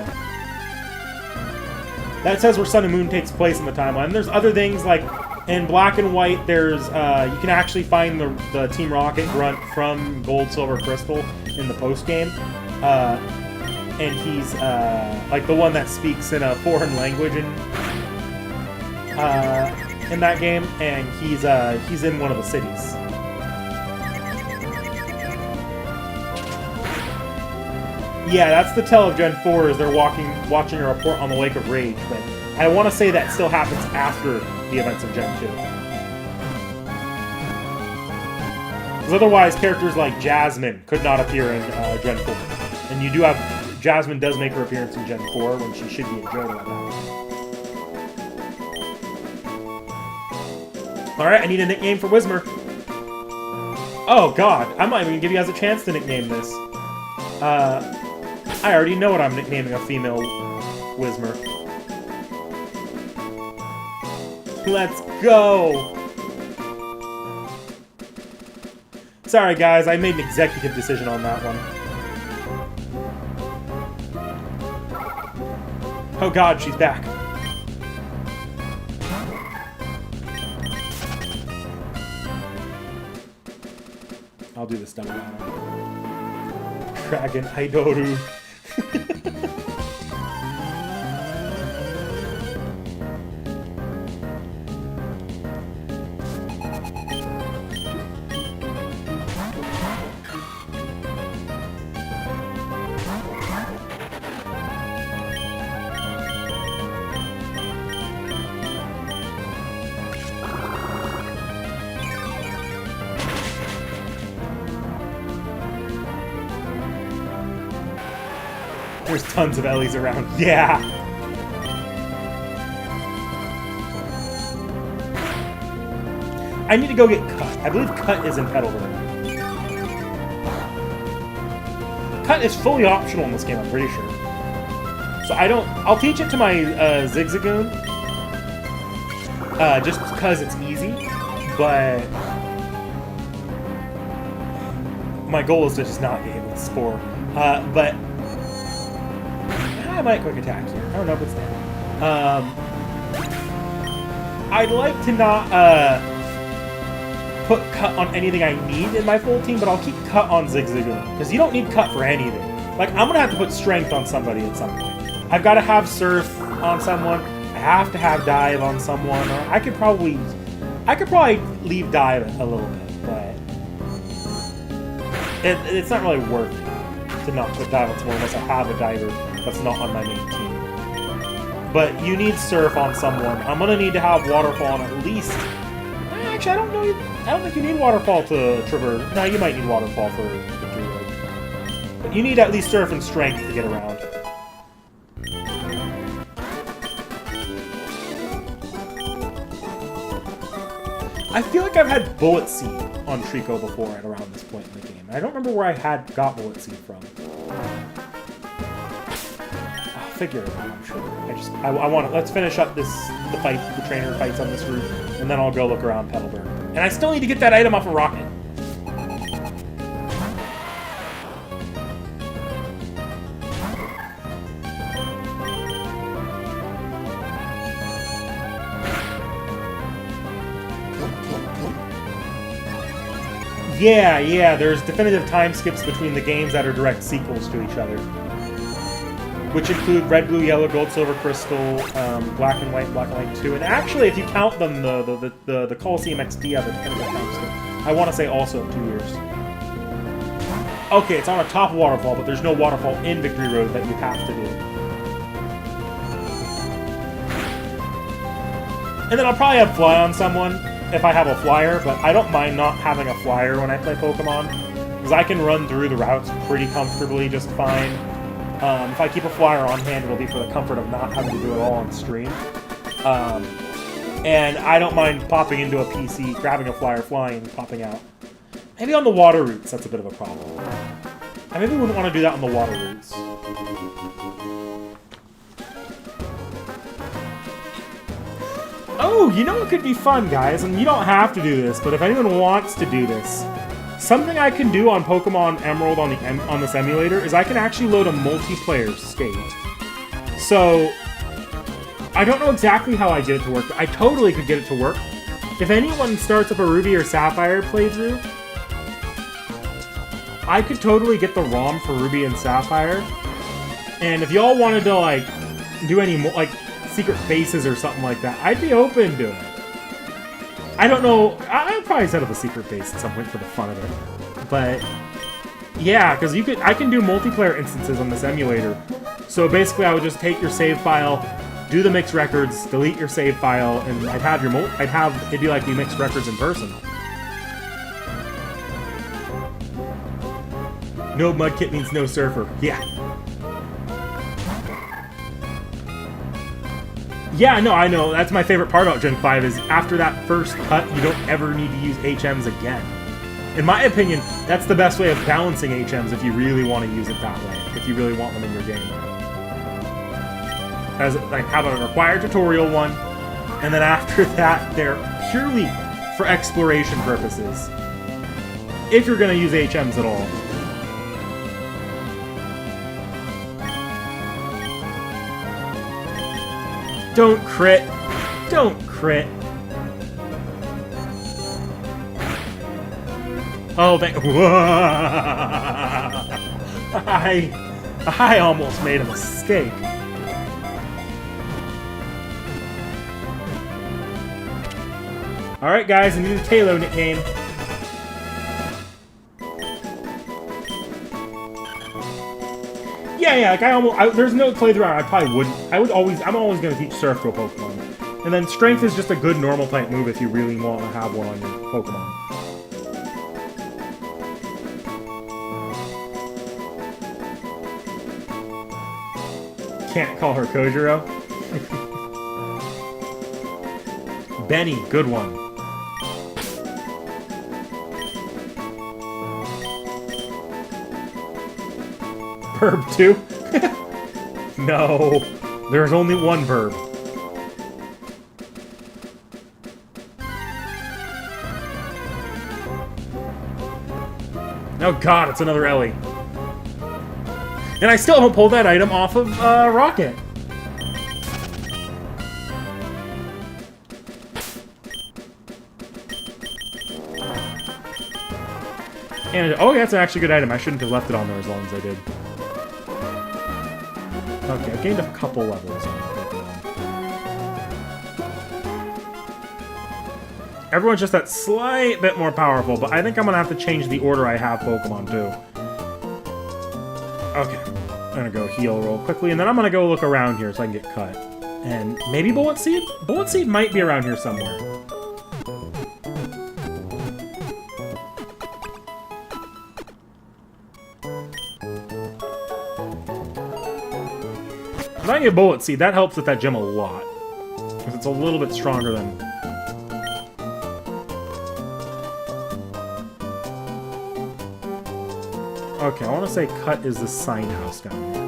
that says where Sun and Moon takes place in the timeline. And there's other things like in Black and White. There's you can actually find the Team Rocket grunt from Gold, Silver, Crystal in the post game, and he's like the one that speaks in a foreign language in that game, and he's in one of the cities. Yeah, that's the tell of Gen 4 is they're watching a report on the Lake of Rage, but I want to say that still happens after the events of Gen 2. Because otherwise, characters like Jasmine could not appear in Gen 4. And you do have... Jasmine does make her appearance in Gen 4 when she should be in Johto at that. Alright, I need a nickname for Whismur. Oh god, I'm not even gonna give you guys a chance to nickname this. I already know what I'm nicknaming a female Whismur. Let's go! Sorry guys, I made an executive decision on that one. Oh god, she's back. I'll do this double battle. Dragon Idoru. There's tons of Ellies around. Yeah! I need to go get Cut. I believe Cut is in Petalburg. Cut is fully optional in this game, I'm pretty sure. So I'll teach it to my Zigzagoon. Just because it's easy. But my goal is to just not get hit with Spore. But I might quick attack here. I don't know if it's there. I'd like to not put Cut on anything I need in my full team, but I'll keep Cut on Zigzagoon. Because you don't need Cut for anything. Like, I'm going to have to put Strength on somebody at some point. I've got to have Surf on someone. I have to have Dive on someone. Or I could probably leave Dive a little bit, but it's not really worth it to not put Dive on someone unless I have a Diver that's not on my main team. But you need Surf on someone. I'm gonna need to have Waterfall on at least... Actually, I don't think you need Waterfall to traverse. No, you might need Waterfall for Victory Road. But you need at least Surf and Strength to get around. I feel like I've had Bullet Seed on Trico before at around this point in the game. I don't remember where I got Bullet Seed from. Figure it out, I'm sure. I want to... Let's finish up the trainer fights on this route, and then I'll go look around Petalburg. And I still need to get that item off of Rocket. Yeah, there's definitive time skips between the games that are direct sequels to each other. Which include Red, Blue, Yellow, Gold, Silver, Crystal, Black and White 2. And actually, if you count them, the Coliseum XD have a definitive time skip. I want to say also 2 years. Okay, it's on a top waterfall, but there's no waterfall in Victory Road that you have to do. And then I'll probably have Fly on someone if I have a Flyer, but I don't mind not having a Flyer when I play Pokemon, because I can run through the routes pretty comfortably just fine. If I keep a Flyer on hand, it'll be for the comfort of not having to do it all on stream. And I don't mind popping into a PC, grabbing a Flyer, flying, and popping out. Maybe on the water routes, that's a bit of a problem. I maybe wouldn't want to do that on the water routes. Oh, you know what could be fun, guys? And you don't have to do this, but if anyone wants to do this, something I can do on Pokemon Emerald on this emulator is I can actually load a multiplayer state. So, I don't know exactly how I get it to work, but I totally could get it to work. If anyone starts up a Ruby or Sapphire playthrough, I could totally get the ROM for Ruby and Sapphire. And if y'all wanted to, like, do any more, like, secret bases or something like that, I'd be open to it. I don't know, I'll probably set up a secret base at some point for the fun of it. But Yeah, because I can do multiplayer instances on this emulator. So basically, I would just take your save file, do the mixed records, delete your save file, and it'd be like the mixed records in person. No mudkit means no surfer. Yeah. Yeah, no, I know. That's my favorite part about Gen 5 is after that first cut, you don't ever need to use HMs again. In my opinion, that's the best way of balancing HMs if you really want to use it that way. If you really want them in your game. As like have a required tutorial one, and then after that, they're purely for exploration purposes. If you're going to use HMs at all. Don't crit. Don't crit. Oh, I almost made a mistake. Alright, guys, I need a T.H.E nickname. Yeah, like there's no playthrough I probably wouldn't. I'm always going to teach Surf to a Pokemon. And then Strength is just a good normal type move if you really want to have one on your Pokemon. Can't call her Kojiro. Benny, good one. Burb 2? No, there's only one Burb. Oh god, it's another Ellie. And I still haven't pulled that item off of Rocket. And oh, yeah, that's an actually good item. I shouldn't have left it on there as long as I did. Okay, I've gained a couple levels on Pokemon. Everyone's just that slight bit more powerful, but I think I'm gonna have to change the order I have Pokemon too. Okay, I'm gonna go heal real quickly, and then I'm gonna go look around here so I can get cut. And maybe Bullet Seed? Bullet Seed might be around here somewhere. If I can get Bullet Seed, that helps with that gym a lot. Because it's a little bit stronger than... Okay, I want to say Cut is the sign house down here.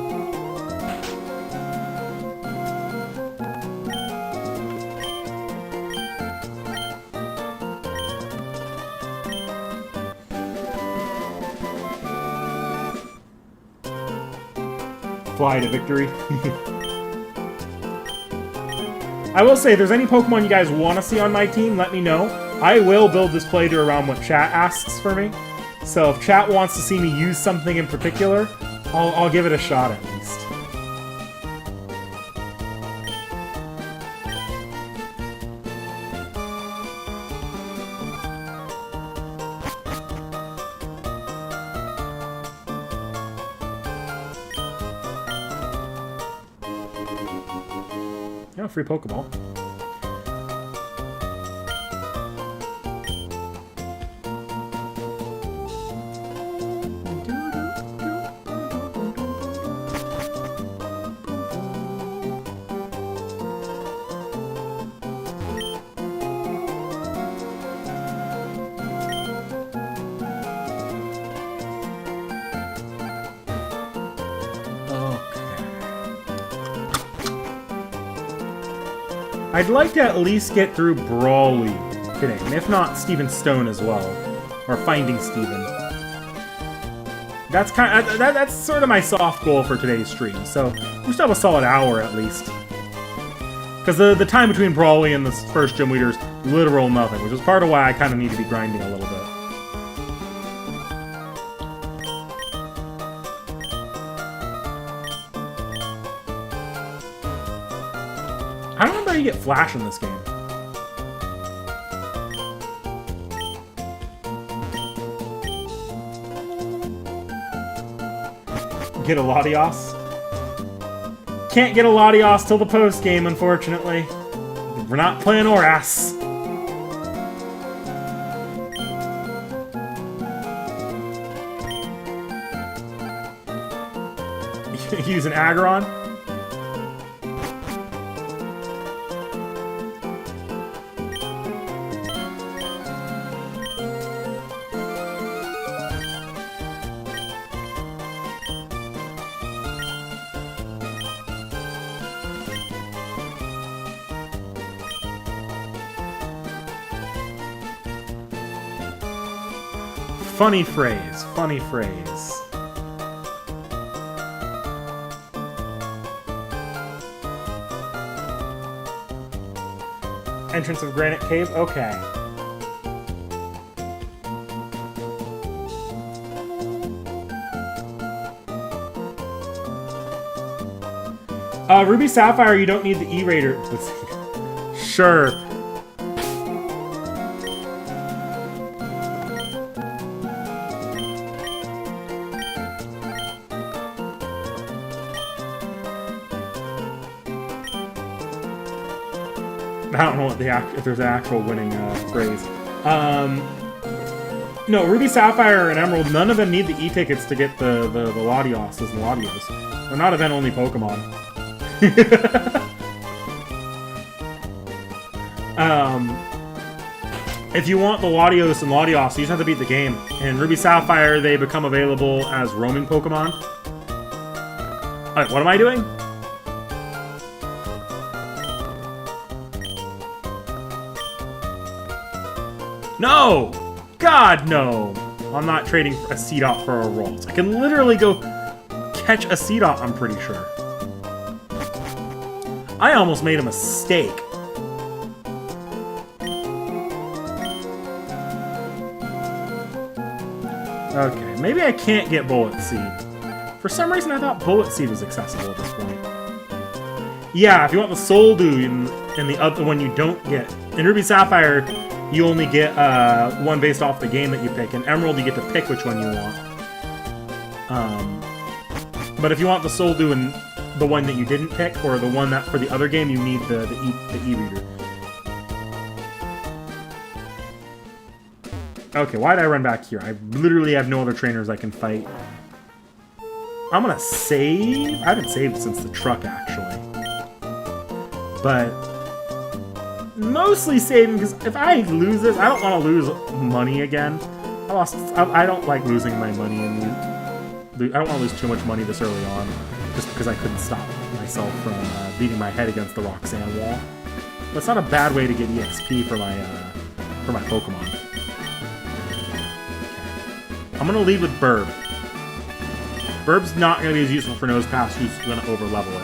Fly to victory. I will say, if there's any Pokemon you guys want to see on my team, let me know. I will build this playthrough around what chat asks for me. So if chat wants to see me use something in particular, I'll give it a shot at least. Oh, free Pokeball. I'd like to at least get through Brawly today, and if not, Steven Stone as well, or Finding Steven. That's that's sort of my soft goal for today's stream. So we still have a solid hour at least, because the time between Brawly and the first gym leader is literal nothing, which is part of why I kind of need to be grinding a little bit. I don't remember how you get Flash in this game. Get a Latios. Can't get a Latios till the post game, unfortunately. We're not playing Oras. Use an Aggron. Funny phrase, funny phrase. Entrance of Granite Cave? Okay. Ruby Sapphire, you don't need the E-Raider. Sure. I don't know what if there's an actual winning phrase. No, Ruby, Sapphire, and Emerald, none of them need the E-tickets to get the Latios and Latios. They're not event-only Pokemon. If you want the Latios and Latios, you just have to beat the game. In Ruby, Sapphire, they become available as roaming Pokemon. Alright, what am I doing? No! God, no! I'm not trading a Seedot for a Rolls. I can literally go catch a Seedot, I'm pretty sure. I almost made a mistake. Okay, maybe I can't get Bullet Seed. For some reason, I thought Bullet Seed was accessible at this point. Yeah, if you want the Soul Dew in the other one you don't get. In Ruby Sapphire, you only get one based off the game that you pick. In Emerald, you get to pick which one you want. But if you want the Soul Dew in the one that you didn't pick, or the one that for the other game, you need the E-Reader. Okay, why did I run back here? I literally have no other trainers I can fight. I'm gonna save. I haven't saved since the truck, actually. But mostly saving, because if I lose this, I don't want to lose money again. I don't like losing my money in these. I don't want to lose too much money this early on, just because I couldn't stop myself from beating my head against the Roxanne wall. That's not a bad way to get EXP for my Pokemon. I'm gonna lead with Burb. Burb's not gonna be as useful for Nose Pass, who's gonna over level it.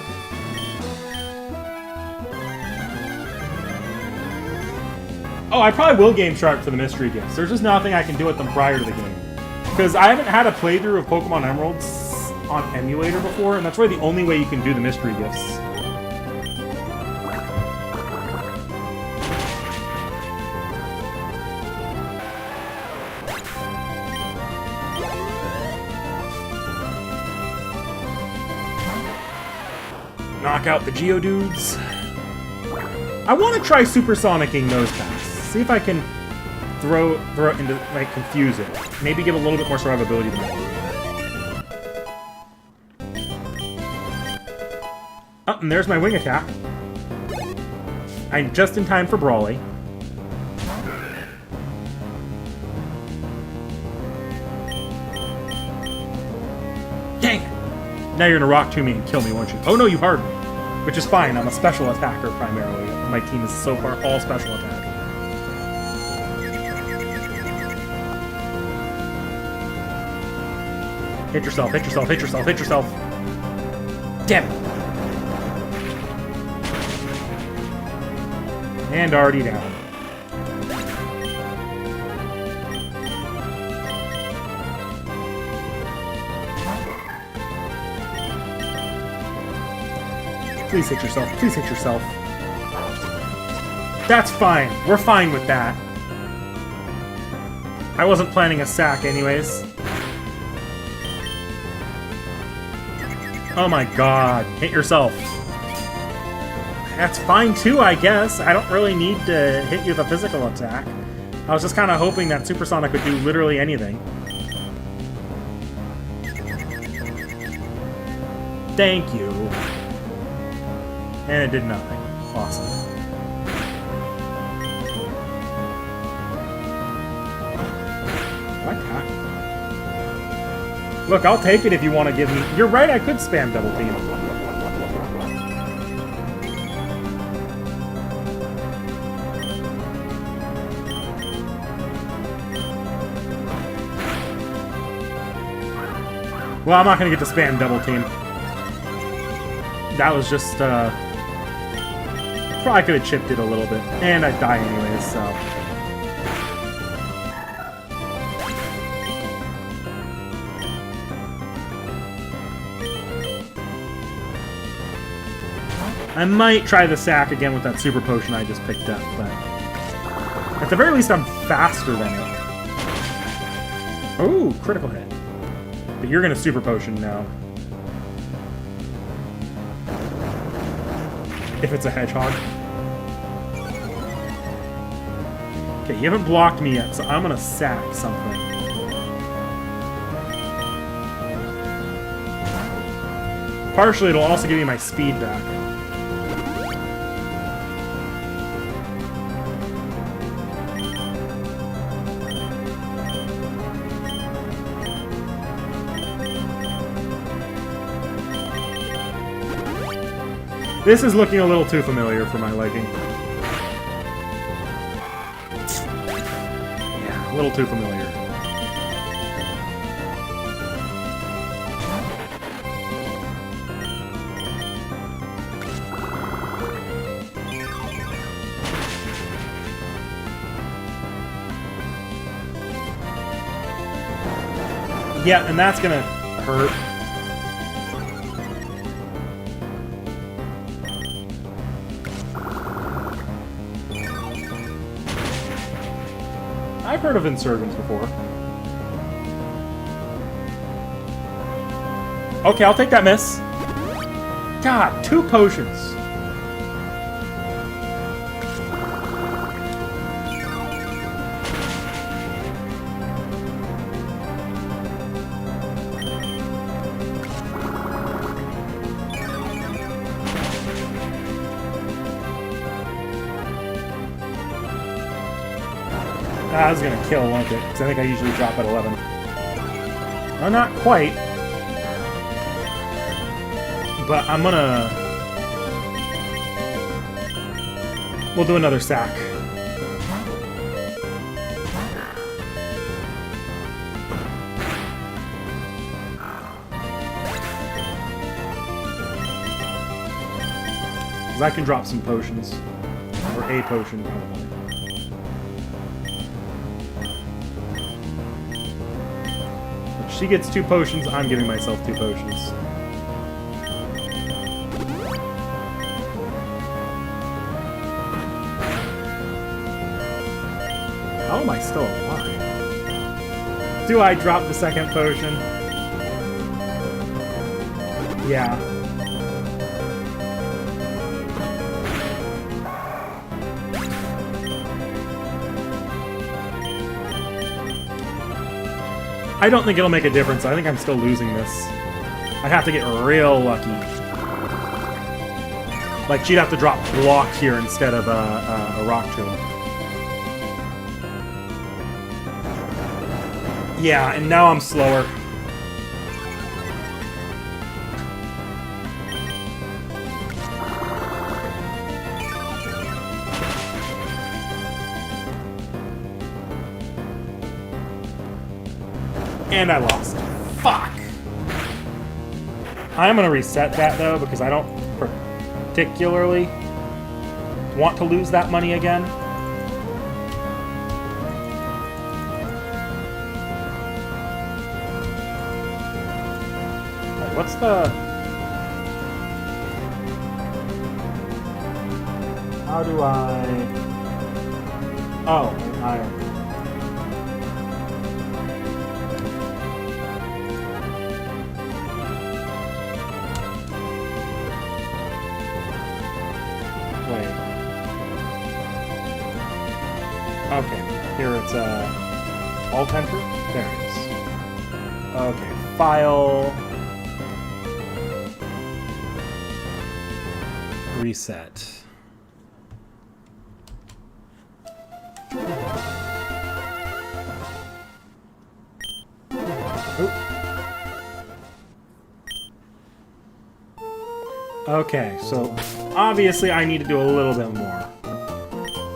Oh, I probably will Game Shark for the mystery gifts. There's just nothing I can do with them prior to the game. Because I haven't had a playthrough of Pokemon Emeralds on emulator before, and that's really the only way you can do the mystery gifts. Knock out the Geodudes. I want to try Supersonicking Nose Pass. See if I can throw it into, like, confuse it. Maybe give a little bit more survivability than that. Oh, and there's my wing attack. I'm just in time for Brawly. Dang it! Now you're gonna Rock to me and kill me, won't you? Oh no, you hardened me. Which is fine, I'm a special attacker primarily. My team is so far all special attack. Hit yourself, hit yourself, hit yourself, hit yourself. Damn it. And already down. Please hit yourself. Please hit yourself. That's fine. We're fine with that. I wasn't planning a sack anyways. Oh my god. Hit yourself. That's fine too, I guess. I don't really need to hit you with a physical attack. I was just kind of hoping that Supersonic would do literally anything. Thank you. And it did nothing. Awesome. What? Look, I'll take it if you want to give me... You're right, I could spam double team. Well, I'm not going to get to spam double team. That was just, probably could have chipped it a little bit. And I'd die anyways, so... I might try the sack again with that super potion I just picked up, but... At the very least, I'm faster than it. Ooh, critical hit. But you're gonna super potion now. If it's a hedgehog. Okay, you haven't blocked me yet, so I'm gonna sack something. Partially, it'll also give me my speed back. This is looking a little too familiar for my liking. Yeah, a little too familiar. Yeah, and that's gonna hurt. I've heard of insurgents before. Okay, I'll take that miss. God, 2 potions. That was gonna kill, won't it? Because I think I usually drop at 11. No, not quite. But I'm gonna... We'll do another sack. Because I can drop some potions. Or a potion, probably. She gets 2 potions, I'm giving myself 2 potions. How am I still alive? Do I drop the second potion? Yeah. I don't think it'll make a difference. I think I'm still losing this. I'd have to get real lucky. Like, she'd have to drop block here instead of a rock tomb. Yeah, and now I'm slower. And I lost. Fuck! I'm gonna reset that, though, because I don't particularly want to lose that money again. Right, what's the... How do I... Oh, I... Okay, here it's Alt Enter. There it is. Okay, File. Reset. Okay, so obviously I need to do a little bit more.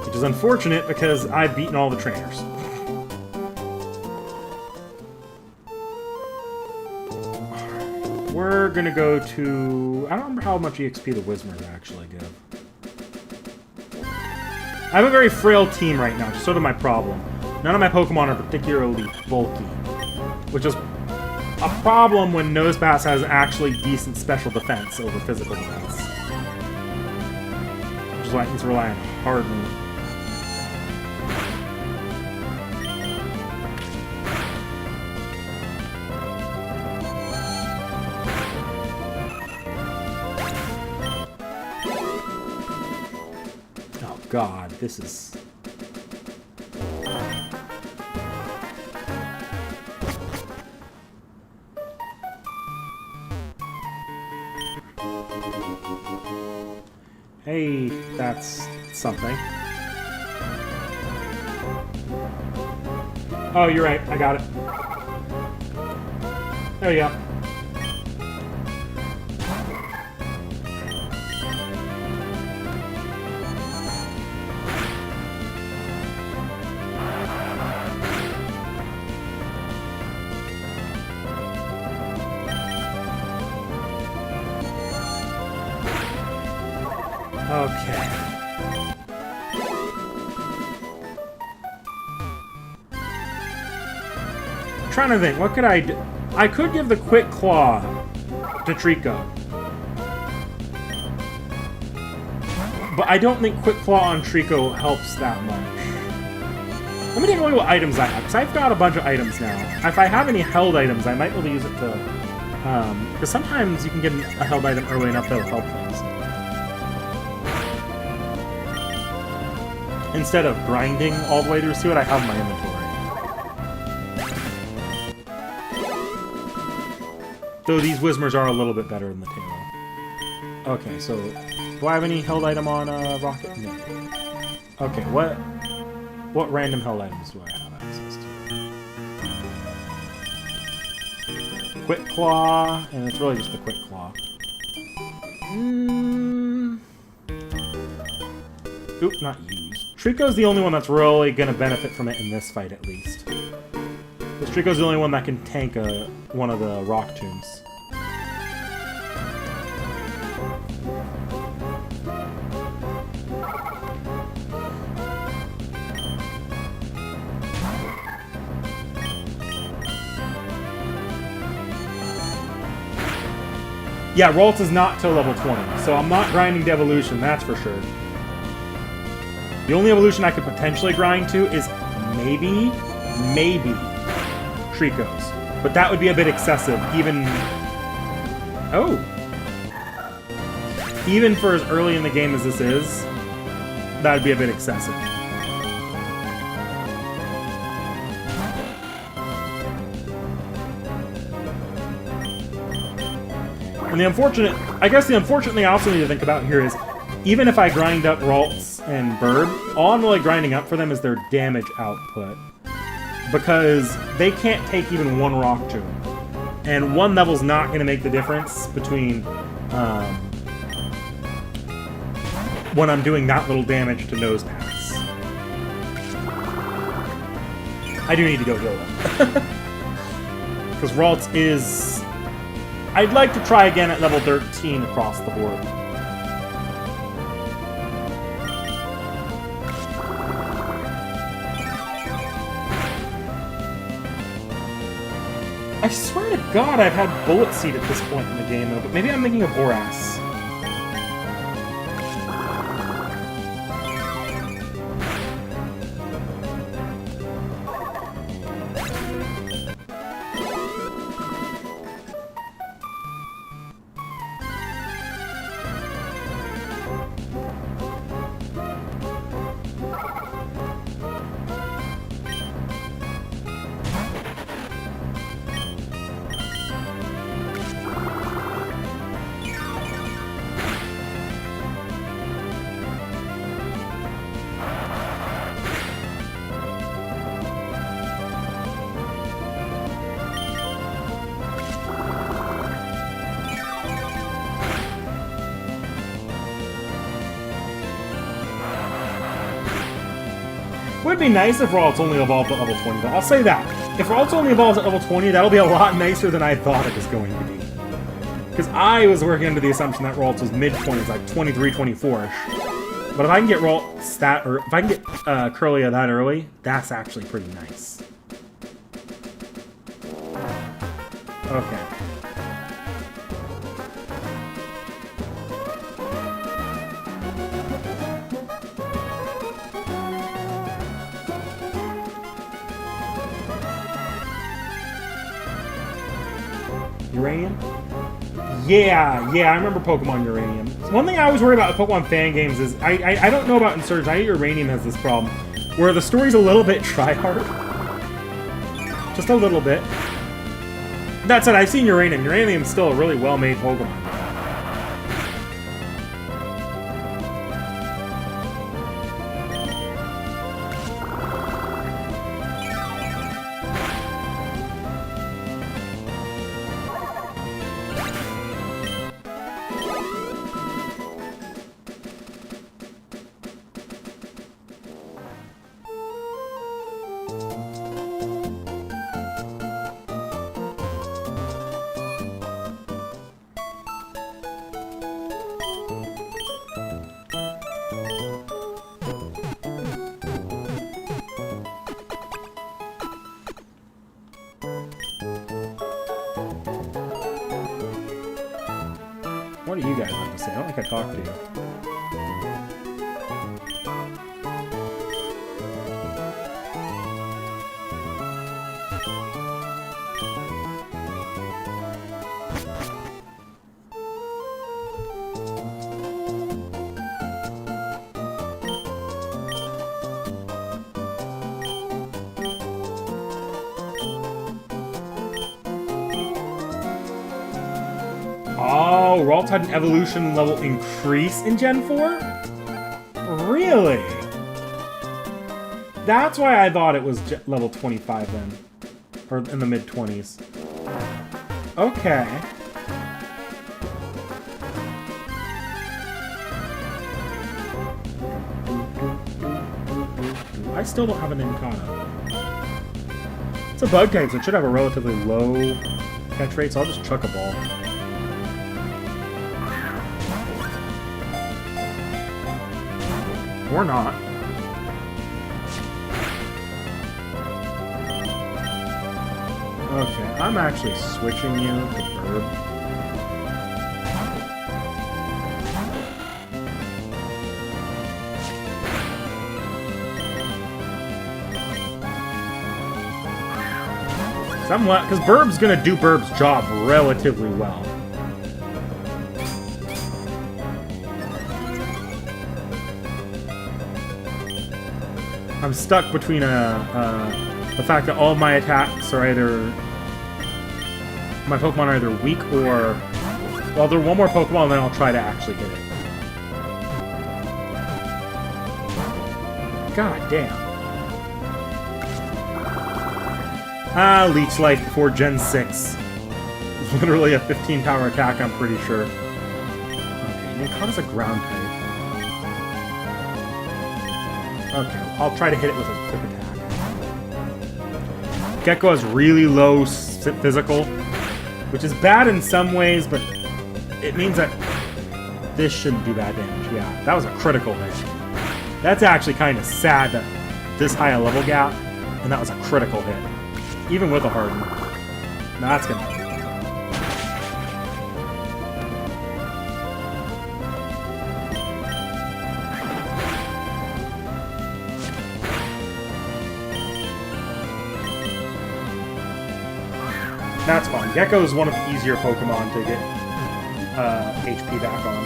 Which is unfortunate because I've beaten all the trainers. We're gonna go to... I don't remember how much EXP the Whismers actually give. I have a very frail team right now, which is sort of my problem. None of my Pokemon are particularly bulky. Which is a problem when Nosepass has actually decent special defense over physical defense. Which is why it needs to rely on Harden. Oh god, this is... Hey, that's something. Oh, you're right. I got it. There you go. Okay. I'm trying to think, what could I do? I could give the Quick Claw to Trico. But I don't think Quick Claw on Trico helps that much. Let me take a look at what items I have, because I've got a bunch of items now. If I have any held items, I might be able to use it to... because sometimes you can get a held item early enough that'll help things. Instead of grinding all the way through, see what I have in my inventory. Though these Whismers are a little bit better than the Taillow. Okay, so do I have any held item on Rocket? No. Okay, what random held items do I have access to? Quick Claw, and it's really just the Quick Claw. Oop, not used. Trico's the only one that's really going to benefit from it in this fight, at least. Because Trico's the only one that can tank one of the Rock Tombs. Yeah, Ralts is not till level 20, so I'm not grinding to evolution, that's for sure. The only evolution I could potentially grind to is maybe Trico's. But that would be a bit excessive, even... Oh! Even for as early in the game as this is, that would be a bit excessive. And the unfortunate... I guess the unfortunate thing I also need to think about here is, even if I grind up Ralts and Burb, all I'm really grinding up for them is their damage output. Because they can't take even one Rock Tomb. And one level's not going to make the difference between when I'm doing that little damage to Nosepass. I do need to go heal them. Because Ralts is... I'd like to try again at level 13 across the board. I swear to God I've had Bullet Seed at this point in the game, though, but maybe I'm thinking of Boras. would be nice if Ralts only evolved at level 20, but I'll say that. If Ralts only evolves at level 20, that'll be a lot nicer than I thought it was going to be. Because I was working under the assumption that Ralts was mid-20s, like 23, 24-ish. But if I can get Ralts that, or if I can get Curlia that early, that's actually pretty nice. Okay. Uranium? Yeah, I remember Pokemon Uranium. One thing I always worry about with Pokemon fan games is, I don't know about Insurgence, I hear Uranium has this problem, where the story's a little bit try-hard. Just a little bit. That said, I've seen Uranium. Uranium's still a really well-made Pokemon. What do you guys have to say? I don't think I talked to you. Oh, Ralts had an evolution level increase in Gen 4? Really? That's why I thought it was level 25 then. Or in the mid-20s. Okay. I still don't have an Incana. It's a bug type, so it should have a relatively low catch rate, so I'll just chuck a ball. Or not. Okay, I'm actually switching you to Burb. Because Burb's gonna do Burb's job relatively well. I'm stuck between the fact that all of my attacks are either... My Pokemon are either weak or... Well, there one more Pokemon, and then I'll try to actually hit it. God damn. Leech Life before Gen 6. It's literally a 15 power attack, I'm pretty sure. Okay, Nikana's a ground type. Okay, I'll try to hit it with a quick attack. Gecko has really low physical, which is bad in some ways, but it means that this shouldn't do bad damage. Yeah, that was a critical hit. That's actually kind of sad that this high a level gap, and that was a critical hit. Even with a harden. Now that's gonna hit. That's fine. Gecko is one of the easier Pokemon to get HP back on.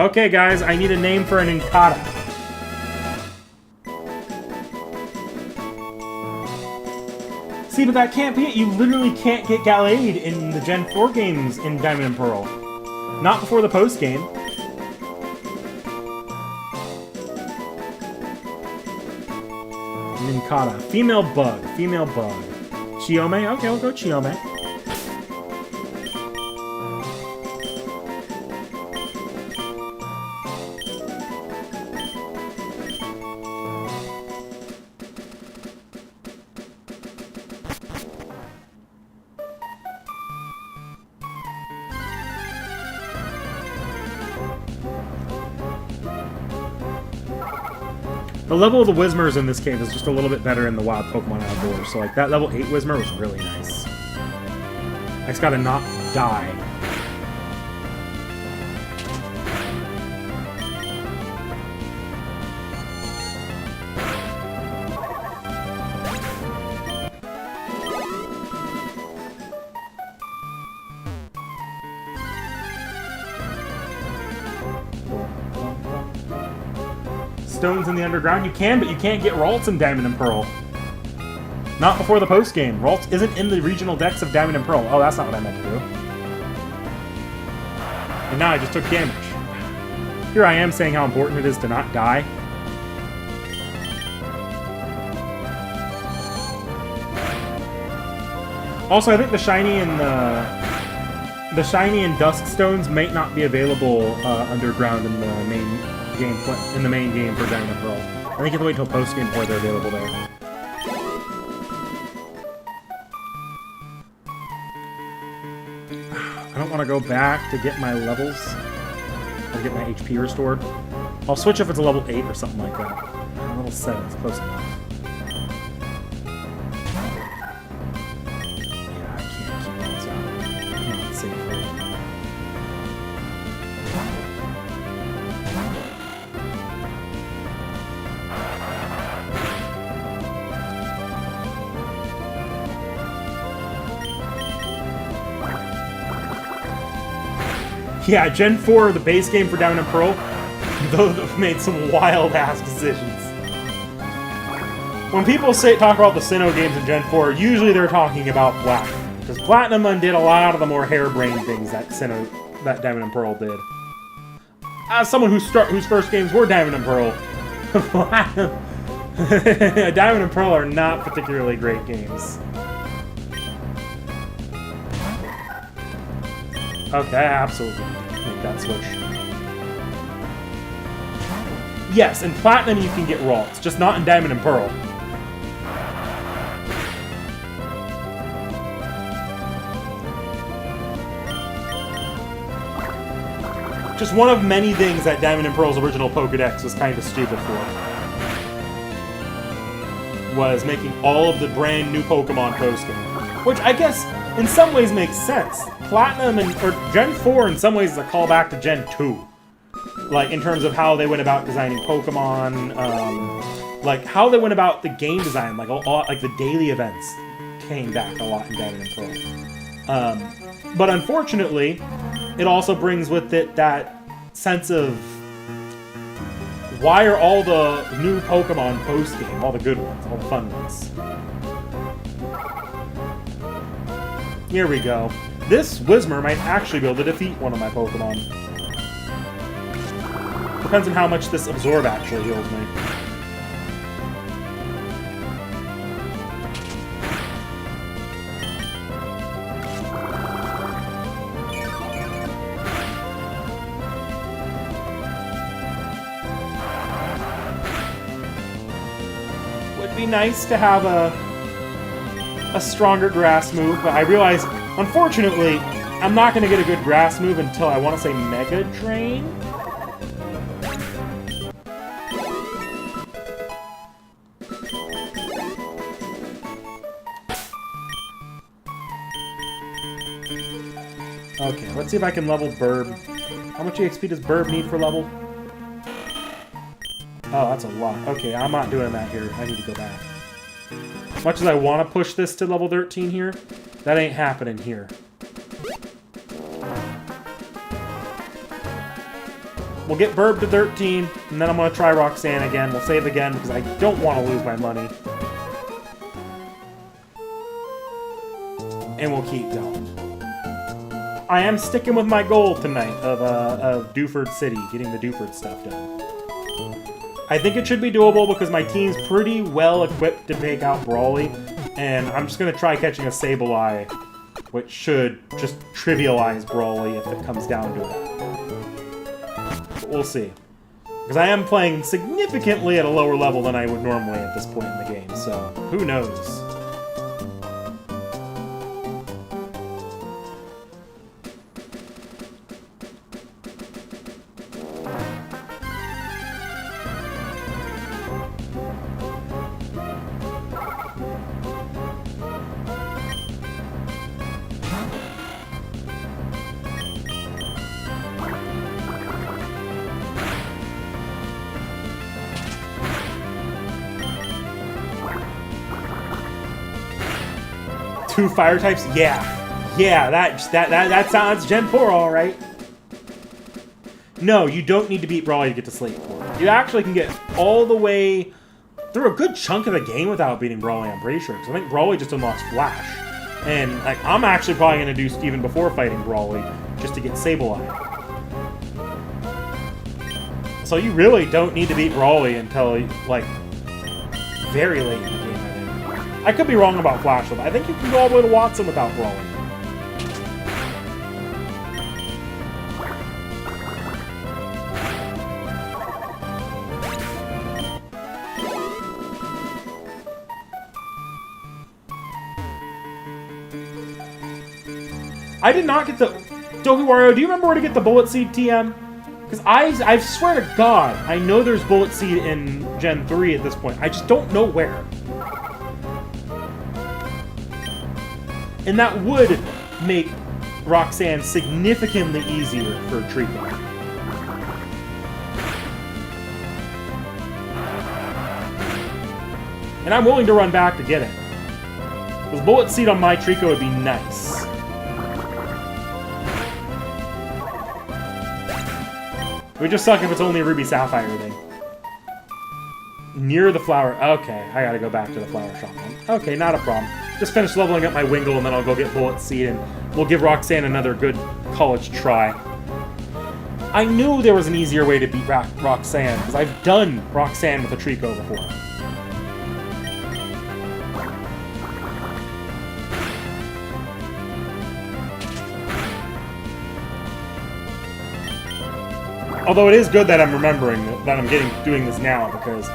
Okay, guys, I need a name for an Incada. See, but that can't be it. You literally can't get Gallade in the Gen 4 games in Diamond and Pearl. Not before the post-game. Incada. Female bug. Female bug. Chiome? Okay, we'll go Chiome. The level of the Whismers in this cave is just a little bit better in the Wild Pokemon Outdoors. So, like, that level 8 Whismer was really nice. I just gotta not die. Stones in the underground? You can, but you can't get Ralts in Diamond and Pearl. Not before the post game. Ralts isn't in the regional decks of Diamond and Pearl. Oh, that's not what I meant to do. And now I just took damage. Here I am saying how important it is to not die. Also, I think the shiny and the shiny and dusk stones might not be available underground in the main game for Diamond and Pearl. I think you have to wait until post game before they're available there. I don't want to go back to get my levels or get my HP restored. I'll switch if it's a level 8 or something like that. Level 7 is close enough. Yeah, I can't keep those out. Not safely. Yeah, Gen 4, the base game for Diamond and Pearl, those have made some wild-ass decisions. When people talk about the Sinnoh games in Gen 4, usually they're talking about Platinum. Because Platinum undid a lot of the more harebrained things that Diamond and Pearl did. As someone whose first games were Diamond and Pearl, Diamond and Pearl are not particularly great games. Okay, I absolutely make that switch. Yes, in Platinum you can get Ralts, just not in Diamond and Pearl. Just one of many things that Diamond and Pearl's original Pokedex was kind of stupid for. Was making all of the brand new Pokemon post-game. Which I guess in some ways makes sense. Platinum or Gen 4 in some ways is a callback to Gen 2. Like, in terms of how they went about designing Pokemon, like, how they went about the game design, like, like the daily events came back a lot in Diamond and Pearl. But unfortunately, it also brings with it that sense of why are all the new Pokemon post-game, all the good ones, all the fun ones. Here we go. This Whismer might actually be able to defeat one of my Pokemon. Depends on how much this Absorb actually heals me. Would be nice to have a stronger grass move, but I realize, unfortunately, I'm not going to get a good grass move until I want to say Mega Drain. Okay, let's see if I can level Burb. How much EXP does Burb need for level? Oh, that's a lot. Okay, I'm not doing that here. I need to go back. As much as I want to push this to level 13 here, that ain't happening here. We'll get Burb to 13, and then I'm going to try Roxanne again. We'll save again, because I don't want to lose my money. And we'll keep going. I am sticking with my goal tonight of Dewford City, getting the Dewford stuff done. I think it should be doable because my team's pretty well equipped to take out Brawly, and I'm just going to try catching a Sableye, which should just trivialize Brawly if it comes down to it. But we'll see. Because I am playing significantly at a lower level than I would normally at this point in the game, so who knows? 2 fire types? Yeah. Yeah, that sounds Gen 4, alright. No, you don't need to beat Brawly to get to Slate 4. You actually can get all the way through a good chunk of the game without beating Brawly, I'm pretty sure. Because I think Brawly just unlocks Flash. And like, I'm actually probably going to do even before fighting Brawly, just to get Sableye. So you really don't need to beat Brawly until, like, very late in the game, I think. I could be wrong about Flash, but I think you can go all the way to Watson without Brawly. I did not get the... Doku Wario, do you remember where to get the Bullet Seed TM? Because I swear to God, I know there's Bullet Seed in Gen 3 at this point. I just don't know where. And that would make Roxanne significantly easier for Trico. And I'm willing to run back to get it. Because Bullet Seed on my Trico would be nice. It would just suck if it's only a Ruby Sapphire thing. Near the flower. Okay, I gotta go back to the flower shop then. Okay, not a problem. Just finish leveling up my Wingull and then I'll go get Bullet Seed and we'll give Roxanne another good college try. I knew there was an easier way to beat Roxanne, because I've done Roxanne with a Trico before. Although it is good that I'm remembering that I'm doing this now, because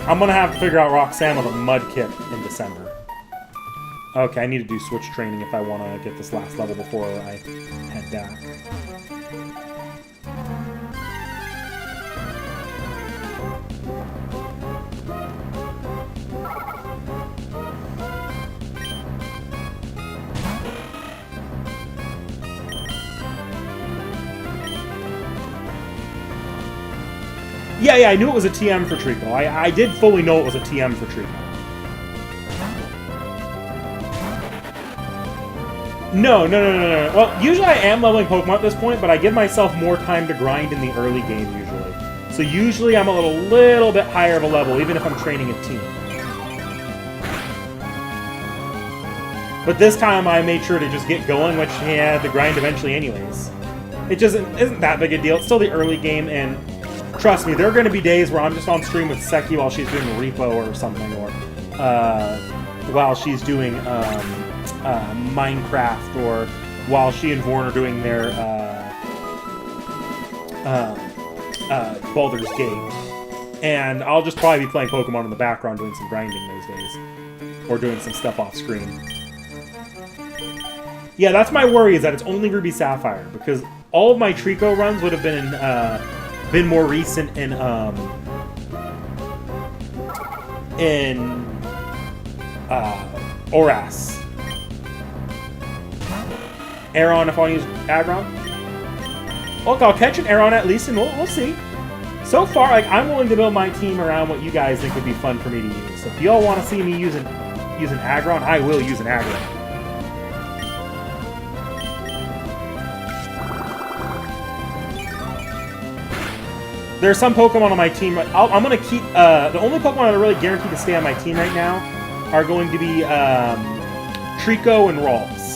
I'm going to have to figure out Roxanne with a mud kit in December. Okay, I need to do switch training if I want to get this last level before I head back. Yeah, I knew it was a TM for Trico. I did fully know it was a TM for Trico. No. Well, usually I am leveling Pokemon at this point, but I give myself more time to grind in the early game, usually. So usually I'm a little bit higher of a level, even if I'm training a team. But this time I made sure to just get going, which he had to grind eventually anyways. It just isn't that big a deal. It's still the early game, and trust me, there are going to be days where I'm just on stream with Seki while she's doing a repo or something, or while she's doing Minecraft, or while she and Vorn are doing their Baldur's Gate. And I'll just probably be playing Pokemon in the background doing some grinding those days. Or doing some stuff off screen. Yeah, that's my worry, is that it's only Ruby Sapphire, because all of my Trico runs would have been more recent in Oras. Aeron, if I want to use Aggron. Look, I'll catch an Aeron at least, and we'll see. So far, like, I'm willing to build my team around what you guys think would be fun for me to use. So if y'all want to see me use an Aggron, I will use an Aggron. There are some Pokemon on my team. I'm going to keep... the only Pokemon that are really guaranteed to stay on my team right now are going to be Trico and Ralts.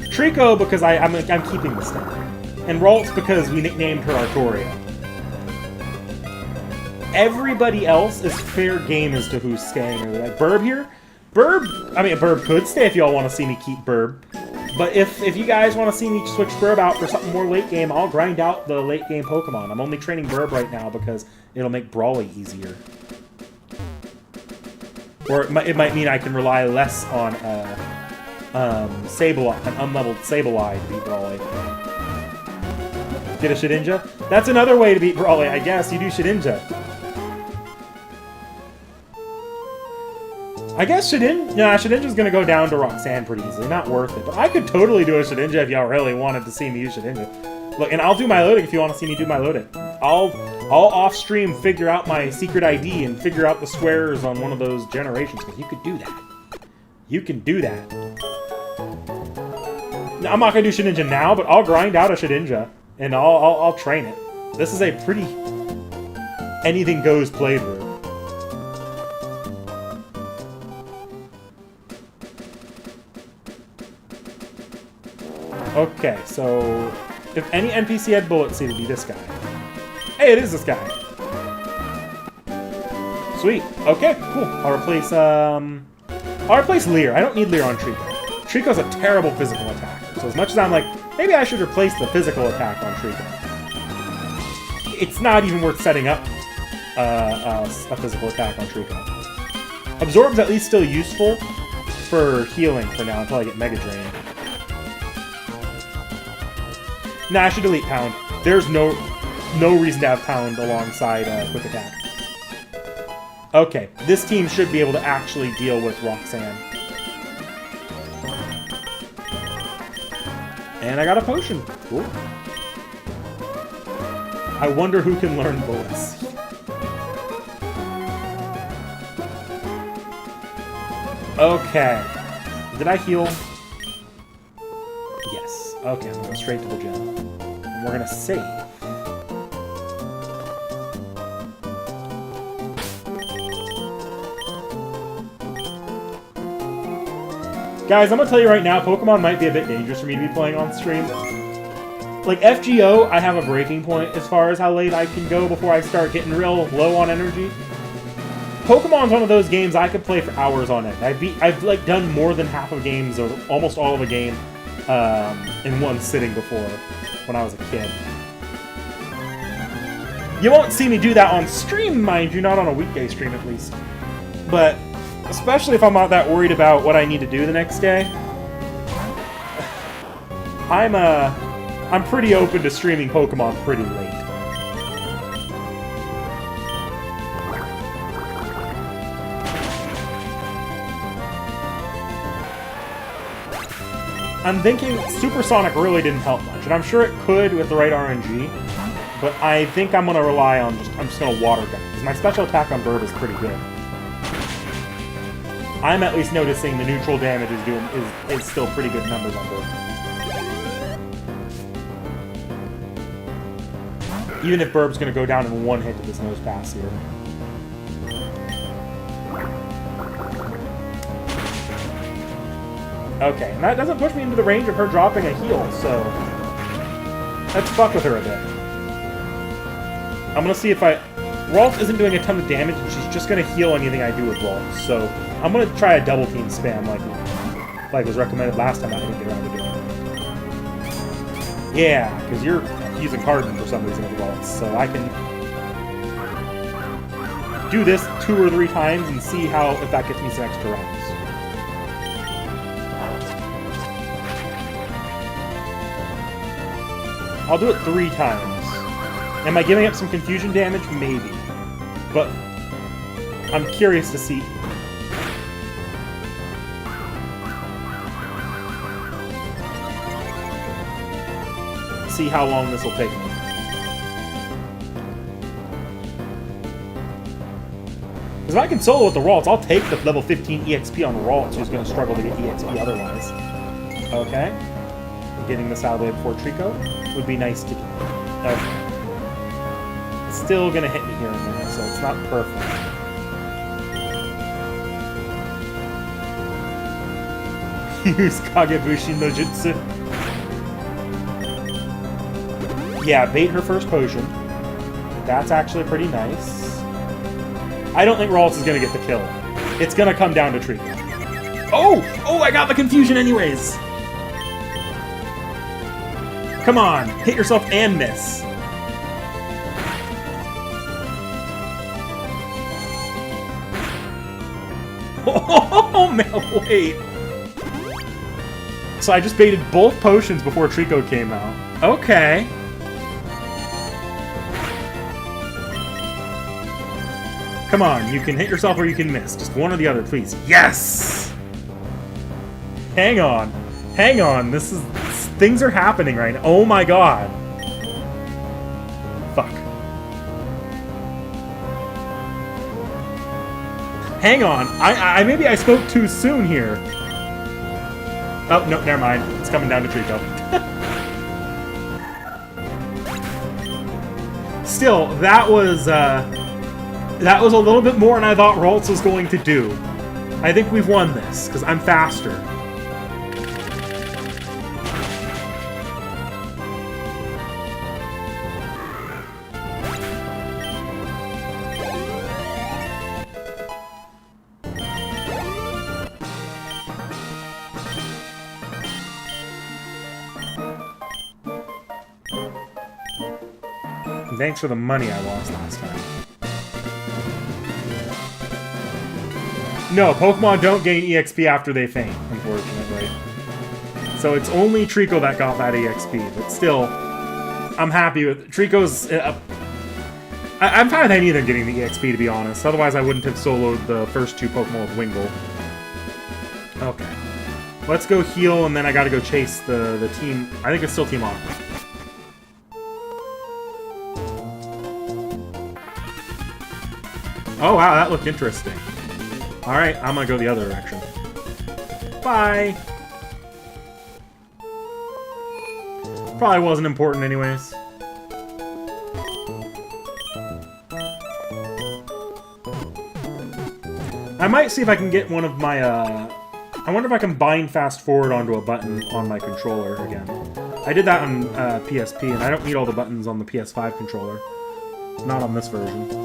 Trico because I'm keeping this thing. And Ralts because we nicknamed her Artoria. Everybody else is fair game as to who's staying. Like Burb here. Burb could stay if y'all want to see me keep Burb. But if you guys want to see me switch Burb out for something more late game, I'll grind out the late game Pokemon. I'm only training Burb right now because it'll make Brawly easier. Or it might mean I can rely less on Sableye, an unleveled Sableye to beat Brawly. Get a Shedinja? That's another way to beat Brawly, I guess. You do Shedinja. I guess Shedinja's gonna go down to Roxanne pretty easily. Not worth it. But I could totally do a Shedinja if y'all really wanted to see me use Shedinja. Look, and I'll do my loading if you want to see me do my loading. I'll off-stream figure out my secret ID and figure out the squares on one of those generations, because you could do that. You can do that. Now, I'm not gonna do Shedinja now, but I'll grind out a Shedinja and I'll train it. This is a pretty anything goes playthrough. Okay, so if any NPC had Bullet Seed, it'd be this guy. Hey, it is this guy. Sweet. Okay, cool. I'll replace Lear. I don't need Lear on Trico. Trico's a terrible physical attacker. So as much as I'm like, maybe I should replace the physical attack on Trico, it's not even worth setting up a physical attack on Trico. Absorb's at least still useful for healing for now until I get Mega Drain. Nah, I should delete Pound. There's no reason to have Pound alongside Quick Attack. Okay, this team should be able to actually deal with Roxanne. And I got a potion. Cool. I wonder who can learn bullets. Okay. Did I heal? Yes. Okay, I'm going straight to the gym. And we're going to save. Guys, I'm going to tell you right now, Pokemon might be a bit dangerous for me to be playing on stream. Like, FGO, I have a breaking point as far as how late I can go before I start getting real low on energy. Pokemon's one of those games I could play for hours on end. I've like done more than half of games or almost all of a game in one sitting before when I was a kid. You won't see me do that on stream, mind you, not on a weekday stream at least. But especially if I'm not that worried about what I need to do the next day, I'm pretty open to streaming Pokemon pretty late. I'm thinking Supersonic really didn't help much, and I'm sure it could with the right RNG, but I think I'm going to rely on I'm just going to Water Gun, because my special attack on Burb is pretty good. I'm at least noticing the neutral damage is still pretty good numbers on Burb. Even if Burb's going to go down in one hit to this Nose Pass here. Okay, and that doesn't push me into the range of her dropping a heal, so let's fuck with her a bit. I'm gonna see if Ralts isn't doing a ton of damage, and she's just gonna heal anything I do with Ralts, so I'm gonna try a double team spam like was recommended last time I didn't get around to doing it. Yeah, because you're using Harden for some reason with Ralts, so I can do this 2 or 3 times and see if that gets me some extra rounds. I'll do it 3 times. Am I giving up some confusion damage? Maybe. But I'm curious to see. See how long this will take me. Because if I can solo with the Ralts, I'll take the level 15 EXP on Ralts, who's going to struggle to get EXP otherwise. Okay. Getting this out of the way before Trico would be nice to do. Okay. It's still gonna hit me here and there, so it's not perfect. Use Kagebushi no Jutsu. Yeah, bait her first potion. That's actually pretty nice. I don't think Ralts is gonna get the kill. It's gonna come down to Trico. Oh! Oh, I got the confusion anyways! Come on, hit yourself and miss. Oh man, wait. So I just baited both potions before Trico came out. Okay. Come on, you can hit yourself or you can miss. Just one or the other, please. Yes! Hang on. Hang on, things are happening right now. Oh my god. Fuck. Hang on. Maybe I spoke too soon here. Oh, no, never mind. It's coming down to Trico. Still, that was a little bit more than I thought Ralts was going to do. I think we've won this, because I'm faster. Thanks for the money I lost last time. No, Pokemon don't gain EXP after they faint, unfortunately. So it's only Trico that got that EXP, but still, I'm happy with Trico's... I'm fine with any of them getting the EXP, to be honest. Otherwise, I wouldn't have soloed the first two Pokemon with Wingull. Okay. Let's go heal, and then I gotta go chase the team... I think it's still Team Aqua. Oh, wow, that looked interesting. Alright, I'm gonna go the other direction. Bye! Probably wasn't important anyways. I might see if I can get one of my, I wonder if I can bind fast forward onto a button on my controller again. I did that on PSP, and I don't need all the buttons on the PS5 controller. Not on this version.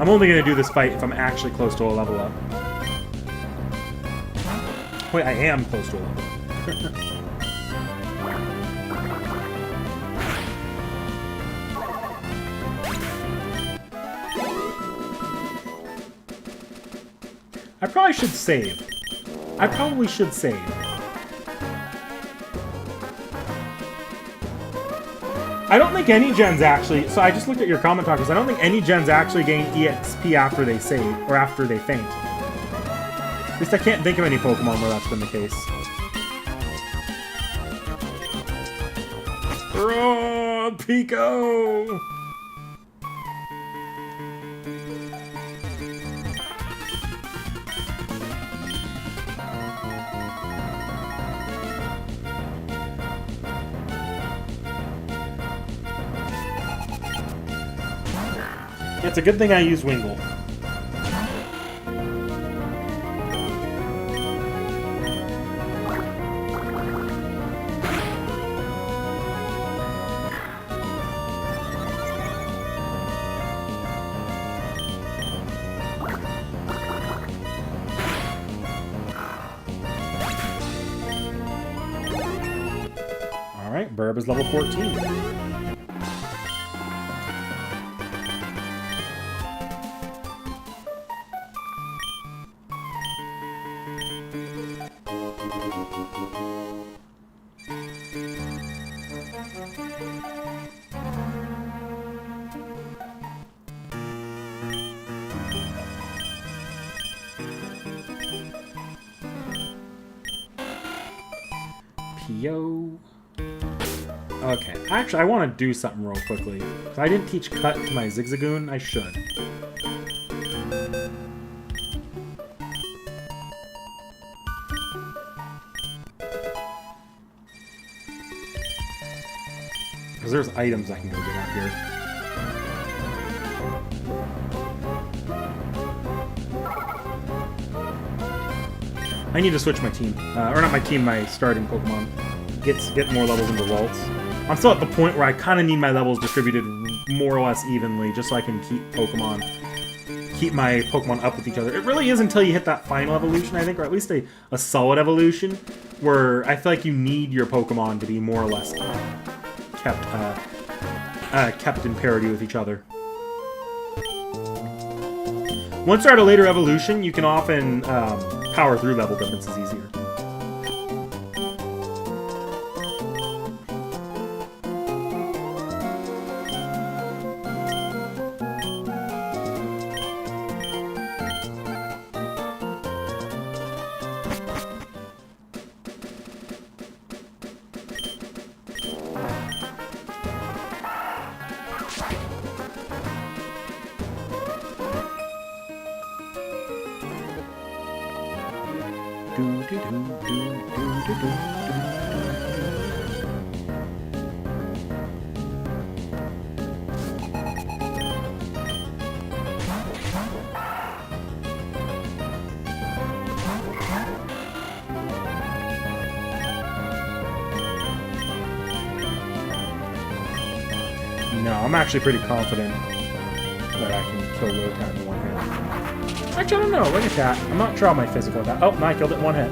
I'm only going to do this fight if I'm actually close to a level up. Wait, I am close to a level up. I probably should save. I probably should save. I don't think any gens actually... So I just looked at your comment talkers. I don't think any gens actually gain EXP after they save, or after they faint. At least I can't think of any Pokemon where that's been the case. Run, Pico! It's a good thing I use Wingull. Alright, Burb is level 14. Yo. Okay, actually, I want to do something real quickly. If I didn't teach Cut to my Zigzagoon, I should. Because there's items I can go get out here. I need to switch my team. Or not my team, my starting Pokemon. Get more levels into Ralts. I'm still at the point where I kind of need my levels distributed more or less evenly, just so I can keep my Pokemon up with each other. It really is until you hit that final evolution, I think, or at least a solid evolution, where I feel like you need your Pokemon to be more or less kept in parity with each other. Once you're at a later evolution, you can often power through level differences easier. No, I'm actually pretty confident that I can kill Lowcat in one hit. Actually, I don't know. Look at that. I'm not sure on my physical attack. Oh, no, I killed it in one hit.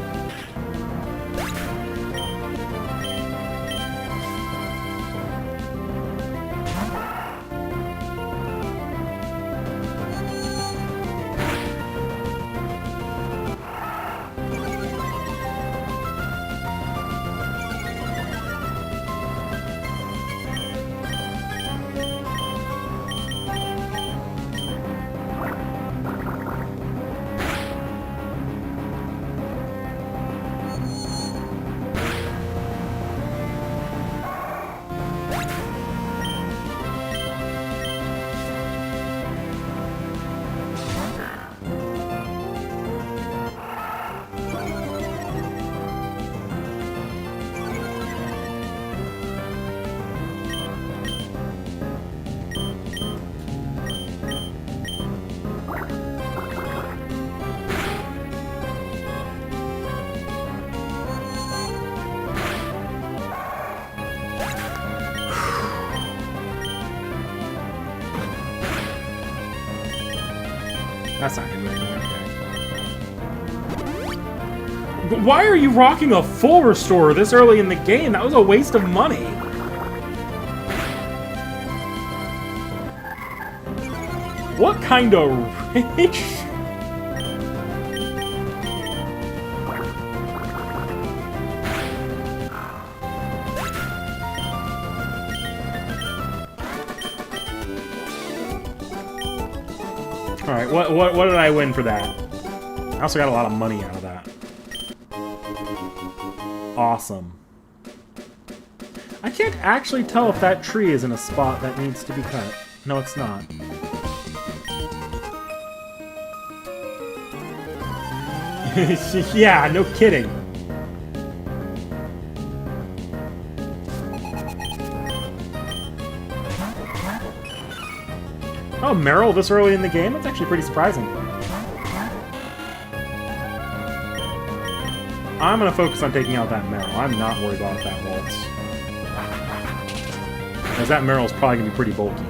That's not gonna do anything. But why are you rocking a full restore this early in the game? That was a waste of money. What kind of rage? Alright, what did I win for that? I also got a lot of money out of that. Awesome. I can't actually tell if that tree is in a spot that needs to be cut. No, it's not. Yeah, no kidding. Oh, Meryl this early in the game? That's actually pretty surprising. I'm gonna focus on taking out that Meryl. I'm not worried about that Waltz. Because that Meryl's probably gonna be pretty bulky.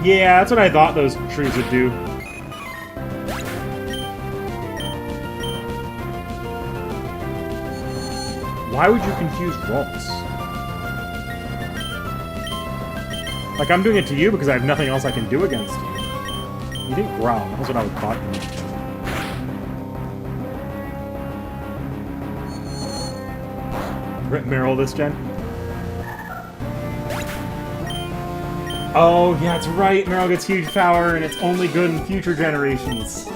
Yeah, that's what I thought those trees would do. Why would you confuse Waltz? Like, I'm doing it to you because I have nothing else I can do against you. You didn't growl. That was what I would thought you would. Rip Meryl this gen. Oh, yeah, that's right. Meryl gets huge power, and it's only good in future generations.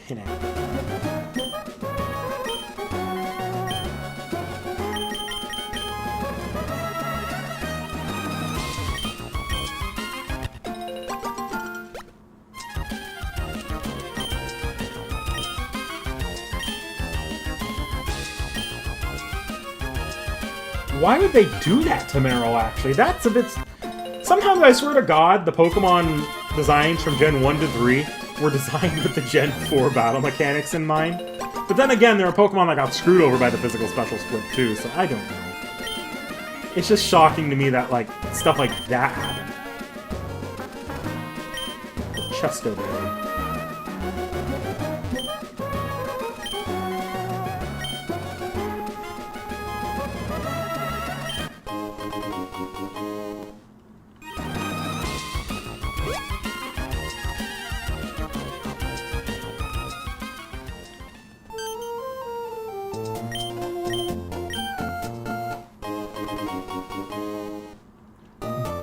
Pin it. Why would they do that to Meryl, actually? That's a bit... Sometimes I swear to God, the Pokemon designs from Gen 1 to 3 were designed with the Gen 4 battle mechanics in mind. But then again, there are Pokemon that got screwed over by the physical special split too, so I don't know. It's just shocking to me that, like, stuff like that happened. Chesto Berry.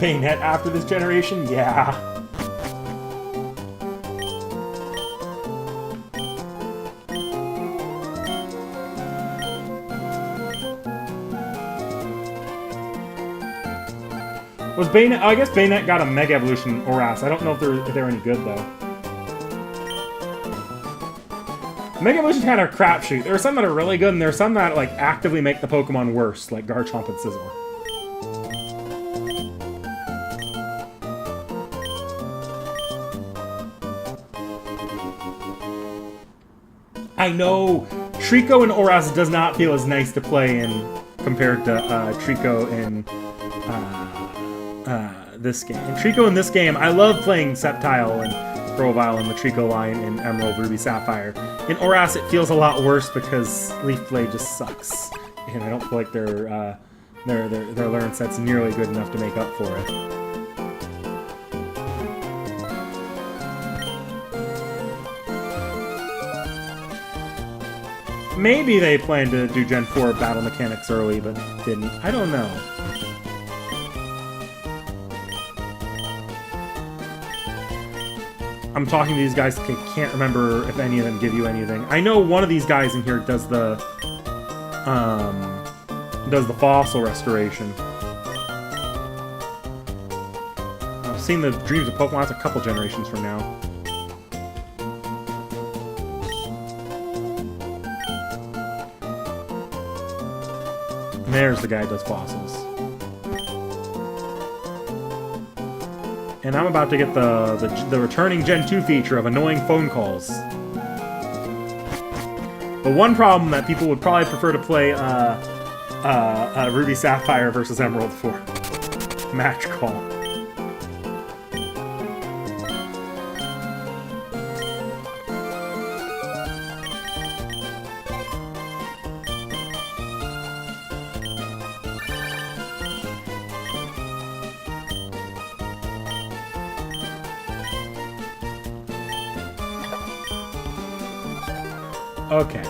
Bayonet after this generation? Yeah. Was Bayonet... Oh, I guess Bayonet got a Mega Evolution in Oras. I don't know if they're any good, though. Mega Evolution's kind of a crapshoot. There are some that are really good, and there are some that, like, actively make the Pokemon worse, like Garchomp and Scizor. I know! Trico in Oras does not feel as nice to play in compared to Trico in this game. In Trico in this game, I love playing Sceptile and Grovyle and the Trico line in Emerald, Ruby, Sapphire. In Oras, it feels a lot worse because Leaf Blade just sucks, and I don't feel like their learn set's nearly good enough to make up for it. Maybe they planned to do Gen 4 battle mechanics early, but didn't. I don't know. I'm talking to these guys, I can't remember if any of them give you anything. I know one of these guys in here does the fossil restoration. I've seen the Dreams of Pokemon, that's a couple generations from now. And there's the guy that does fossils. And I'm about to get the returning Gen 2 feature of annoying phone calls. The one problem that people would probably prefer to play Ruby Sapphire versus Emerald for. Match call. Okay.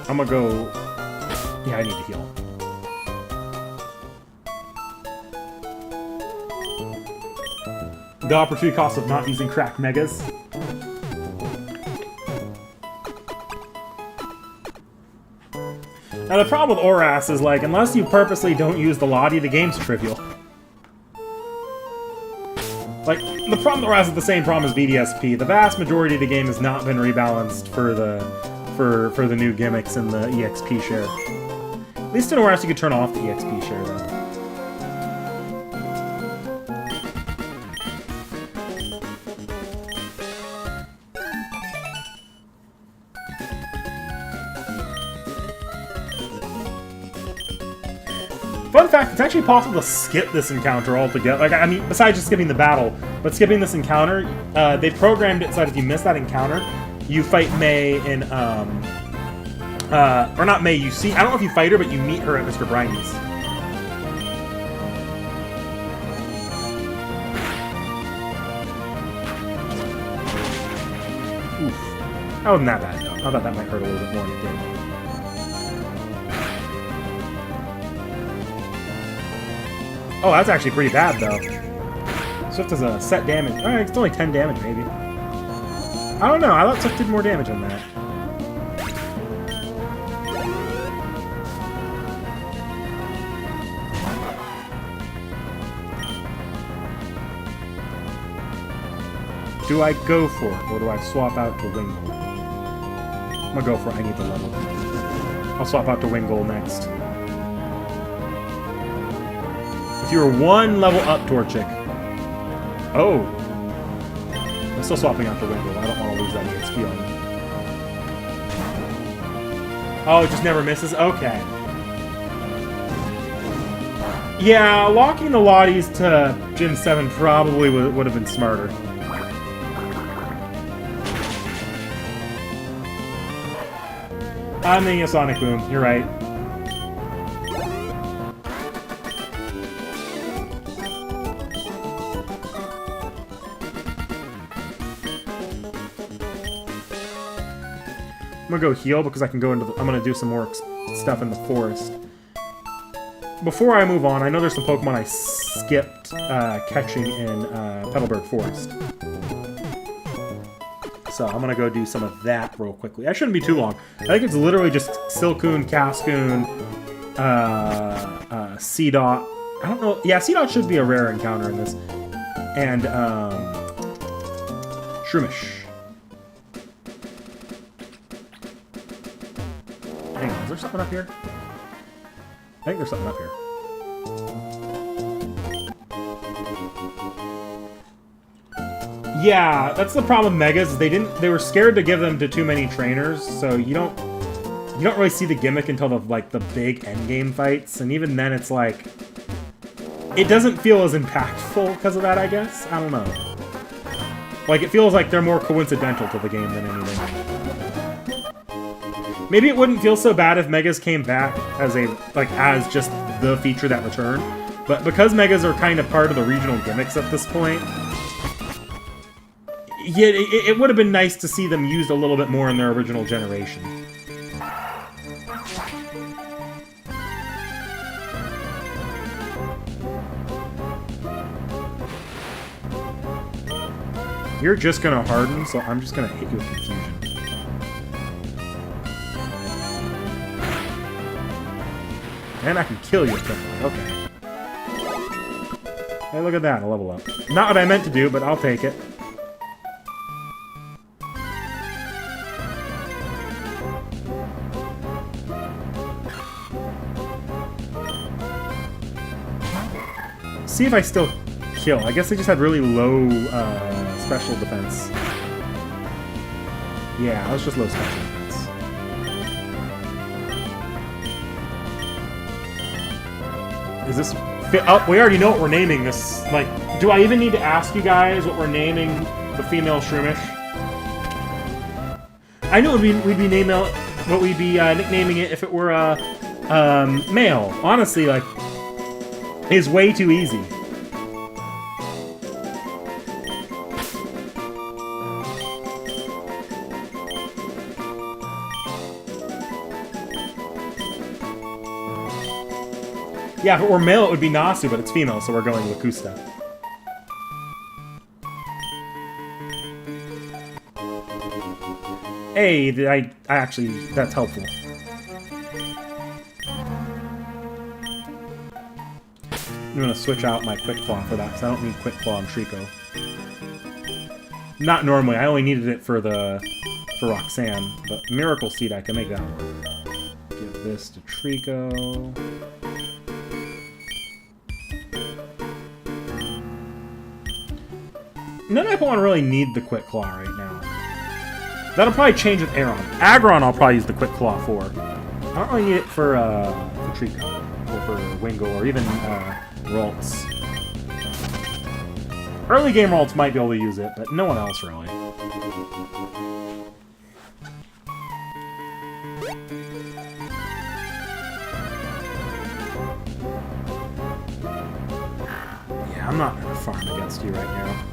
I'm gonna go... Yeah, I need to heal. The opportunity cost of not using cracked megas. Now the problem with Oras is, like, unless you purposely don't use the Lottie, the game's trivial. Like, the problem with Oras is the same problem as VDSP. The vast majority of the game has not been rebalanced for the new gimmicks and the EXP share. At least in Oras you could turn off the EXP share, though. Fun fact, it's actually possible to skip this encounter altogether. Like, I mean, besides just skipping the battle, but skipping this encounter, they programmed it so that if you miss that encounter, you fight May in, or not May, you see, I don't know if you fight her, but you meet her at Mr. Briney's. Oof. That wasn't that bad, though. I thought that might hurt a little bit more than it did. Oh, that's actually pretty bad, though. Swift has a set damage. Alright, it's only 10 damage, maybe. I don't know, I thought Swift did more damage than that. Do I go for it, or do I swap out to Wingull? I'm gonna go for it, I need the level. I'll swap out to Wingull next. If you were one level up, Torchic. Oh. I'm still swapping out to Wingull. I don't want to lose that EXP on him. Oh, it just never misses? Okay. Yeah, locking the Lotties to Gen 7 probably would have been smarter. I'm thinking a Sonic Boom. You're right. I'm gonna go heal because I can go into the... I'm gonna do some more stuff in the forest. before I move on, I know there's some Pokemon I skipped catching in Petalburg Forest. So I'm going to go do some of that real quickly. I shouldn't be too long. I think it's literally just Silcoon, Cascoon, Seedot. I don't know. Yeah, Seedot should be a rare encounter in this. And Shroomish. Hang on, is there something up here? I think there's something up here. Yeah, that's the problem with Megas. They were scared to give them to too many trainers, so you don't really see the gimmick until the big endgame fights, and even then it's like it doesn't feel as impactful because of that, I guess. I don't know. Like, it feels like they're more coincidental to the game than anything. Maybe it wouldn't feel so bad if Megas came back as as just the feature that returned, but because Megas are kind of part of the regional gimmicks at this point, yeah, it would have been nice to see them used a little bit more in their original generation. You're just gonna harden, so I'm just gonna hit you with confusion. And I can kill you quickly. Okay. Hey, look at that, a level up. Not what I meant to do, but I'll take it. See if I still kill. I guess they just had really low special defense. Yeah, let's just low special defense. Is this... Oh, we already know what we're naming this. Like, do I even need to ask you guys what we're naming the female Shroomish? I know we'd be nicknaming it if it were male. Honestly, like, is way too easy. Yeah, if it were male, it would be Nasu, but it's female, so we're going Lacusta. Hey, I actually, that's helpful. I'm gonna switch out my Quick Claw for that, because I don't need Quick Claw on Trico. Not normally, I only needed it for Roxanne, but Miracle Seed, I can make that work. Give this to Trico. None of my Pokemon really need the Quick Claw right now. That'll probably change with Aeron. Aggron I'll probably use the Quick Claw for. I don't really need it for Trico, or for Wingull, or even Ralts. Early game Ralts might be able to use it, but no one else really. Yeah, I'm not gonna farm against you right now.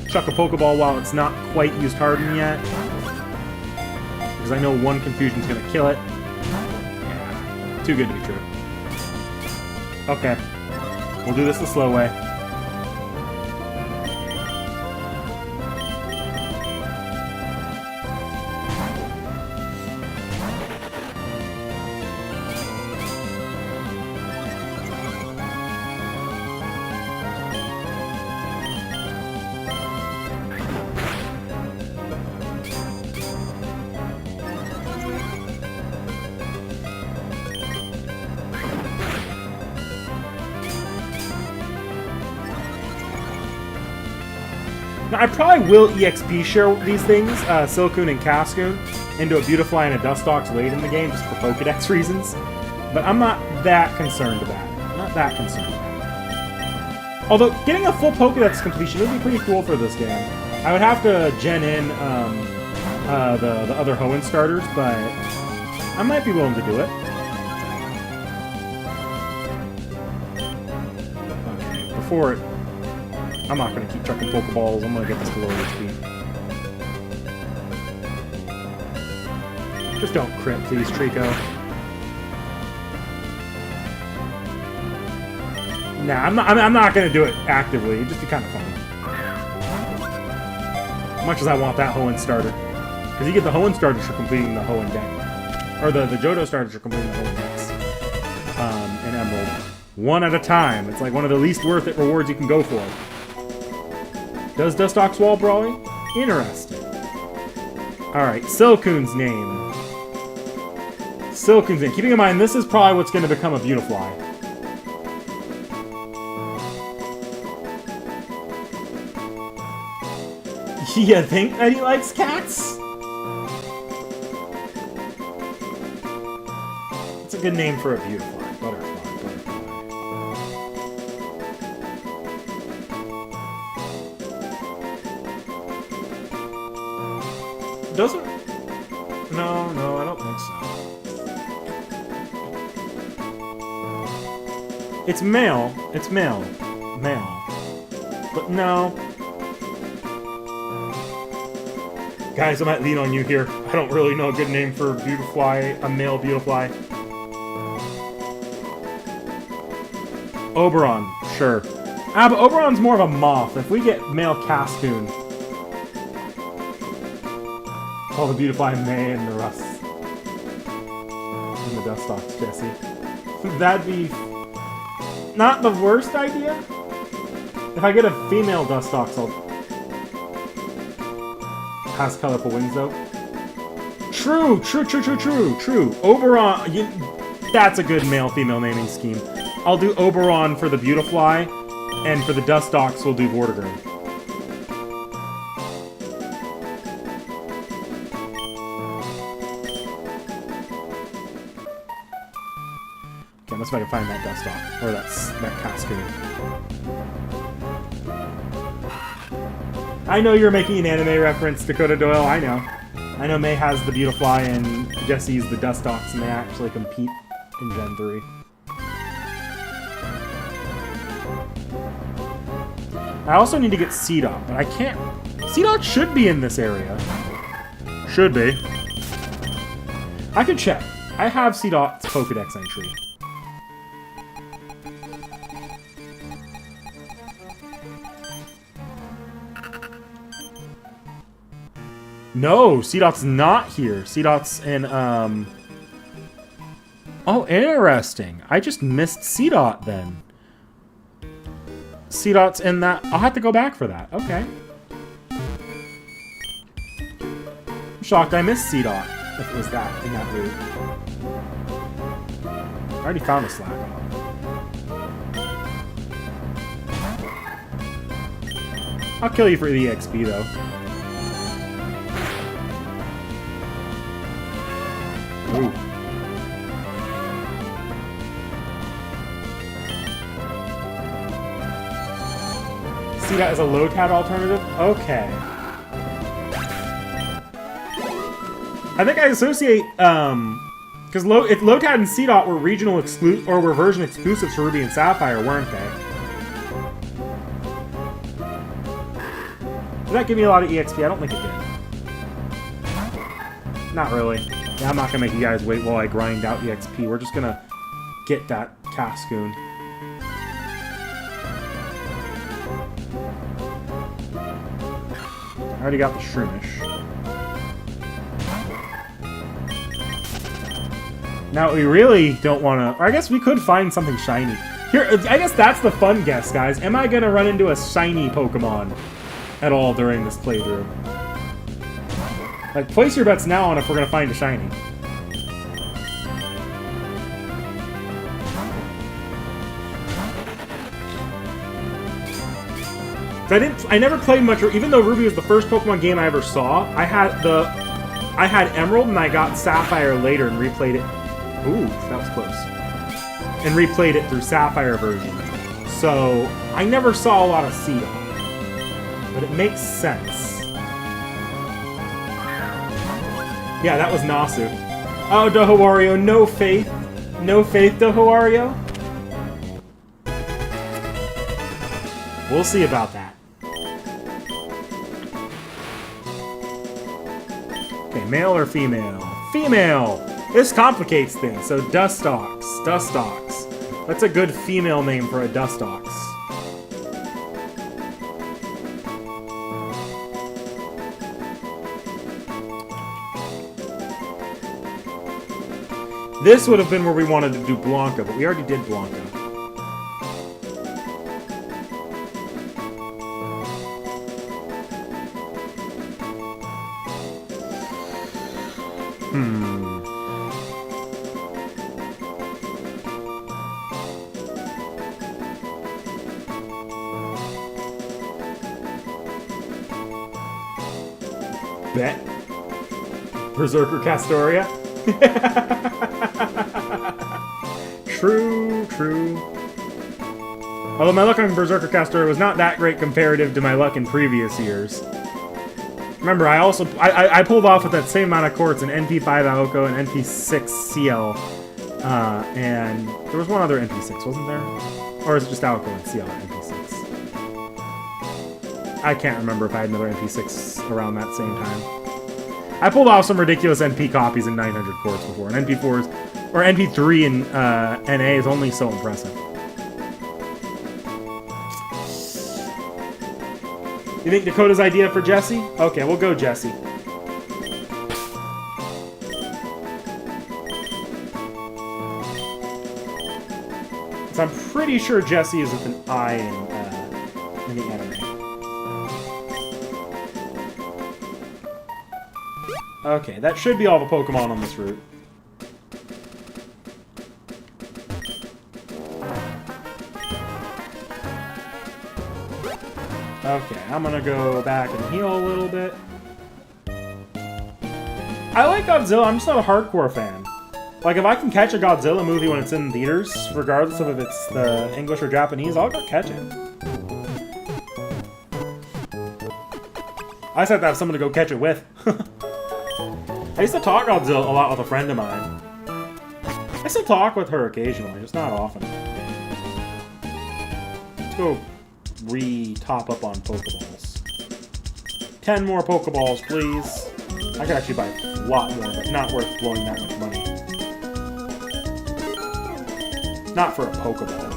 Chuck a Pokeball while it's not quite used Harden yet. Because I know one Confusion's gonna kill it. Yeah, too good to be true. Okay. We'll do this the slow way. Now, I probably will EXP share these things, Silcoon and Cascoon, into a Beautifly and a Dustox late in the game, just for Pokedex reasons. But I'm not that concerned about it. Not that concerned about Although, getting a full Pokédex completion would be pretty cool for this game. I would have to gen in the other Hoenn starters, but I might be willing to do it. Okay, before it... I'm not going to keep chucking Pokeballs. I'm going to get this to low HP. Just don't crit, please, Trico. Nah, I'm not going to do it actively. It'd just be kind of funny. As much as I want that Hoenn starter. Because you get the Hoenn starters for completing the Hoenn deck. Or the Johto starters for completing the Hoenn decks. In Emerald. One at a time. It's like one of the least worth it rewards you can go for. Does Dustox wall brawling? Interesting. Alright, Silcoon's name. Silcoon's name. Keeping in mind, this is probably what's going to become a Beautifly. You think that he likes cats? It's a good name for a Beautifly. Butterfly. Doesn't... No, I don't think so. It's male. It's male. Male. But no. Guys, I might lean on you here. I don't really know a good name for a Beautifly, a male Beautifly. Oberon, sure. Ah, but Oberon's more of a moth. If we get male Cascoon, all the Beautifly May and the Rust. And the Dustox, Jesse. That'd be not the worst idea. If I get a female Dustox, I'll... Has colorful wings, though. True. Oberon, that's a good male-female naming scheme. I'll do Oberon for the Beautifly, and for the Dustox, we'll do Vortigern. Okay, let's see if I can find that Dustox, or that Cascoon. I know you're making an anime reference, Dakota Doyle, I know. I know May has the Beautifly and Jesse's the Dustox, and they actually compete in Gen 3. I also need to get Seedot, but I can't... Seedot should be in this area. Should be. I could check. I have Seedot's Pokedex entry. No, Seedot's not here. Seedot's in, Oh, interesting. I just missed Seedot, then. Seedot's in that... I'll have to go back for that. Okay. I'm shocked I missed Seedot, if it was that, in that route. I already found a Slack. I'll kill you for the EXP, though. Ooh. See that as a Lotad alternative? Okay. I think I associate, because if Lotad and Seedot were regional exclusive, or were version exclusives for Ruby and Sapphire, weren't they? Did that give me a lot of EXP? I don't think it did. Not really. Yeah, I'm not gonna make you guys wait while I grind out EXP. We're just gonna get that Cascoon. I already got the Shroomish. Now, we really don't want to... Or I guess we could find something shiny. Here, I guess that's the fun guess, guys. Am I going to run into a shiny Pokemon at all during this playthrough? Like, place your bets now on if we're going to find a shiny. I never played much, even though Ruby was the first Pokemon game I ever saw. I had Emerald and I got Sapphire later and replayed it. Ooh, that was close. And replayed it through Sapphire version. So I never saw a lot of Seedot, but it makes sense. Yeah, that was Nasu. Oh, Dohawario, no faith. No faith, Dohawario? We'll see about that. Okay, male or female? Female! This complicates things, so Dustox. Dustox. That's a good female name for a Dustox. This would have been where we wanted to do Blanca, but we already did Blanca. Bet. Berserker Castoria? True, true. Although my luck on Berserker Castoria was not that great comparative to my luck in previous years. Remember, I pulled off with that same amount of quartz in NP5 Aoko and NP6 CL. And there was one other NP6, wasn't there? Or is it just Aoko and CL and NP6? I can't remember if I had another NP6 around that same time. I pulled off some ridiculous NP copies in 900 quartz before, and NP4s, or NP3 in NA is only so impressive. You think Dakota's idea for Jesse? Okay, we'll go Jesse. So I'm pretty sure Jesse is with an I in the anime. Okay, that should be all the Pokemon on this route. Okay, I'm gonna go back and heal a little bit. I like Godzilla, I'm just not a hardcore fan. Like, if I can catch a Godzilla movie when it's in theaters, regardless of if it's the English or Japanese, I'll go catch it. I just have to have someone to go catch it with. I used to talk Godzilla a lot with a friend of mine. I still talk with her occasionally, just not often. Let's go re-top up on Pokeballs. 10 more Pokeballs, please. I could actually buy a lot more, but not worth blowing that much money. Not for a Pokeball.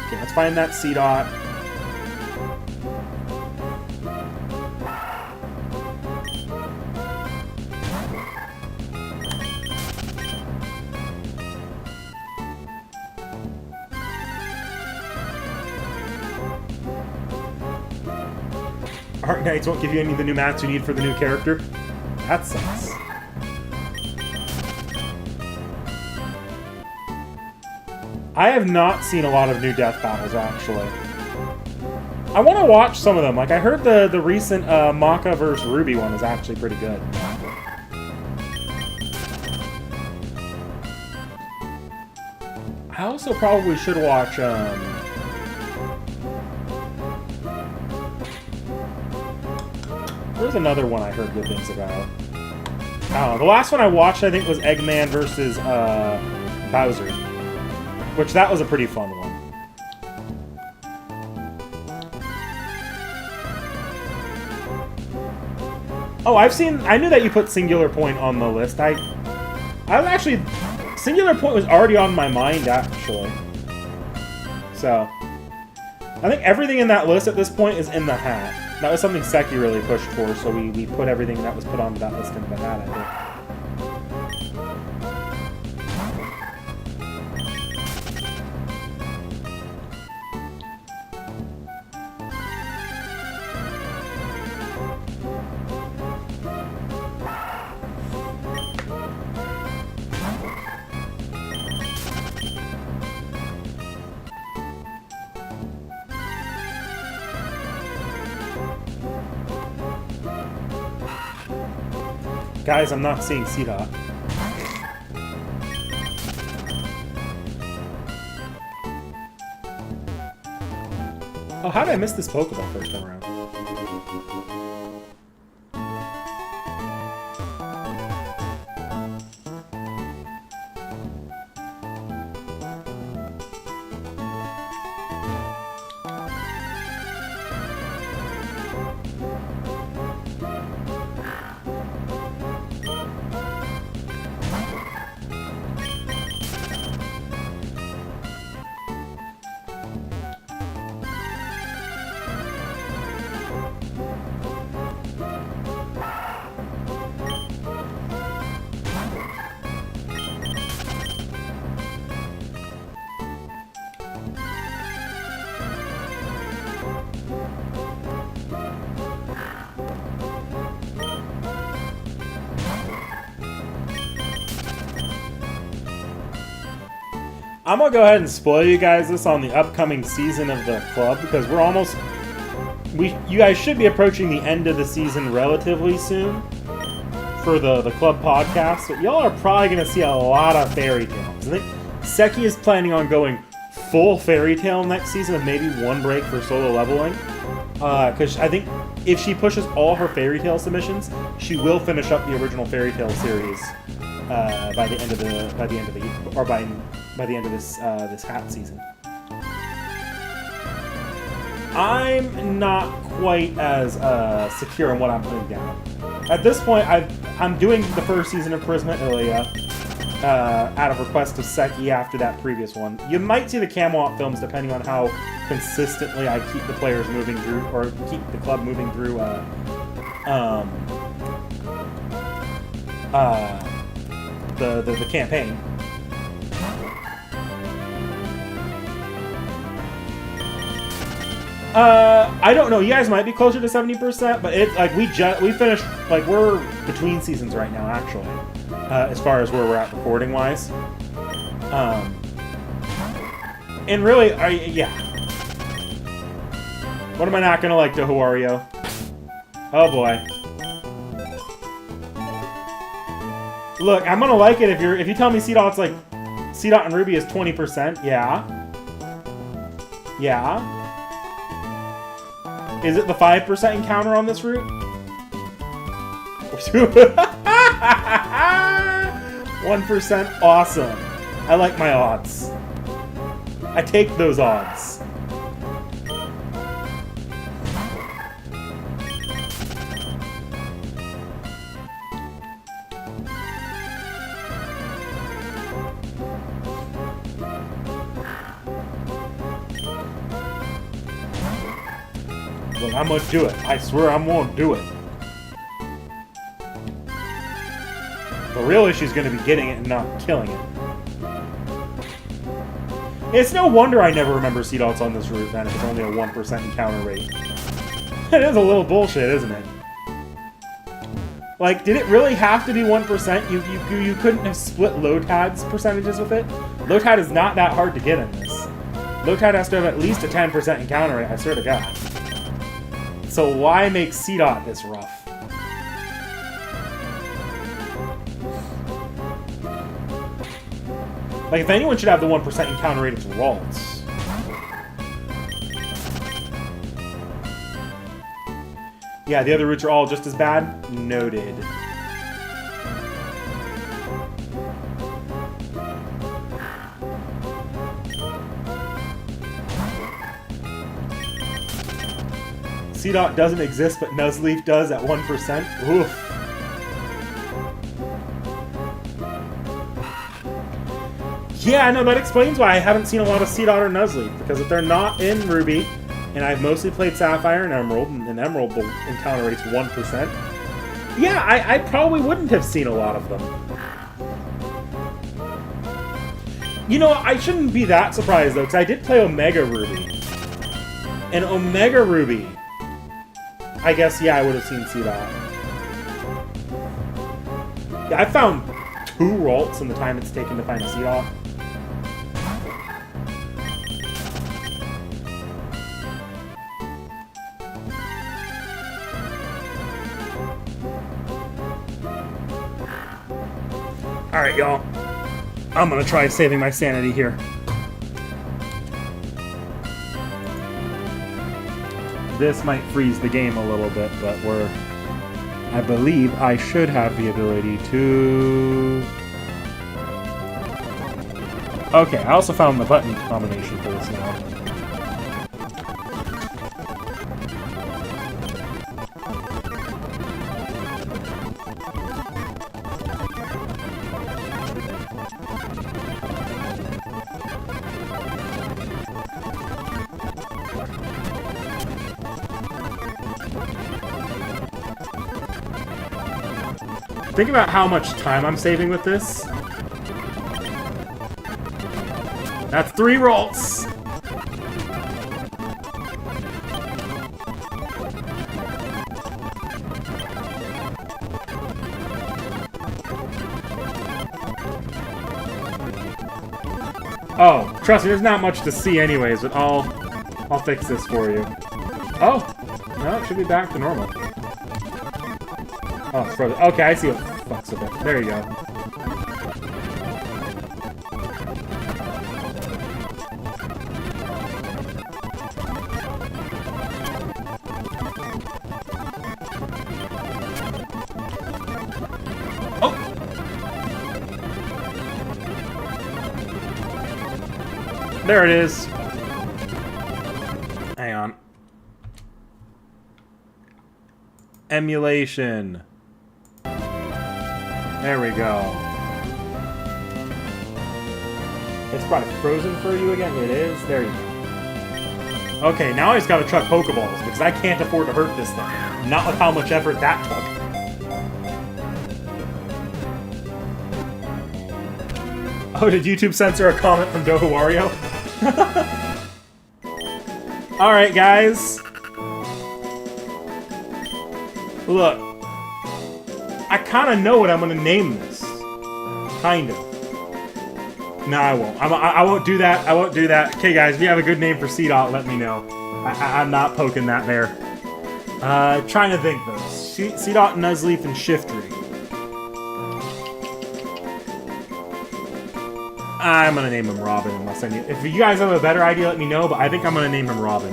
Okay, let's find that Seedot. Arknights won't give you any of the new mats you need for the new character. That sucks. I have not seen a lot of new death battles, actually. I want to watch some of them. Like, I heard the recent Maka vs. Ruby one is actually pretty good. I also probably should watch, there's another one I heard good things about. I don't know. The last one I watched, I think, was Eggman versus Bowser. Which, that was a pretty fun one. Oh, I knew that you put Singular Point on the list. I was actually... Singular Point was already on my mind, actually. So... I think everything in that list at this point is in the hat. That was something Seki really pushed for, so we put everything that was put onto that list into the hat, I think. Guys, I'm not seeing Seedot. Oh, how did I miss this Pokeball first time around? I'm gonna go ahead and spoil you guys this on the upcoming season of the club because we're almost... You guys should be approaching the end of the season relatively soon for the club podcast, but y'all are probably gonna see a lot of Fairy Tales. I think Seki is planning on going full Fairy Tale next season with maybe one break for solo leveling. Because I think if she pushes all her Fairy Tale submissions, she will finish up the original Fairy Tale series by the end of this hat season. I'm not quite as secure in what I'm putting down. At this point, I'm doing the first season of Prisma Ilia out of request of Seki after that previous one. You might see the Camelot films depending on how consistently I keep the players moving through, or keep the club moving through the campaign. I don't know. You guys might be closer to 70%, but it's like we finished, like we're between seasons right now, actually, as far as where we're at recording wise. And really, yeah. What am I not gonna like to Wario? Oh boy. Look, I'm gonna like it if you tell me C-Dot's like C-Dot and Ruby is 20%. Yeah. Yeah. Is it the 5% encounter on this route? 1%, awesome. I like my odds. I take those odds. Look, I'm gonna do it. I swear I'm gonna do it. The real issue is gonna be getting it and not killing it. It's no wonder I never remember C-Dots on this route, then, if it's only a 1% encounter rate. It is a little bullshit, isn't it? Like, did it really have to be 1%? You couldn't have split Lotad's percentages with it? Lotad is not that hard to get in this. Lotad has to have at least a 10% encounter rate, I swear to God. So why make C-Dot this rough? Like, if anyone should have the 1% encounter rate, it's Ralts. Yeah, the other routes are all just as bad? Noted. C-Dot doesn't exist, but Nuzleaf does at 1%. Oof. Yeah, I know, that explains why I haven't seen a lot of C-Dot or Nuzleaf, because if they're not in Ruby, and I've mostly played Sapphire and Emerald encounter rate's 1%, yeah, I probably wouldn't have seen a lot of them. You know, I shouldn't be that surprised, though, because I did play Omega Ruby. And Omega Ruby, I guess, yeah, I would have seen C-Dot. Yeah, I found 2 Ralts in the time it's taken to find a C-Dot. Alright, y'all. I'm gonna try saving my sanity here. this might freeze the game a little bit, but I believe I should have the ability to... Okay, I also found the button combination for this now. Think about how much time I'm saving with this. That's 3 rolls! Oh, trust me, there's not much to see anyways, but I'll fix this for you. Oh! No, it should be back to normal. Oh, it's frozen. Okay, I see what fucks with it. There you go. Oh! There it is. Hang on. Emulation. There we go. It's probably frozen for you again. It is. There you go. Okay, now I just gotta chuck Pokeballs, because I can't afford to hurt this thing. Not with how much effort that took. Oh, did YouTube censor a comment from Dohu Wario? Alright, guys. Look. I kind of know what I'm going to name this. Kind of. No, I won't. I won't do that. I won't do that. Okay, guys, if you have a good name for C-Dot, let me know. I'm not poking that bear. Trying to think, though. C-Dot, Nuzleaf, and Shiftry. I'm going to name him Robin, unless I need... If you guys have a better idea, let me know, but I think I'm going to name him Robin.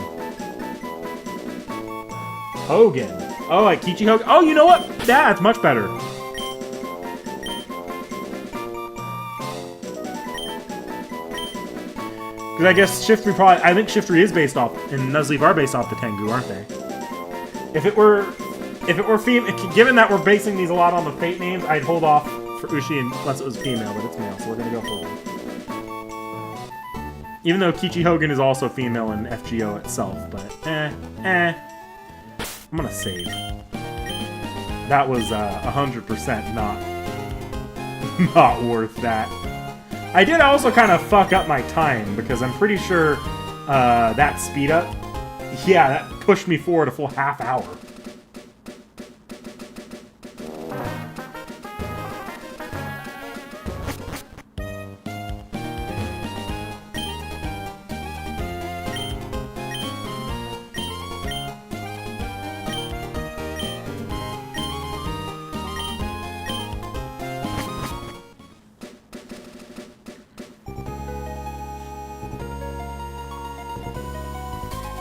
Hogan. Oh, like Kichi Hogan. Oh, you know what? Yeah, it's much better. Because I guess Shiftry probably... I think Shiftry is based off... And Nuzleaf are based off the Tengu, aren't they? If it were female... Given that we're basing these a lot on the Fate names, I'd hold off for Ushi unless it was female, but it's male, so we're going to go for one. Even though Kichi Hogan is also female in FGO itself, but I'm gonna save. That was 100% not worth that. I did also kind of fuck up my time because I'm pretty sure that speed up, yeah, that pushed me forward a full half hour.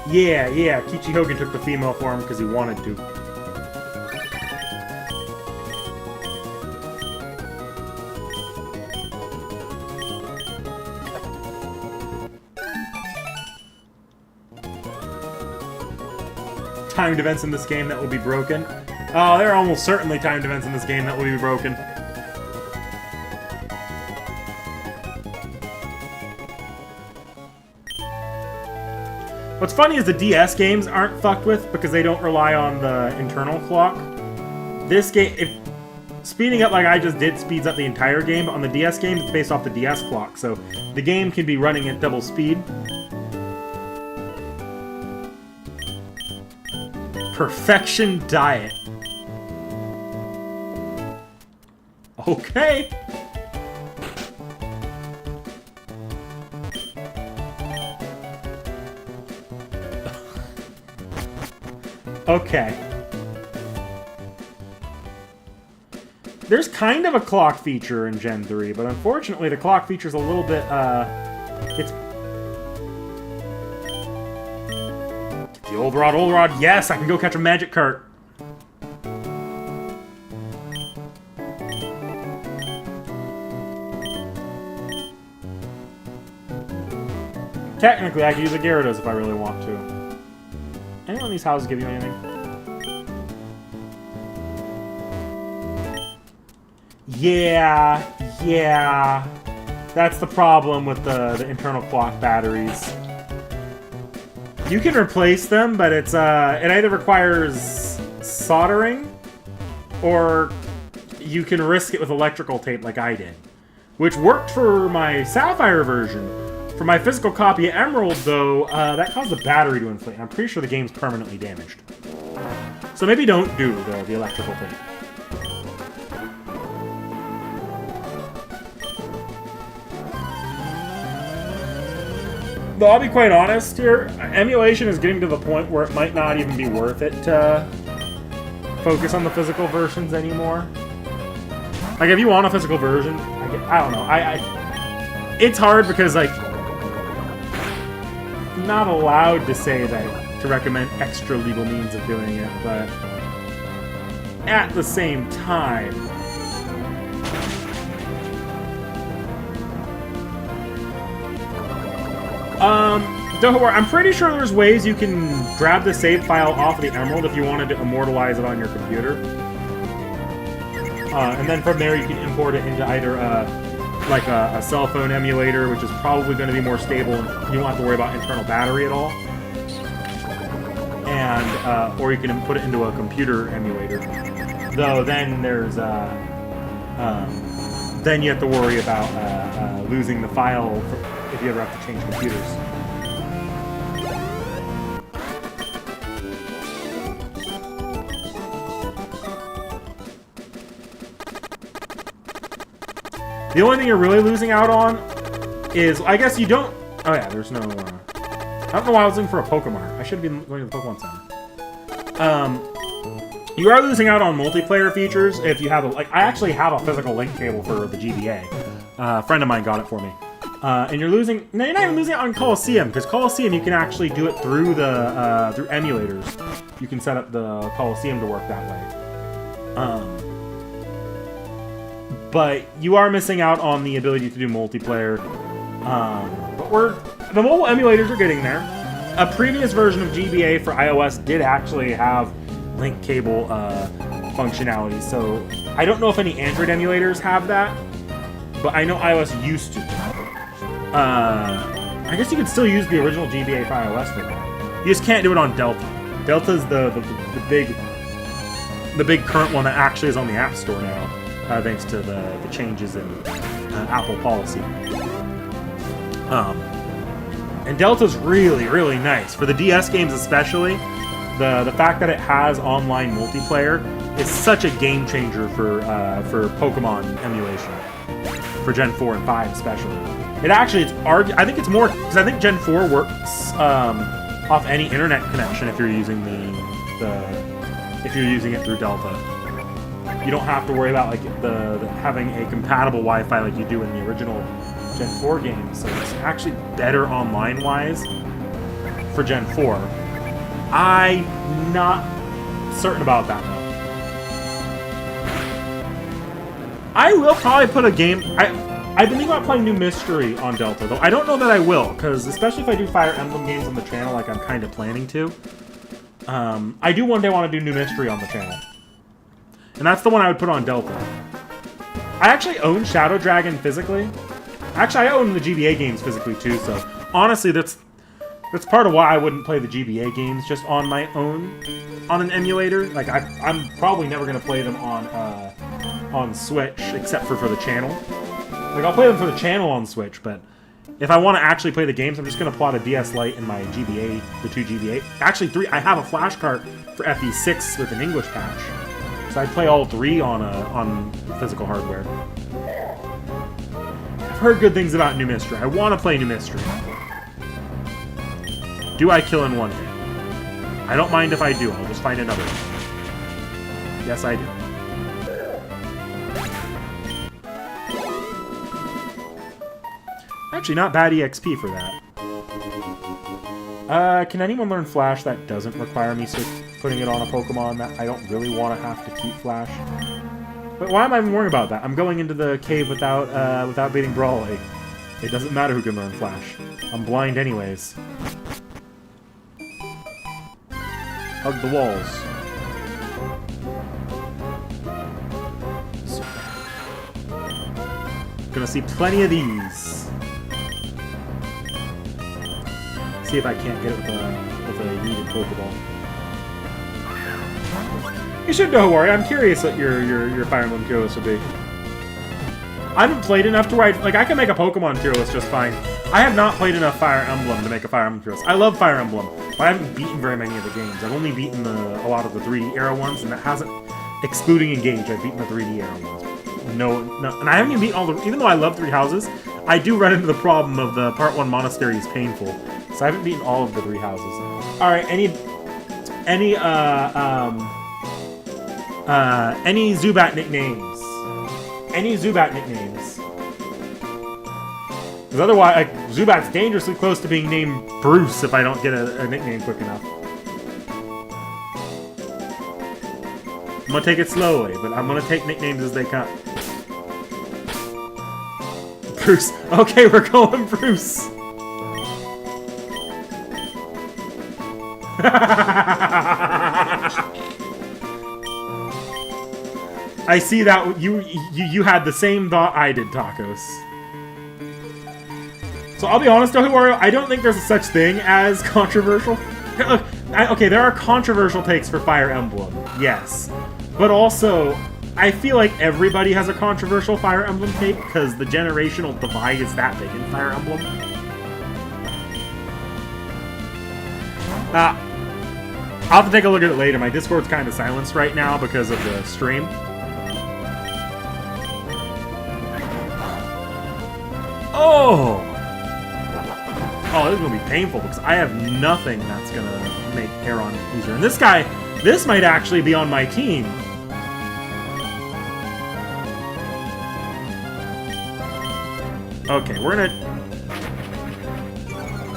Yeah, Kichi Hogan took the female form because he wanted to. Timed events in this game that will be broken. Oh, there are almost certainly timed events in this game that will be broken. What's funny is the DS games aren't fucked with because they don't rely on the internal clock. This game, if speeding up like I just did speeds up the entire game, but on the DS games it's based off the DS clock, so the game can be running at double speed. Perfection Diet. Okay. Okay. There's kind of a clock feature in Gen 3, but unfortunately the clock feature's a little bit, it's... Get the old rod, yes, I can go catch a magic cart. Technically, I could use a Gyarados if I really want to. Anyone in these houses give you anything? Yeah. That's the problem with the internal clock batteries. You can replace them, but it's it either requires soldering, or you can risk it with electrical tape like I did, which worked for my Sapphire version. For my physical copy of Emerald, though, that caused the battery to inflate, and I'm pretty sure the game's permanently damaged. So maybe don't do the electrical tape. Though I'll be quite honest here, emulation is getting to the point where it might not even be worth it to focus on the physical versions anymore. Like, if you want a physical version, I don't know. It's hard because, like, I'm not allowed to say that to recommend extra legal means of doing it, but at the same time, don't worry, I'm pretty sure there's ways you can grab the save file off of the Emerald if you wanted to immortalize it on your computer. And then from there you can import it into either like a cell phone emulator, which is probably going to be more stable and you won't have to worry about internal battery at all. And or you can put it into a computer emulator. Though then there's then you have to worry about losing the file if you ever have to change computers. The only thing you're really losing out on is, I guess you don't... Oh yeah, there's no... I don't know why I was looking for a Pokemon. I should have been going to the Pokemon Center. You are losing out on multiplayer features if you have a... Like, I actually have a physical link cable for the GBA. A friend of mine got it for me. And you're losing... No, you're not even losing it on Coliseum, because Coliseum you can actually do it through the... through emulators. You can set up the Coliseum to work that way. But you are missing out on the ability to do multiplayer. But the mobile emulators are getting there. A previous version of GBA for iOS did actually have link cable functionality, so I don't know if any Android emulators have that, but I know iOS used to. I guess you could still use the original GBA for iOS for that. You just can't do it on Delta. Delta's the big current one that actually is on the App Store now. Thanks to the changes in Apple policy. And Delta's really, really nice. For the DS games especially, the fact that it has online multiplayer is such a game changer for Pokemon emulation. For Gen 4 and 5 especially. It actually, I think it's more, because I think Gen 4 works off any internet connection if you're using if you're using it through Delta. You don't have to worry about like having a compatible Wi-Fi like you do in the original Gen 4 games. So it's actually better online-wise for Gen 4. I'm not certain about that though. I will probably put a game. I've been thinking about playing New Mystery on Delta, though I don't know that I will, because especially if I do Fire Emblem games on the channel, like I'm kind of planning to. I do one day want to do New Mystery on the channel. And that's the one I would put on Delta. I actually own Shadow Dragon physically. Actually, I own the GBA games physically too, so honestly, that's part of why I wouldn't play the GBA games just on my own on an emulator. Like, I'm probably never going to play them on Switch, except for the channel. Like, I'll play them for the channel on Switch, but if I want to actually play the games, I'm just going to plot a DS Lite in my GBA, the 2 GBA. Actually, 3. I have a flash cart for FE6 with an English patch. I'd play all 3 on physical hardware. I've heard good things about New Mystery. I want to play New Mystery. Do I kill in one hit? I don't mind if I do. I'll just find another one. Yes, I do. Actually, not bad EXP for that. Can anyone learn Flash that doesn't require me putting it on a Pokemon that I don't really want to have to keep Flash? But why am I even worrying about that? I'm going into the cave without beating Brawley. It doesn't matter who can learn Flash. I'm blind anyways. Hug the walls. Gonna see plenty of these. See if I can't get it with a needed Pokeball. You should know, Worry. I'm curious what your Fire Emblem tier list would be. I haven't played enough to where I can make a Pokemon tier list just fine. I have not played enough Fire Emblem to make a Fire Emblem tier list. I love Fire Emblem, but I haven't beaten very many of the games. I've only beaten a lot of the 3D era ones, and that hasn't, excluding Engage, I've beaten the 3D era ones. No, and I haven't even beaten all the, even though I love Three Houses, I do run into the problem of the Part 1 Monastery is painful. So I haven't beaten all of the 3 houses. Alright, any Zubat nicknames? Any Zubat nicknames? Because otherwise, like, Zubat's dangerously close to being named Bruce if I don't get a nickname quick enough. I'm gonna take it slowly, but I'm gonna take nicknames as they come. Bruce. Okay, we're going Bruce. I see that you had the same thought I did, Tacos. So I'll be honest, Wario, I don't think there's a such thing as controversial. Okay, there are controversial takes for Fire Emblem, yes. But also, I feel like everybody has a controversial Fire Emblem take because the generational divide is that big in Fire Emblem. I'll have to take a look at it later. My Discord's kind of silenced right now because of the stream. Oh! Oh, this is going to be painful because I have nothing that's going to make Aeron easier. And this guy, this might actually be on my team. Okay, we're gonna...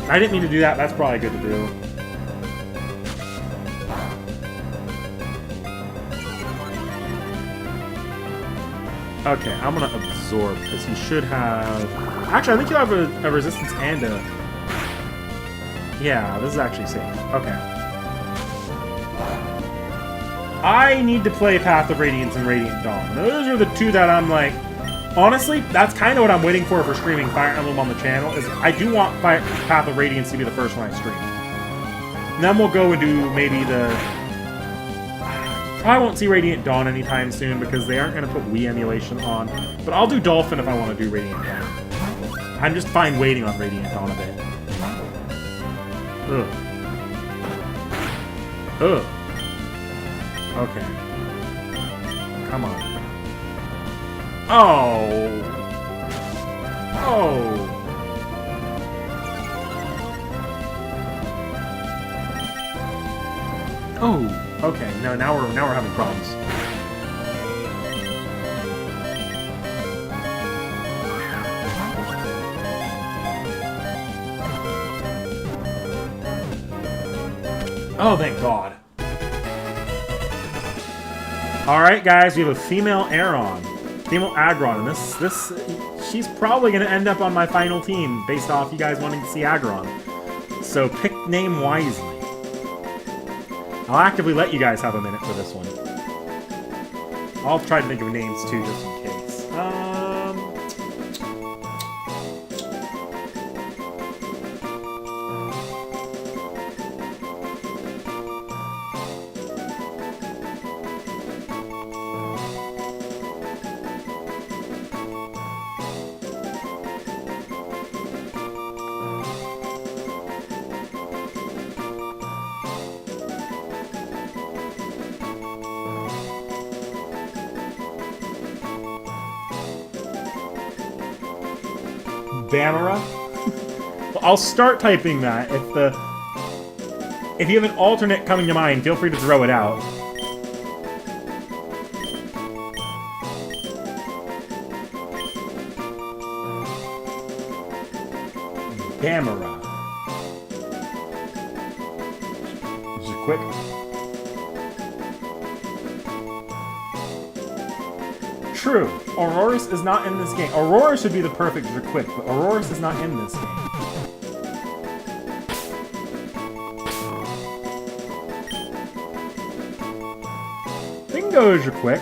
I didn't mean to do that. That's probably good to do. Okay, I'm gonna absorb, because he should have... Actually, I think he'll have a resistance and a... Yeah, this is actually safe. Okay. I need to play Path of Radiance and Radiant Dawn. Those are the two that I'm like... Honestly, that's kind of what I'm waiting for streaming Fire Emblem on the channel, is I do want Path of Radiance to be the first one I stream. And then we'll go and do maybe the... Probably won't see Radiant Dawn anytime soon because they aren't going to put Wii emulation on. But I'll do Dolphin if I want to do Radiant Dawn. I'm just fine waiting on Radiant Dawn a bit. Ugh. Ugh. Okay. Come on. Oh. Oh. Oh. Okay. No, now we're having problems. Oh, thank God. All right, guys, we have a female Aeron. Female Aggron, and this she's probably going to end up on my final team based off you guys wanting to see Aggron. So pick name wisely. I'll actively let you guys have a minute for this one. I'll try to think of names too, just in case. Bamara? Well, I'll start typing that. If you have an alternate coming to mind, feel free to throw it out. Bamara. quick. True. Auroras is not in this game. Aurora should be the perfect quick, but Auroras is not in this game. They can go as your quick.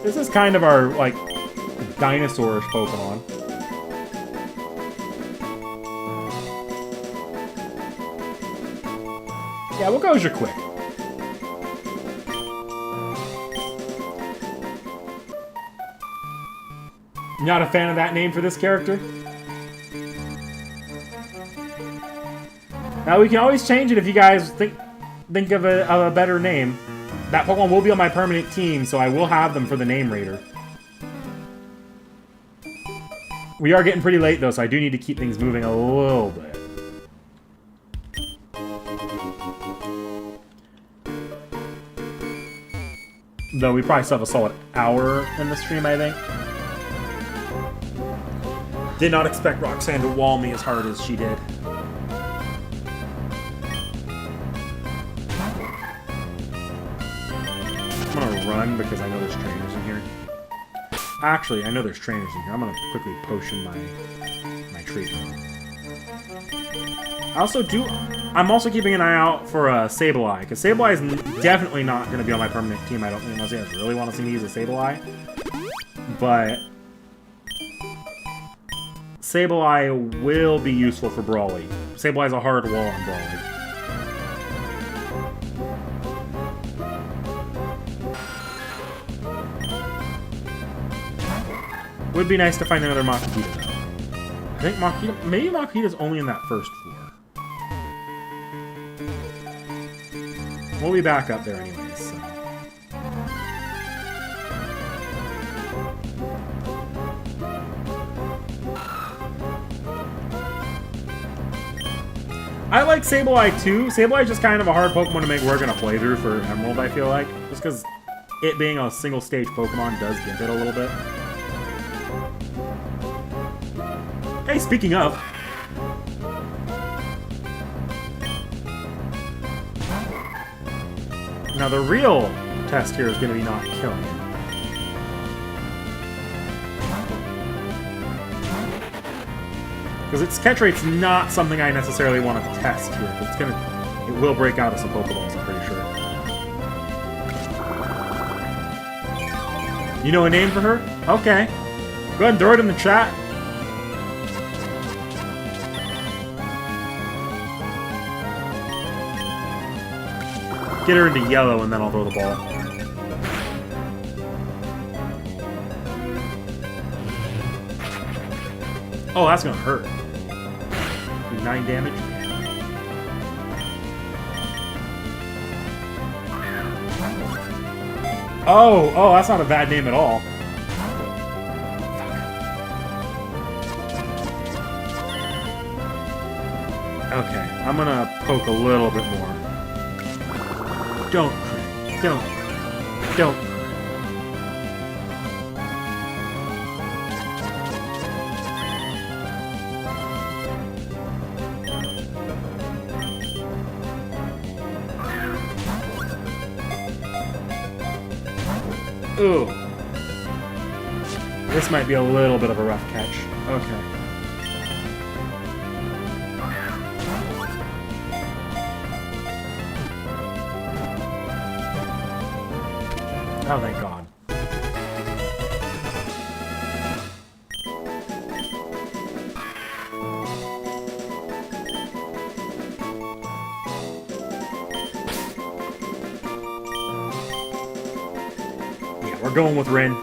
This is kind of our, like, dinosaur-ish Pokemon. Yeah, we'll go as your quick. Not a fan of that name for this character? Now, we can always change it if you guys think of a better name. That Pokemon will be on my permanent team, so I will have them for the name raider. We are getting pretty late, though, so I do need to keep things moving a little bit. Though we probably still have a solid hour in the stream, I think. Did not expect Roxanne to wall me as hard as she did. I'm gonna run because I know there's trainers in here. Actually, I know there's trainers in here. I'm gonna quickly potion my treatment. I'm also keeping an eye out for Sableye, because Sableye is definitely not going to be on my permanent team, I don't think, unless you guys really want to see me use a Sableye. But Sableye will be useful for Brawly. Sableye is a hard wall on Brawly. Would be nice to find another Makita, though. I think maybe Makita's only in that first floor. We'll be back up there anyways, so. I like Sableye too. Sableye is just kind of a hard Pokemon to make work in a playthrough for Emerald, I feel like. Just because it being a single stage Pokemon does gimp it a little bit. Hey, speaking of. Now the real test here is going to be not killing him. Because its catch rate's not something I necessarily want to test here. It will break out of some Pokeballs, I'm pretty sure. You know a name for her? Okay. Go ahead and throw it in the chat. Get her into yellow, and then I'll throw the ball. Oh, that's gonna hurt. 9 damage. Oh, that's not a bad name at all. Okay, I'm gonna poke a little bit more. Don't. Ooh. This might be a little bit of a rough catch. Okay. Oh, thank God. Yeah, we're going with Rin.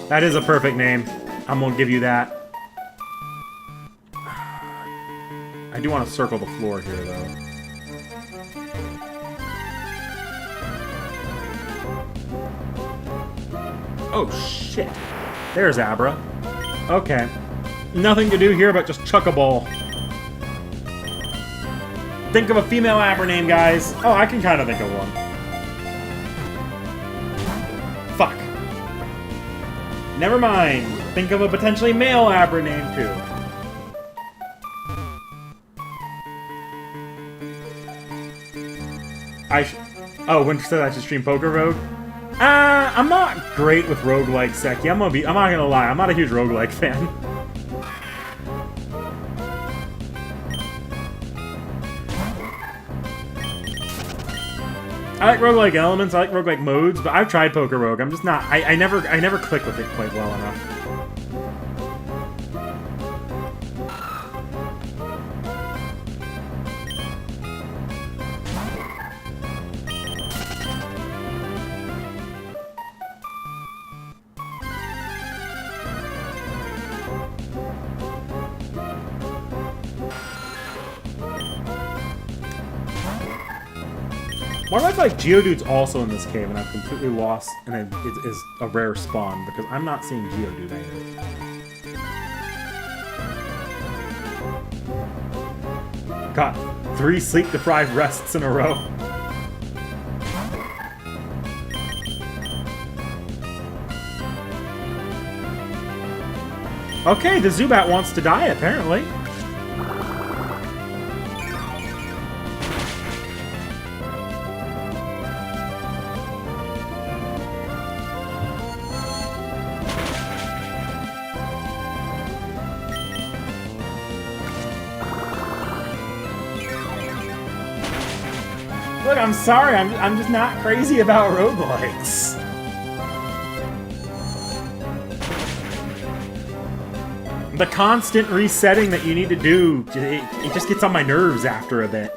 That is a perfect name. I'm gonna give you that. I do want to circle the floor here, though. Oh, shit. There's Abra. Okay. Nothing to do here but just chuck a ball. Think of a female Abra name, guys. Oh, I can kind of think of one. Fuck. Never mind. Think of a potentially male Abra name, too. Oh, Winter said I should stream Poker Rogue. I'm not great with roguelike, Seki. I'm not gonna lie. I'm not a huge roguelike fan. I like roguelike elements, I like roguelike modes, but I've tried Poker Rogue. I'm just not. I never click with it quite well enough. Why do I feel like Geodude's also in this cave and I've completely lost and it is a rare spawn because I'm not seeing Geodude either. Got 3 sleep-deprived rests in a row. Okay, the Zubat wants to die, apparently. Look, I'm sorry, I'm just not crazy about roguelikes. The constant resetting that you need to do, it just gets on my nerves after a bit.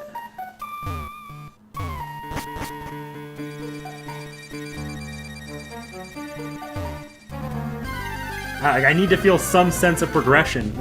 I need to feel some sense of progression.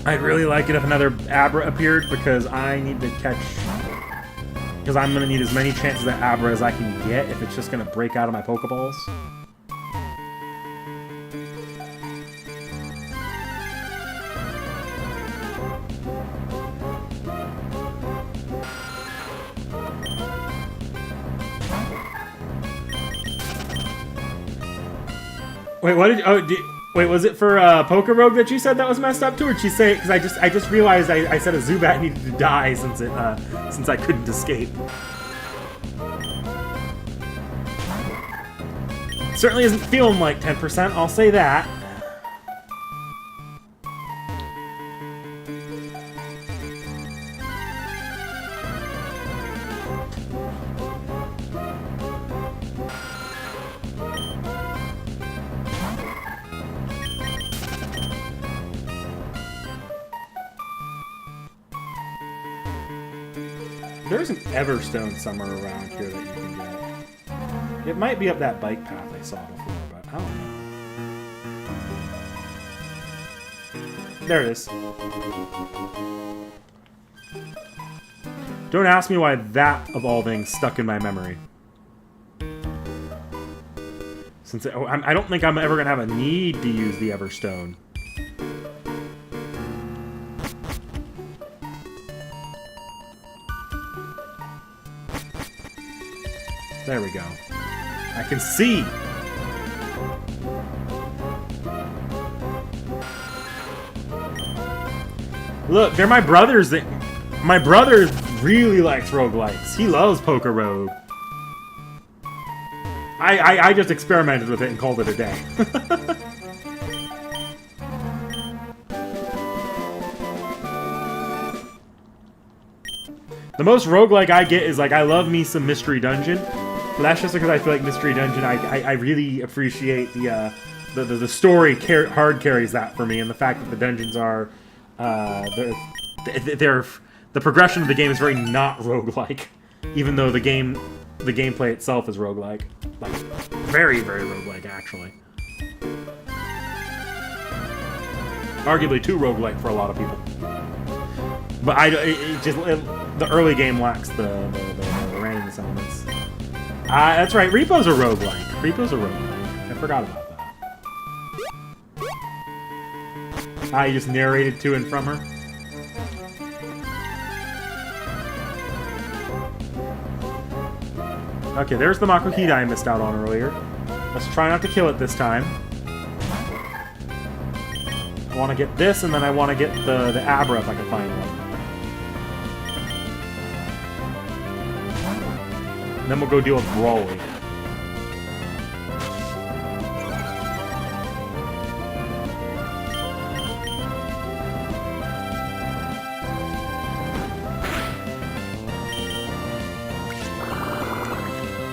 I'd really like it if another Abra appeared because I need to catch... Because I'm going to need as many chances at Abra as I can get if it's just going to break out of my Pokeballs. Wait, what did... Oh, wait, was it for Poker Rogue that you said that was messed up too, or did she say it? Because I just realized I said a Zubat needed to die since I couldn't escape. Certainly isn't feeling like 10%. I'll say that. There's an Everstone somewhere around here that you can get. It might be up that bike path I saw before, but I don't know. There it is. Don't ask me why that, of all things, stuck in my memory. Since I don't think I'm ever going to have a need to use the Everstone. There we go. I can see! Look, they're my brothers. My brother really likes roguelikes. He loves Poker Rogue. I just experimented with it and called it a day. The most roguelike I get is like, I love me some Mystery Dungeon. But that's just because I feel like Mystery Dungeon, I really appreciate the story hard carries that for me, and the fact that the dungeons are, the progression of the game is very not roguelike, even though the gameplay itself is roguelike. Like, very, very roguelike, actually. Arguably too roguelike for a lot of people. But the early game lacks the randomness elements. That's right, Repo's a roguelike. Repo's a roguelike. I forgot about that. I just narrated to and from her. Okay, there's the Makuhita I missed out on earlier. Let's try not to kill it this time. I want to get this, and then I want to get the Abra if I can find one. And then we'll go deal with Brawly.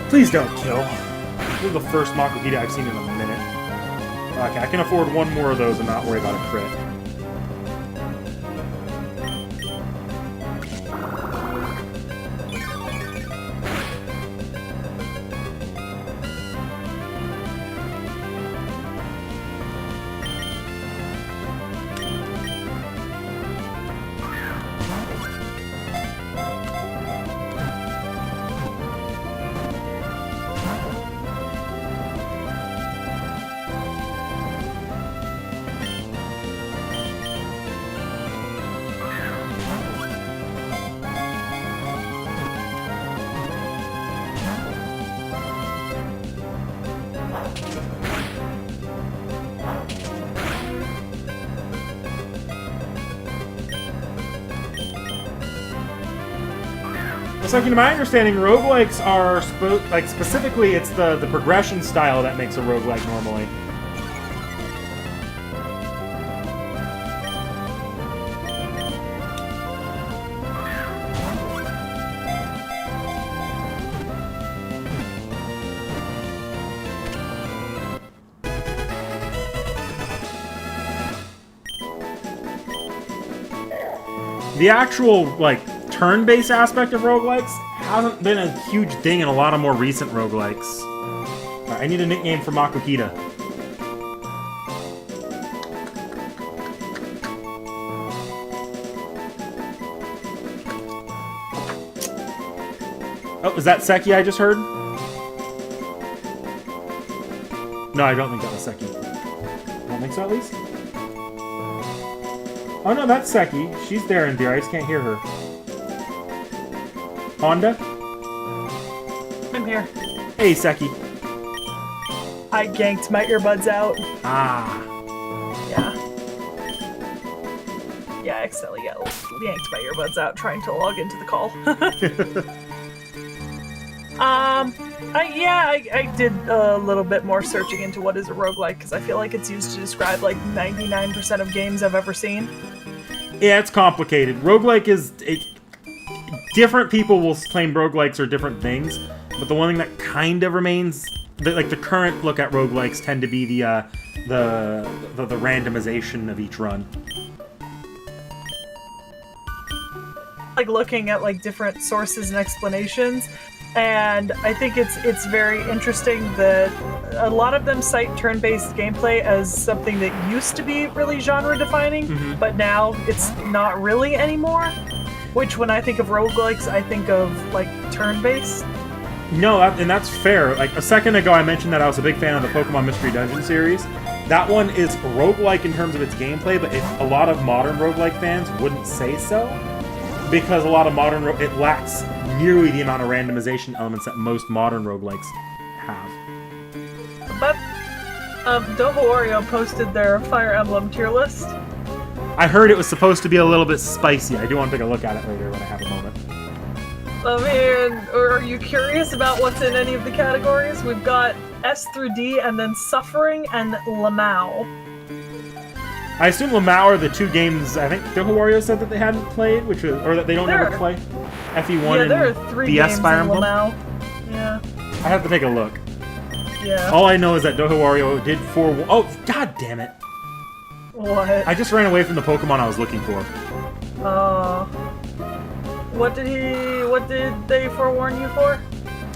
Please don't kill. This is the first Makuhita I've seen in a minute. Okay, I can afford one more of those and not worry about a crit. So, to my understanding, roguelikes are specifically it's the progression style that makes a roguelike normally. The actual, turn-based aspect of roguelikes hasn't been a huge thing in a lot of more recent roguelikes. Alright, I need a nickname for Makuhita. Oh, is that Seki I just heard? No, I don't think that was Seki. I don't think so, at least. Oh no, that's Seki. She's there and dear. I just can't hear her. Honda? I'm here. Hey, Seki. I ganked my earbuds out. Ah. Yeah. Yeah, I accidentally yanked my earbuds out trying to log into the call. I did a little bit more searching into what is a roguelike, because I feel like it's used to describe, 99% of games I've ever seen. Yeah, it's complicated. Roguelike is... different people will claim roguelikes are different things, but the one thing that kind of remains... the current look at roguelikes tend to be the randomization of each run. Looking at, different sources and explanations, and I think it's very interesting that a lot of them cite turn-based gameplay as something that used to be really genre-defining, but now it's not really anymore. Which, when I think of roguelikes, I think of, turn-based. No, and that's fair. A second ago I mentioned that I was a big fan of the Pokemon Mystery Dungeon series. That one is roguelike in terms of its gameplay, but a lot of modern roguelike fans wouldn't say so. Because a lot of modern it lacks nearly the amount of randomization elements that most modern roguelikes have. But Doho Oreo posted their Fire Emblem tier list. I heard it was supposed to be a little bit spicy. I do want to take a look at it later when I have a moment. Are you curious about what's in any of the categories? We've got S through D, and then Suffering and Lamau. I assume Lamau are the two games I think Doho Wario said that they hadn't played, or that they don't ever play. FE1 and there are 3 DS games Fire in Emblem. Lamau. Yeah. I have to take a look. Yeah. All I know is that Doho Wario did 4... Oh, god damn it! What? I just ran away from the Pokemon I was looking for. What did they forewarn you for?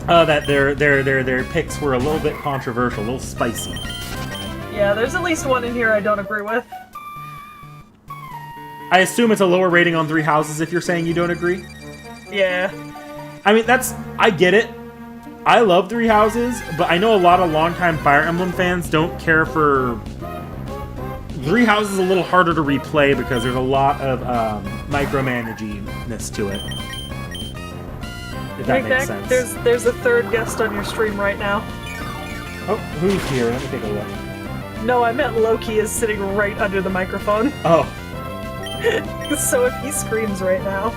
That their picks were a little bit controversial, a little spicy. Yeah, there's at least one in here I don't agree with. I assume it's a lower rating on Three Houses if you're saying you don't agree? Yeah. I mean, I get it. I love Three Houses, but I know a lot of longtime Fire Emblem fans don't care for Three Houses is a little harder to replay because there's a lot of micromanaginess to it. If that makes sense. There's a third guest on your stream right now. Oh, who's here? Let me take a look. No, I meant Loki is sitting right under the microphone. Oh. So if he screams right now,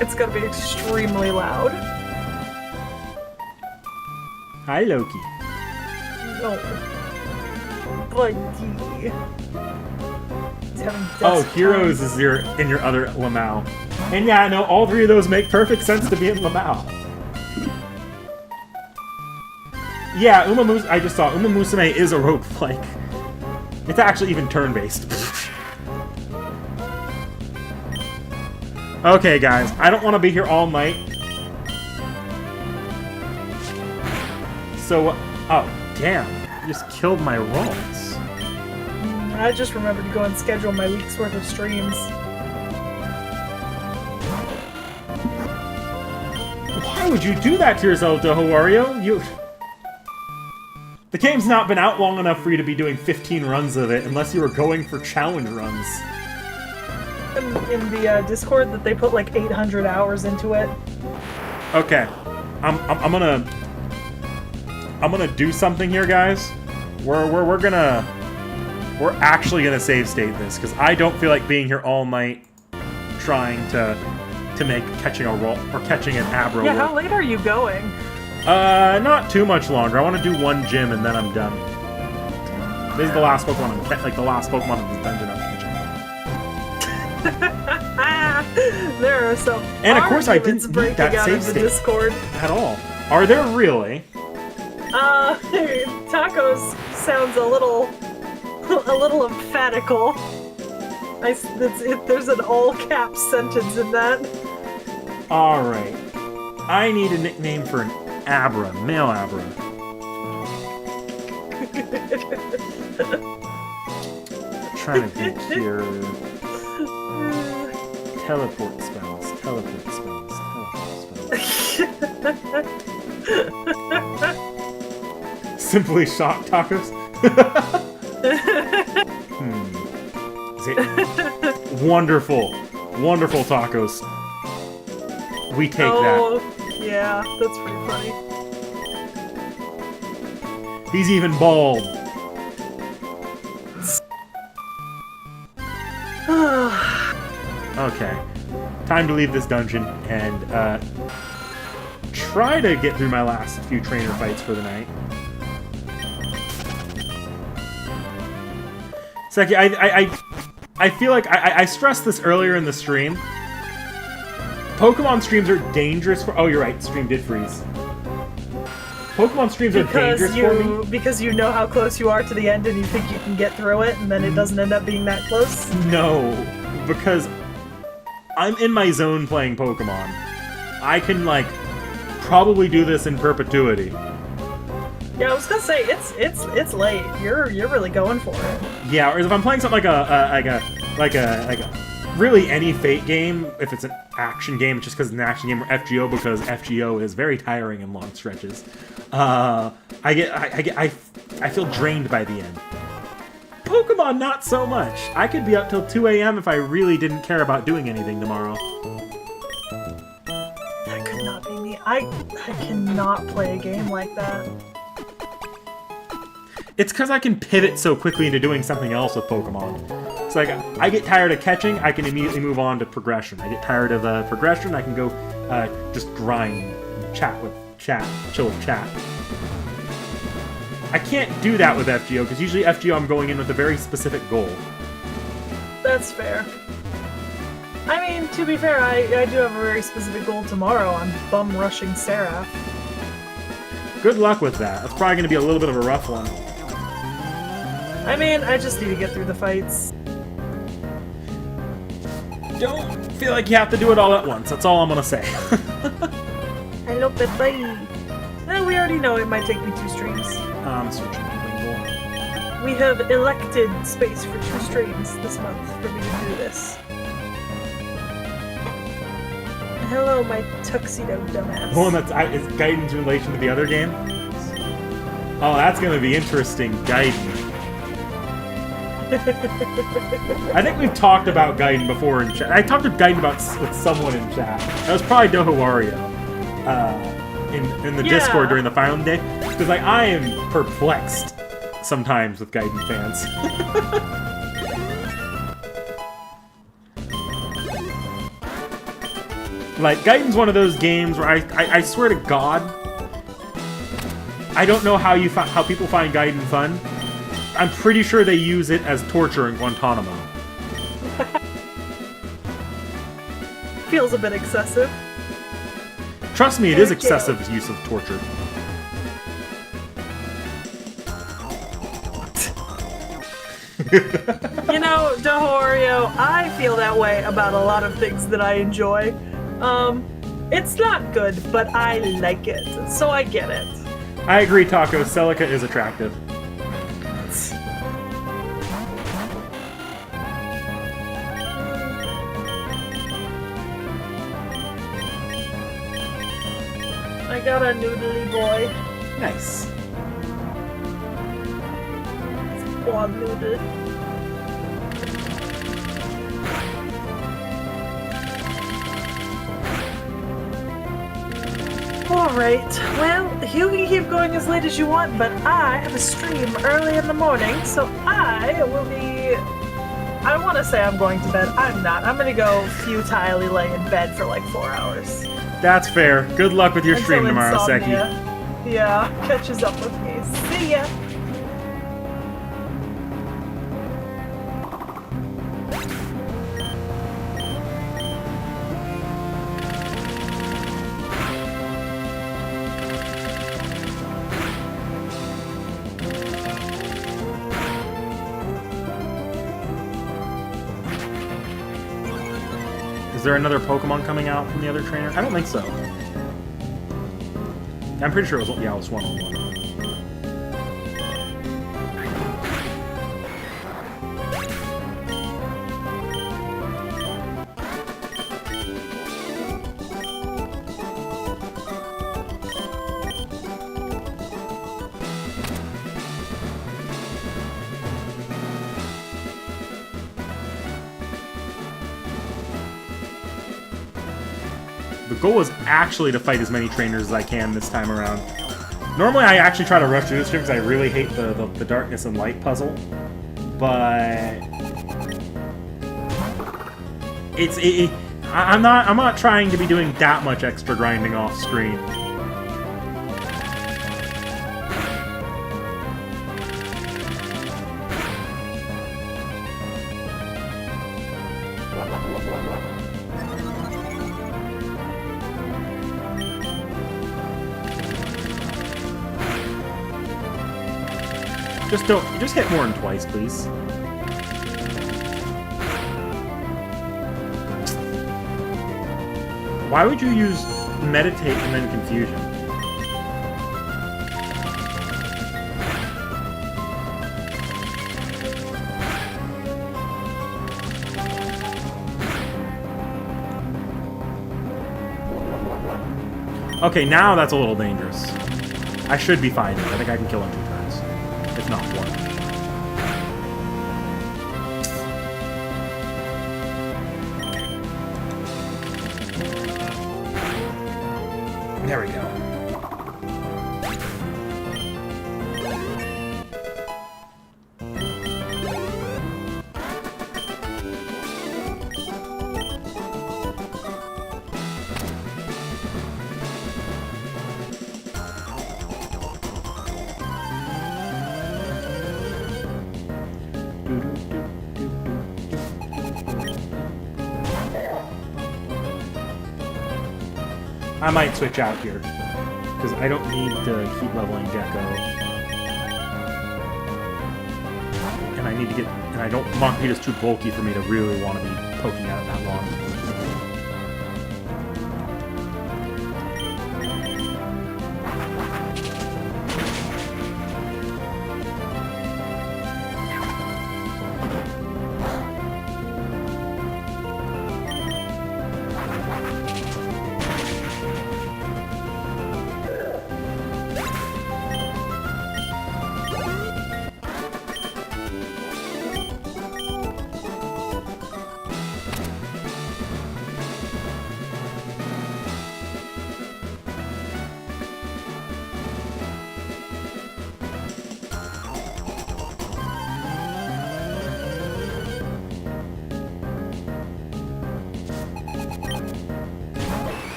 it's gonna be extremely loud. Hi, Loki. Oh. Buddy. Oh, Heroes is in your other Lamau. And yeah, I know all three of those make perfect sense to be in Lamau. Yeah, I just saw Uma Musume is a roguelike. It's actually even turn-based. Okay, guys, I don't want to be here all night. So, oh, damn. You just killed my rolls. I just remembered to go and schedule my week's worth of streams. Why would you do that to yourself, Wario? The game's not been out long enough for you to be doing 15 runs of it, unless you were going for challenge runs. In the Discord, that they put like 800 hours into it. Okay, I'm gonna do something here, guys. We're actually gonna save state this because I don't feel like being here all night trying to make catching a roll or catching an abra. Yeah, how late are you going? Not too much longer. I want to do one gym and then I'm done. This is the last Pokemon the last Pokemon in this dungeon I'm catching. There are some. And of course, I didn't need that save state Discord at all. Are there really? Tacos sounds a little emphatical. There's an all-cap sentence in that. Alright. I need a nickname for an Abra, male Abra. I'm trying to think here. Teleport spells, teleport spells, teleport spells. Simply shock tacos? Wonderful. Wonderful tacos. We take that. Yeah, that's pretty funny. He's even bald. Okay. Time to leave this dungeon and try to get through my last few trainer fights for the night. Seki, I feel like I stressed this earlier in the stream. Pokemon streams are dangerous for... Oh, you're right. Stream did freeze. Pokemon streams are dangerous for me. Because you know how close you are to the end and you think you can get through it, and then it doesn't end up being that close? No. Because I'm in my zone playing Pokemon. I can, like, probably do this in perpetuity. Yeah, I was gonna say, it's late. You're really going for it. Yeah, or if I'm playing something like a really any Fate game, if it's an action game, it's just because it's an action game, or FGO because FGO is very tiring in long stretches. I feel drained by the end. Pokemon, not so much. I could be up till 2 a.m. if I really didn't care about doing anything tomorrow. That could not be me. I cannot play a game like that. It's because I can pivot so quickly into doing something else with Pokemon. It's like, I get tired of catching, I can immediately move on to progression. I get tired of progression, I can go just grind, chill with chat. I can't do that with FGO, because usually FGO I'm going in with a very specific goal. That's fair. I mean, to be fair, I do have a very specific goal tomorrow. I'm bum rushing Seraph. Good luck with that. That's probably going to be a little bit of a rough one. I mean, I just need to get through the fights. Don't feel like you have to do it all at once. That's all I'm going to say. Hello, Pepe. Well, we already know it might take me 2 streams. I'm searching Wingle. We have elected space for 2 streams this month for me to do this. Hello, my tuxedo dumbass. The one that's is Gaiden in relation to the other game? Oh, that's going to be interesting, Gaiden. I think we've talked about Gaiden before in chat. I talked to Gaiden with someone in chat. That was probably Dohawario. In the Discord during the final day. Because like I am perplexed sometimes with Gaiden fans. Like, Gaiden's one of those games where I swear to God, I don't know how people find Gaiden fun. I'm pretty sure they use it as torture in Guantanamo. Feels a bit excessive. Trust me, it is excessive use of torture. You know, Dohorio, I feel that way about a lot of things that I enjoy. It's not good, but I like it, so I get it. I agree, Taco. Celica is attractive. I got a noodly boy. Nice. One noodle. Alright, well, you can keep going as late as you want, but I have a stream early in the morning, so I will be... I want to say I'm going to bed. I'm not. I'm going to go futilely lay in bed for like 4 hours. That's fair. Good luck with your stream tomorrow, Seki. Yeah, catches up with me. See ya! Is there another Pokemon coming out from the other trainer? I don't think so. I'm pretty sure it was, yeah, it was one-on-one. The goal is actually to fight as many trainers as I can this time around. Normally I actually try to rush through this stream because I really hate the darkness and light puzzle. But I'm not trying to be doing that much extra grinding off screen. Just hit more than twice, please. Why would you use meditate and then confusion? Okay, now that's a little dangerous. I should be fine. I think I can kill him 2 turns. If not 1. There we go. I might switch out here, because I don't need to keep leveling Gecko. And I need to get... And I don't... Monkpeda's too bulky for me to really want to be poking at it that long.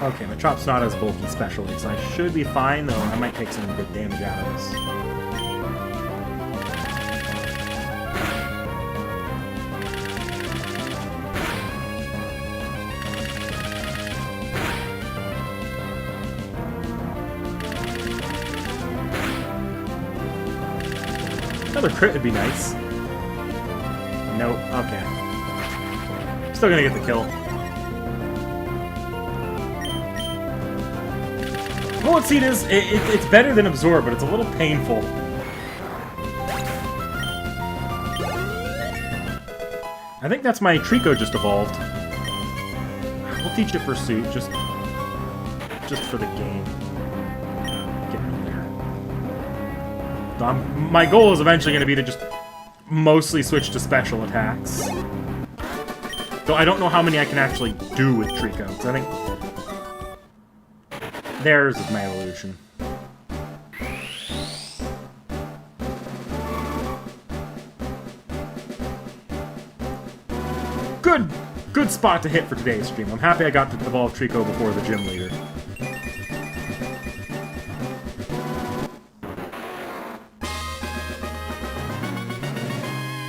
Okay, Machopp's not as bulky specially, so I should be fine, though I might take some good damage out of this. Another crit would be nice. Nope, okay. Still gonna get the kill. Bullet Seed is, it's better than Absorb, but it's a little painful. I think that's my Trico just evolved. We'll teach it Pursuit, just for the game. Get in there. My goal is eventually going to be to just mostly switch to special attacks. Though I don't know how many I can actually do with Trico, because I think theirs is my evolution. Good spot to hit for today's stream. I'm happy I got to evolve Trico before the gym leader.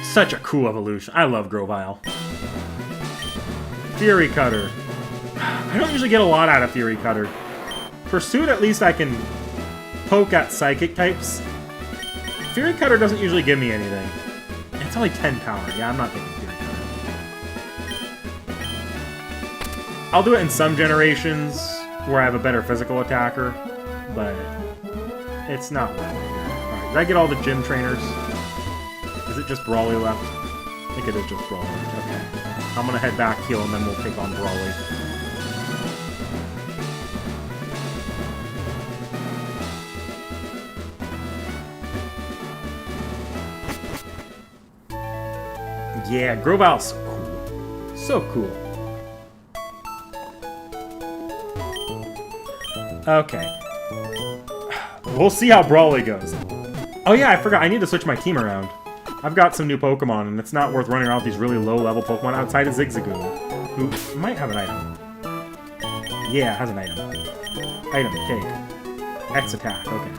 Such a cool evolution. I love Grovyle. Fury Cutter. I don't usually get a lot out of Fury Cutter. Pursuit, at least I can poke at Psychic types. Fury Cutter doesn't usually give me anything. It's only 10 power. Yeah, I'm not taking Fury Cutter. I'll do it in some generations where I have a better physical attacker, but it's not worth it here. Alright, did I get all the gym trainers? Is it just Brawly left? I think it is just Brawly. Okay. I'm gonna head back, heal, and then we'll take on Brawly. Yeah, Grovyle's so cool. So cool. Okay. We'll see how Brawly goes. Oh yeah, I forgot. I need to switch my team around. I've got some new Pokemon, and it's not worth running around with these really low-level Pokemon outside of Zigzagoon, who might have an item. Yeah, it has an item. Item, take. X attack, okay.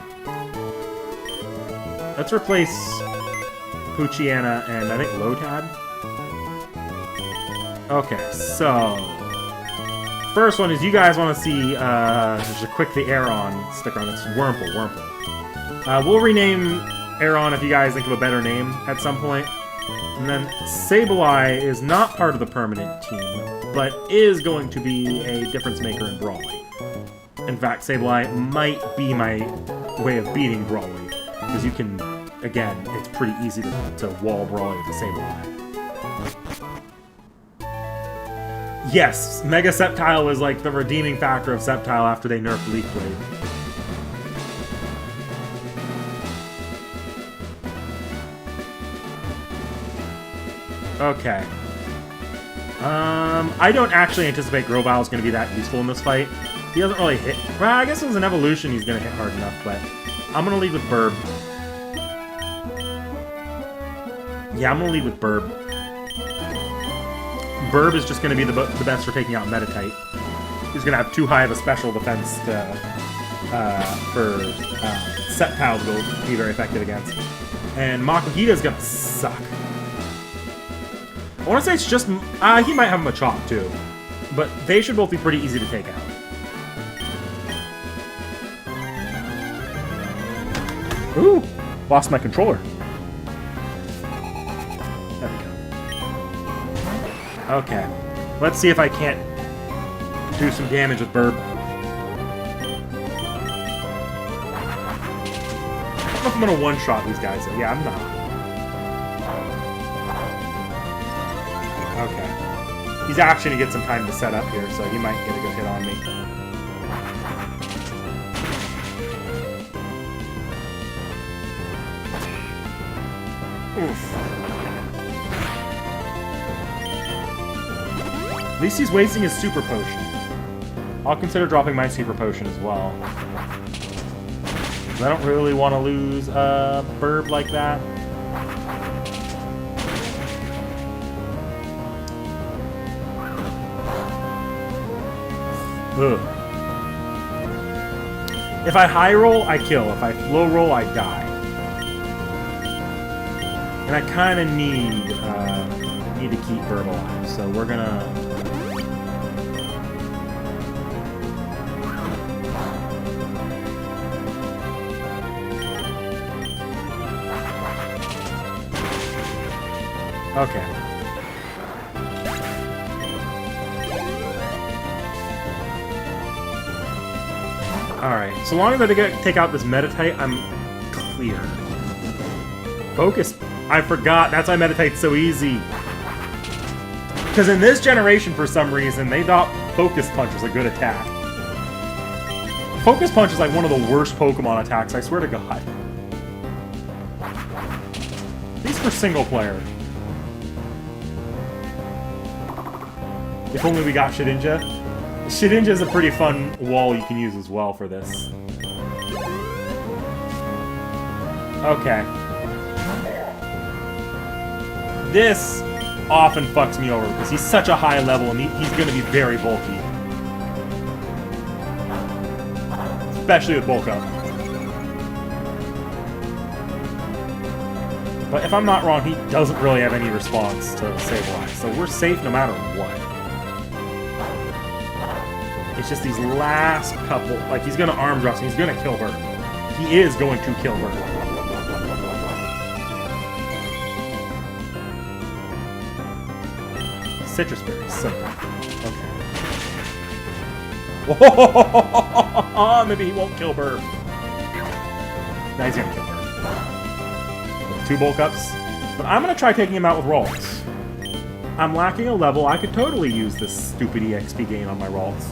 Let's replace Poochyena and I think Lotad. Okay, so first one is you guys want to see there's a quick the Aeron sticker on. It's Wurmple. We'll rename Aeron if you guys think of a better name at some point. And then Sableye is not part of the permanent team, but is going to be a difference maker in Brawly. In fact, Sableye might be my way of beating Brawly, because you can, again, it's pretty easy to wall Brawly with a Sableye. Yes, Mega Sceptile was like the redeeming factor of Sceptile after they nerfed Leaf Blade. Okay. I don't actually anticipate Grovyle is going to be that useful in this fight. He doesn't really hit... Well, I guess it was an evolution he's going to hit hard enough, but I'm going to lead with Burb. Yeah, I'm going to lead with Burb. Burb is just going to be the best for taking out Meditite. He's going to have too high of a special defense for Sceptile to be very effective against. And Makuhita is going to suck. I want to say it's just... he might have Machop, too. But they should both be pretty easy to take out. Ooh! Lost my controller. There we go. Okay. Let's see if I can't do some damage with Burb. I don't know if I'm going to one-shot these guys. Yeah, I'm not. Okay. He's actually going to get some time to set up here, so he might get a good hit on me. Oof. At least he's wasting his Super Potion. I'll consider dropping my Super Potion as well. I don't really want to lose a Burb like that. Ugh. If I high roll, I kill. If I low roll, I die. And I kind of need to keep Bird alive, so we're gonna... Okay. Alright, so long as I take out this Meditate, I'm clear. Focus. I forgot, that's why Meditate's so easy. Because in this generation, for some reason, they thought Focus Punch was a good attack. Focus Punch is like one of the worst Pokemon attacks, I swear to God. At least for single player. If only we got Shedinja. Shedinja is a pretty fun wall you can use as well for this. Okay. This often fucks me over because he's such a high level and he's going to be very bulky. Especially with bulk up. But if I'm not wrong, he doesn't really have any response to Sableye, so we're safe no matter what. It's just these last couple, like he's going to arm thrust and he's going to kill her. He is going to kill her. Citrus berries, so okay. Whoa! Maybe he won't kill Burr. Now he's gonna kill Burr. 2 bulk ups, but I'm gonna try taking him out with Ralts. I'm lacking a level. I could totally use this stupid EXP gain on my Ralts.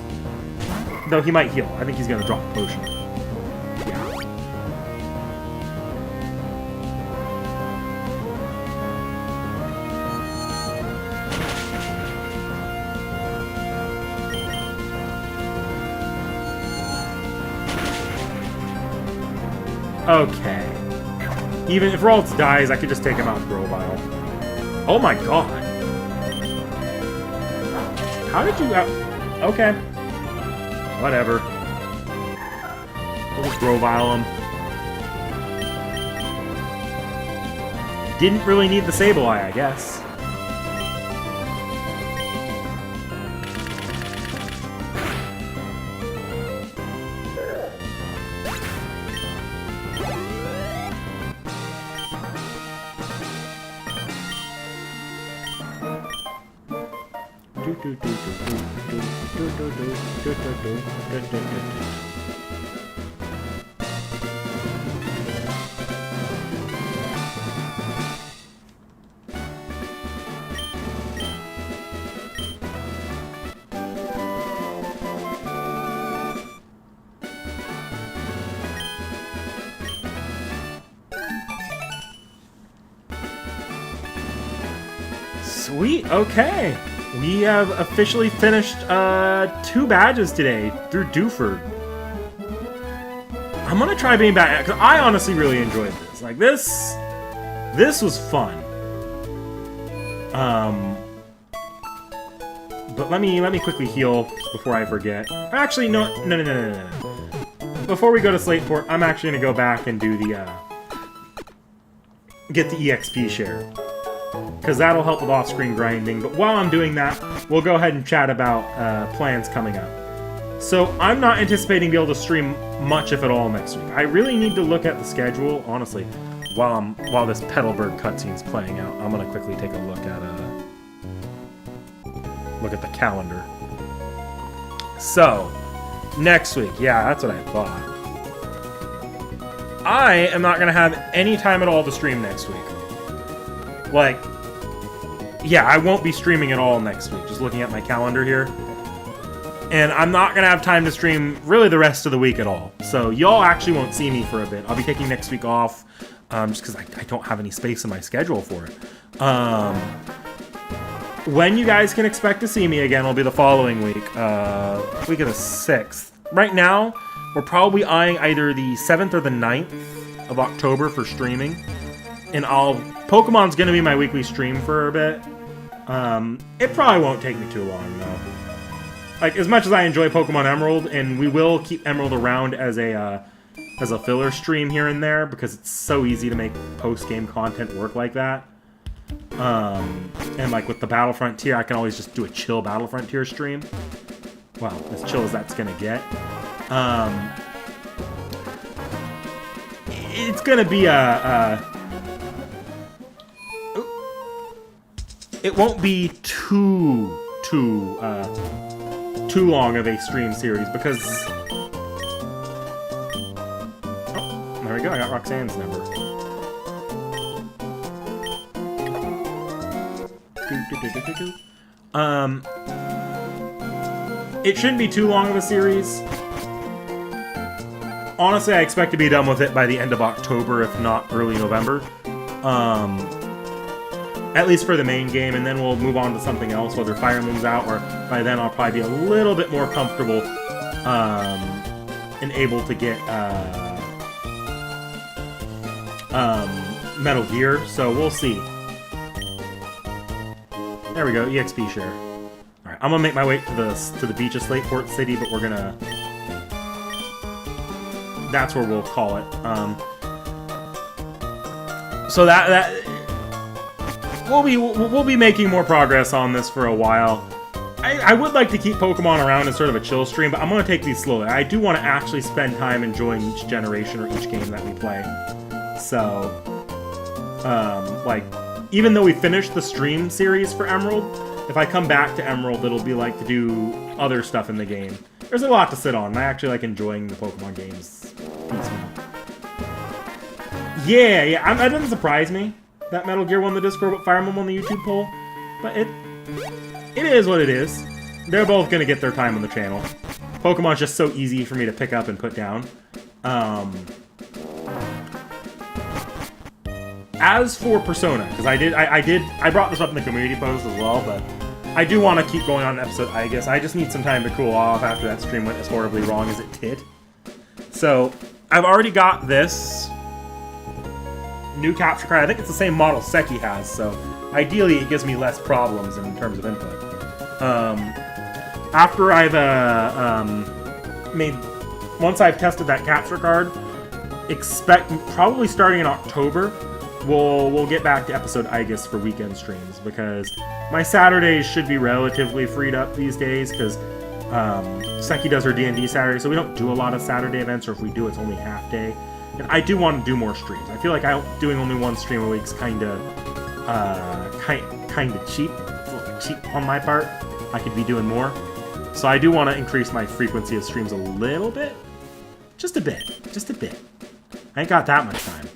Though he might heal. I think he's gonna drop a potion. Okay. Even if Ralts dies, I could just take him out with Grovyle. Oh my god. How did you out... Okay. Whatever. We'll just Grovyle him. Didn't really need the Sableye, I guess. Sweet, okay. We have officially finished 2 badges today through Dewford. I'm gonna try being back because I honestly really enjoyed this. Like this was fun. But let me quickly heal before I forget. Actually, no. Before we go to Slateport, I'm actually gonna go back and do the get the EXP share. Because that'll help with off-screen grinding. But while I'm doing that, we'll go ahead and chat about plans coming up. So I'm not anticipating being able to stream much, if at all, next week. I really need to look at the schedule, honestly. While this Petalburg cutscene's playing out, I'm gonna quickly take a look at the calendar. So next week, yeah, that's what I thought. I am not gonna have any time at all to stream next week. Like, yeah, I won't be streaming at all next week, just looking at my calendar here. And I'm not going to have time to stream really the rest of the week at all. So y'all actually won't see me for a bit. I'll be taking next week off, just because I don't have any space in my schedule for it. When you guys can expect to see me again will be the following week, week of the 6th. Right now, we're probably eyeing either the 7th or the 9th of October for streaming. And Pokemon's going to be my weekly stream for a bit. It probably won't take me too long, though. like, as much as I enjoy Pokemon Emerald, and we will keep Emerald around as a filler stream here and there, because it's so easy to make post-game content work like that. And like with the Battle Frontier, I can always just do a chill Battle Frontier stream. Well, as chill as that's gonna get. It's gonna be it won't be too long of a stream series, because there we go, I got Roxanne's number. It shouldn't be too long of a series. Honestly, I expect to be done with it by the end of October, if not early November. At least for the main game, and then we'll move on to something else, whether Fire Moon's out, or by then I'll probably be a little bit more comfortable and able to get Metal Gear, so we'll see. There we go, EXP share. Alright, I'm gonna make my way to the beach of Slateport City, but we're gonna... That's where we'll call it. So that we'll be making more progress on this for a while. I would like to keep Pokemon around as sort of a chill stream, but I'm gonna take these slowly. I do want to actually spend time enjoying each generation or each game that we play. So, like, even though we finished the stream series for Emerald, if I come back to Emerald, it'll be like to do other stuff in the game. There's a lot to sit on, and I actually like enjoying the Pokemon games piecemeal. Yeah, that doesn't surprise me that Metal Gear won the Discord, but Fire Emblem won the YouTube poll. But it is what it is. They're both gonna get their time on the channel. Pokemon's just so easy for me to pick up and put down. As for Persona, because I brought this up in the community post as well, but I do want to keep going on an episode, I guess. I just need some time to cool off after that stream went as horribly wrong as it did. So, I've already got this new capture card. I think it's the same model Seki has, so ideally it gives me less problems in terms of input. After I've once I've tested that capture card, expect probably starting in October, we'll get back to episode I guess for weekend streams, because my Saturdays should be relatively freed up these days, because Seki does her D&D Saturday, so we don't do a lot of Saturday events, or if we do, it's only half day. And I do want to do more streams. I feel like doing only one stream a week is kind of cheap. It's a little cheap on my part. I could be doing more. So I do want to increase my frequency of streams a little bit. Just a bit. I ain't got that much time.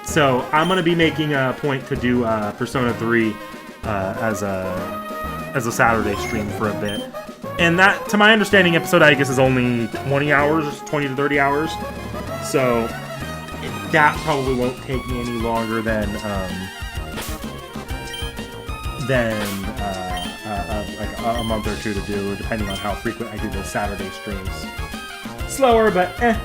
So I'm going to be making a point to do Persona 3 as a Saturday stream for a bit. And that, to my understanding, episode I guess is only 20 hours, 20 to 30 hours. So that probably won't take me any longer than like a month or two to do, depending on how frequent I do those Saturday streams. Slower, but eh.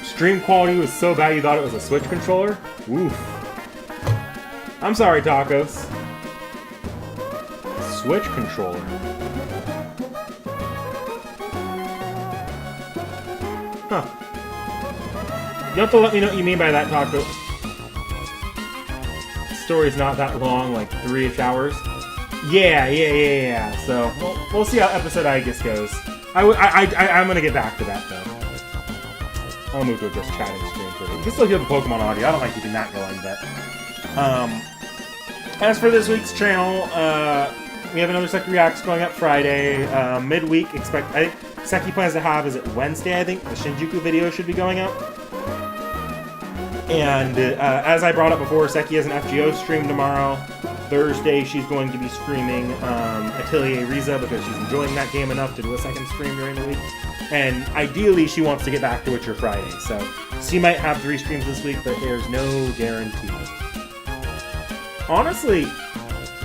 Stream quality was so bad you thought it was a Switch controller? Oof. I'm sorry, Tacos. Switch controller. Huh. You have to let me know what you mean by that, Taco. The story's not that long, like 3-ish hours. Yeah. So, we'll see how episode I guess goes. I'm gonna get back to that, though. I'll move to a just chatting stream for it. You can still hear the Pokemon audio. I don't like keeping that going, but... as for this week's channel, we have another Seki Reacts going up Friday. Midweek, I think Seki plans to have, is it Wednesday, I think? The Shinjuku video should be going up. And as I brought up before, Seki has an FGO stream tomorrow. Thursday, she's going to be streaming Atelier Riza because she's enjoying that game enough to do a second stream during the week. And ideally, she wants to get back to Witcher Friday. So she might have 3 streams this week, but there's no guarantee. Honestly,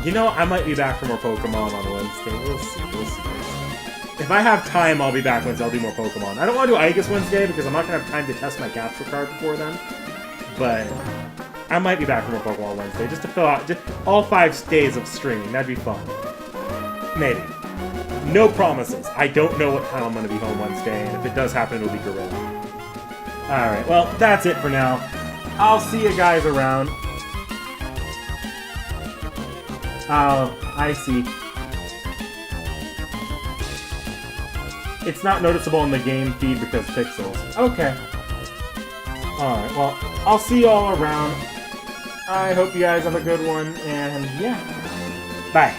you know, I might be back for more Pokemon on Wednesday. We'll see. If I have time, I'll be back Wednesday. I'll do more Pokemon. I don't want to do Aegis Wednesday because I'm not going to have time to test my capture card before then. but I might be back for more Pokemon Wednesday just to fill out just all 5 days of streaming. That'd be fun. Maybe. No promises. I don't know what time I'm going to be home Wednesday, and if it does happen, it'll be Gorilla. Alright, well, that's it for now. I'll see you guys around. Oh, I see. It's not noticeable in the game feed because pixels. Okay. Alright, well, I'll see you all around. I hope you guys have a good one, and yeah. Bye.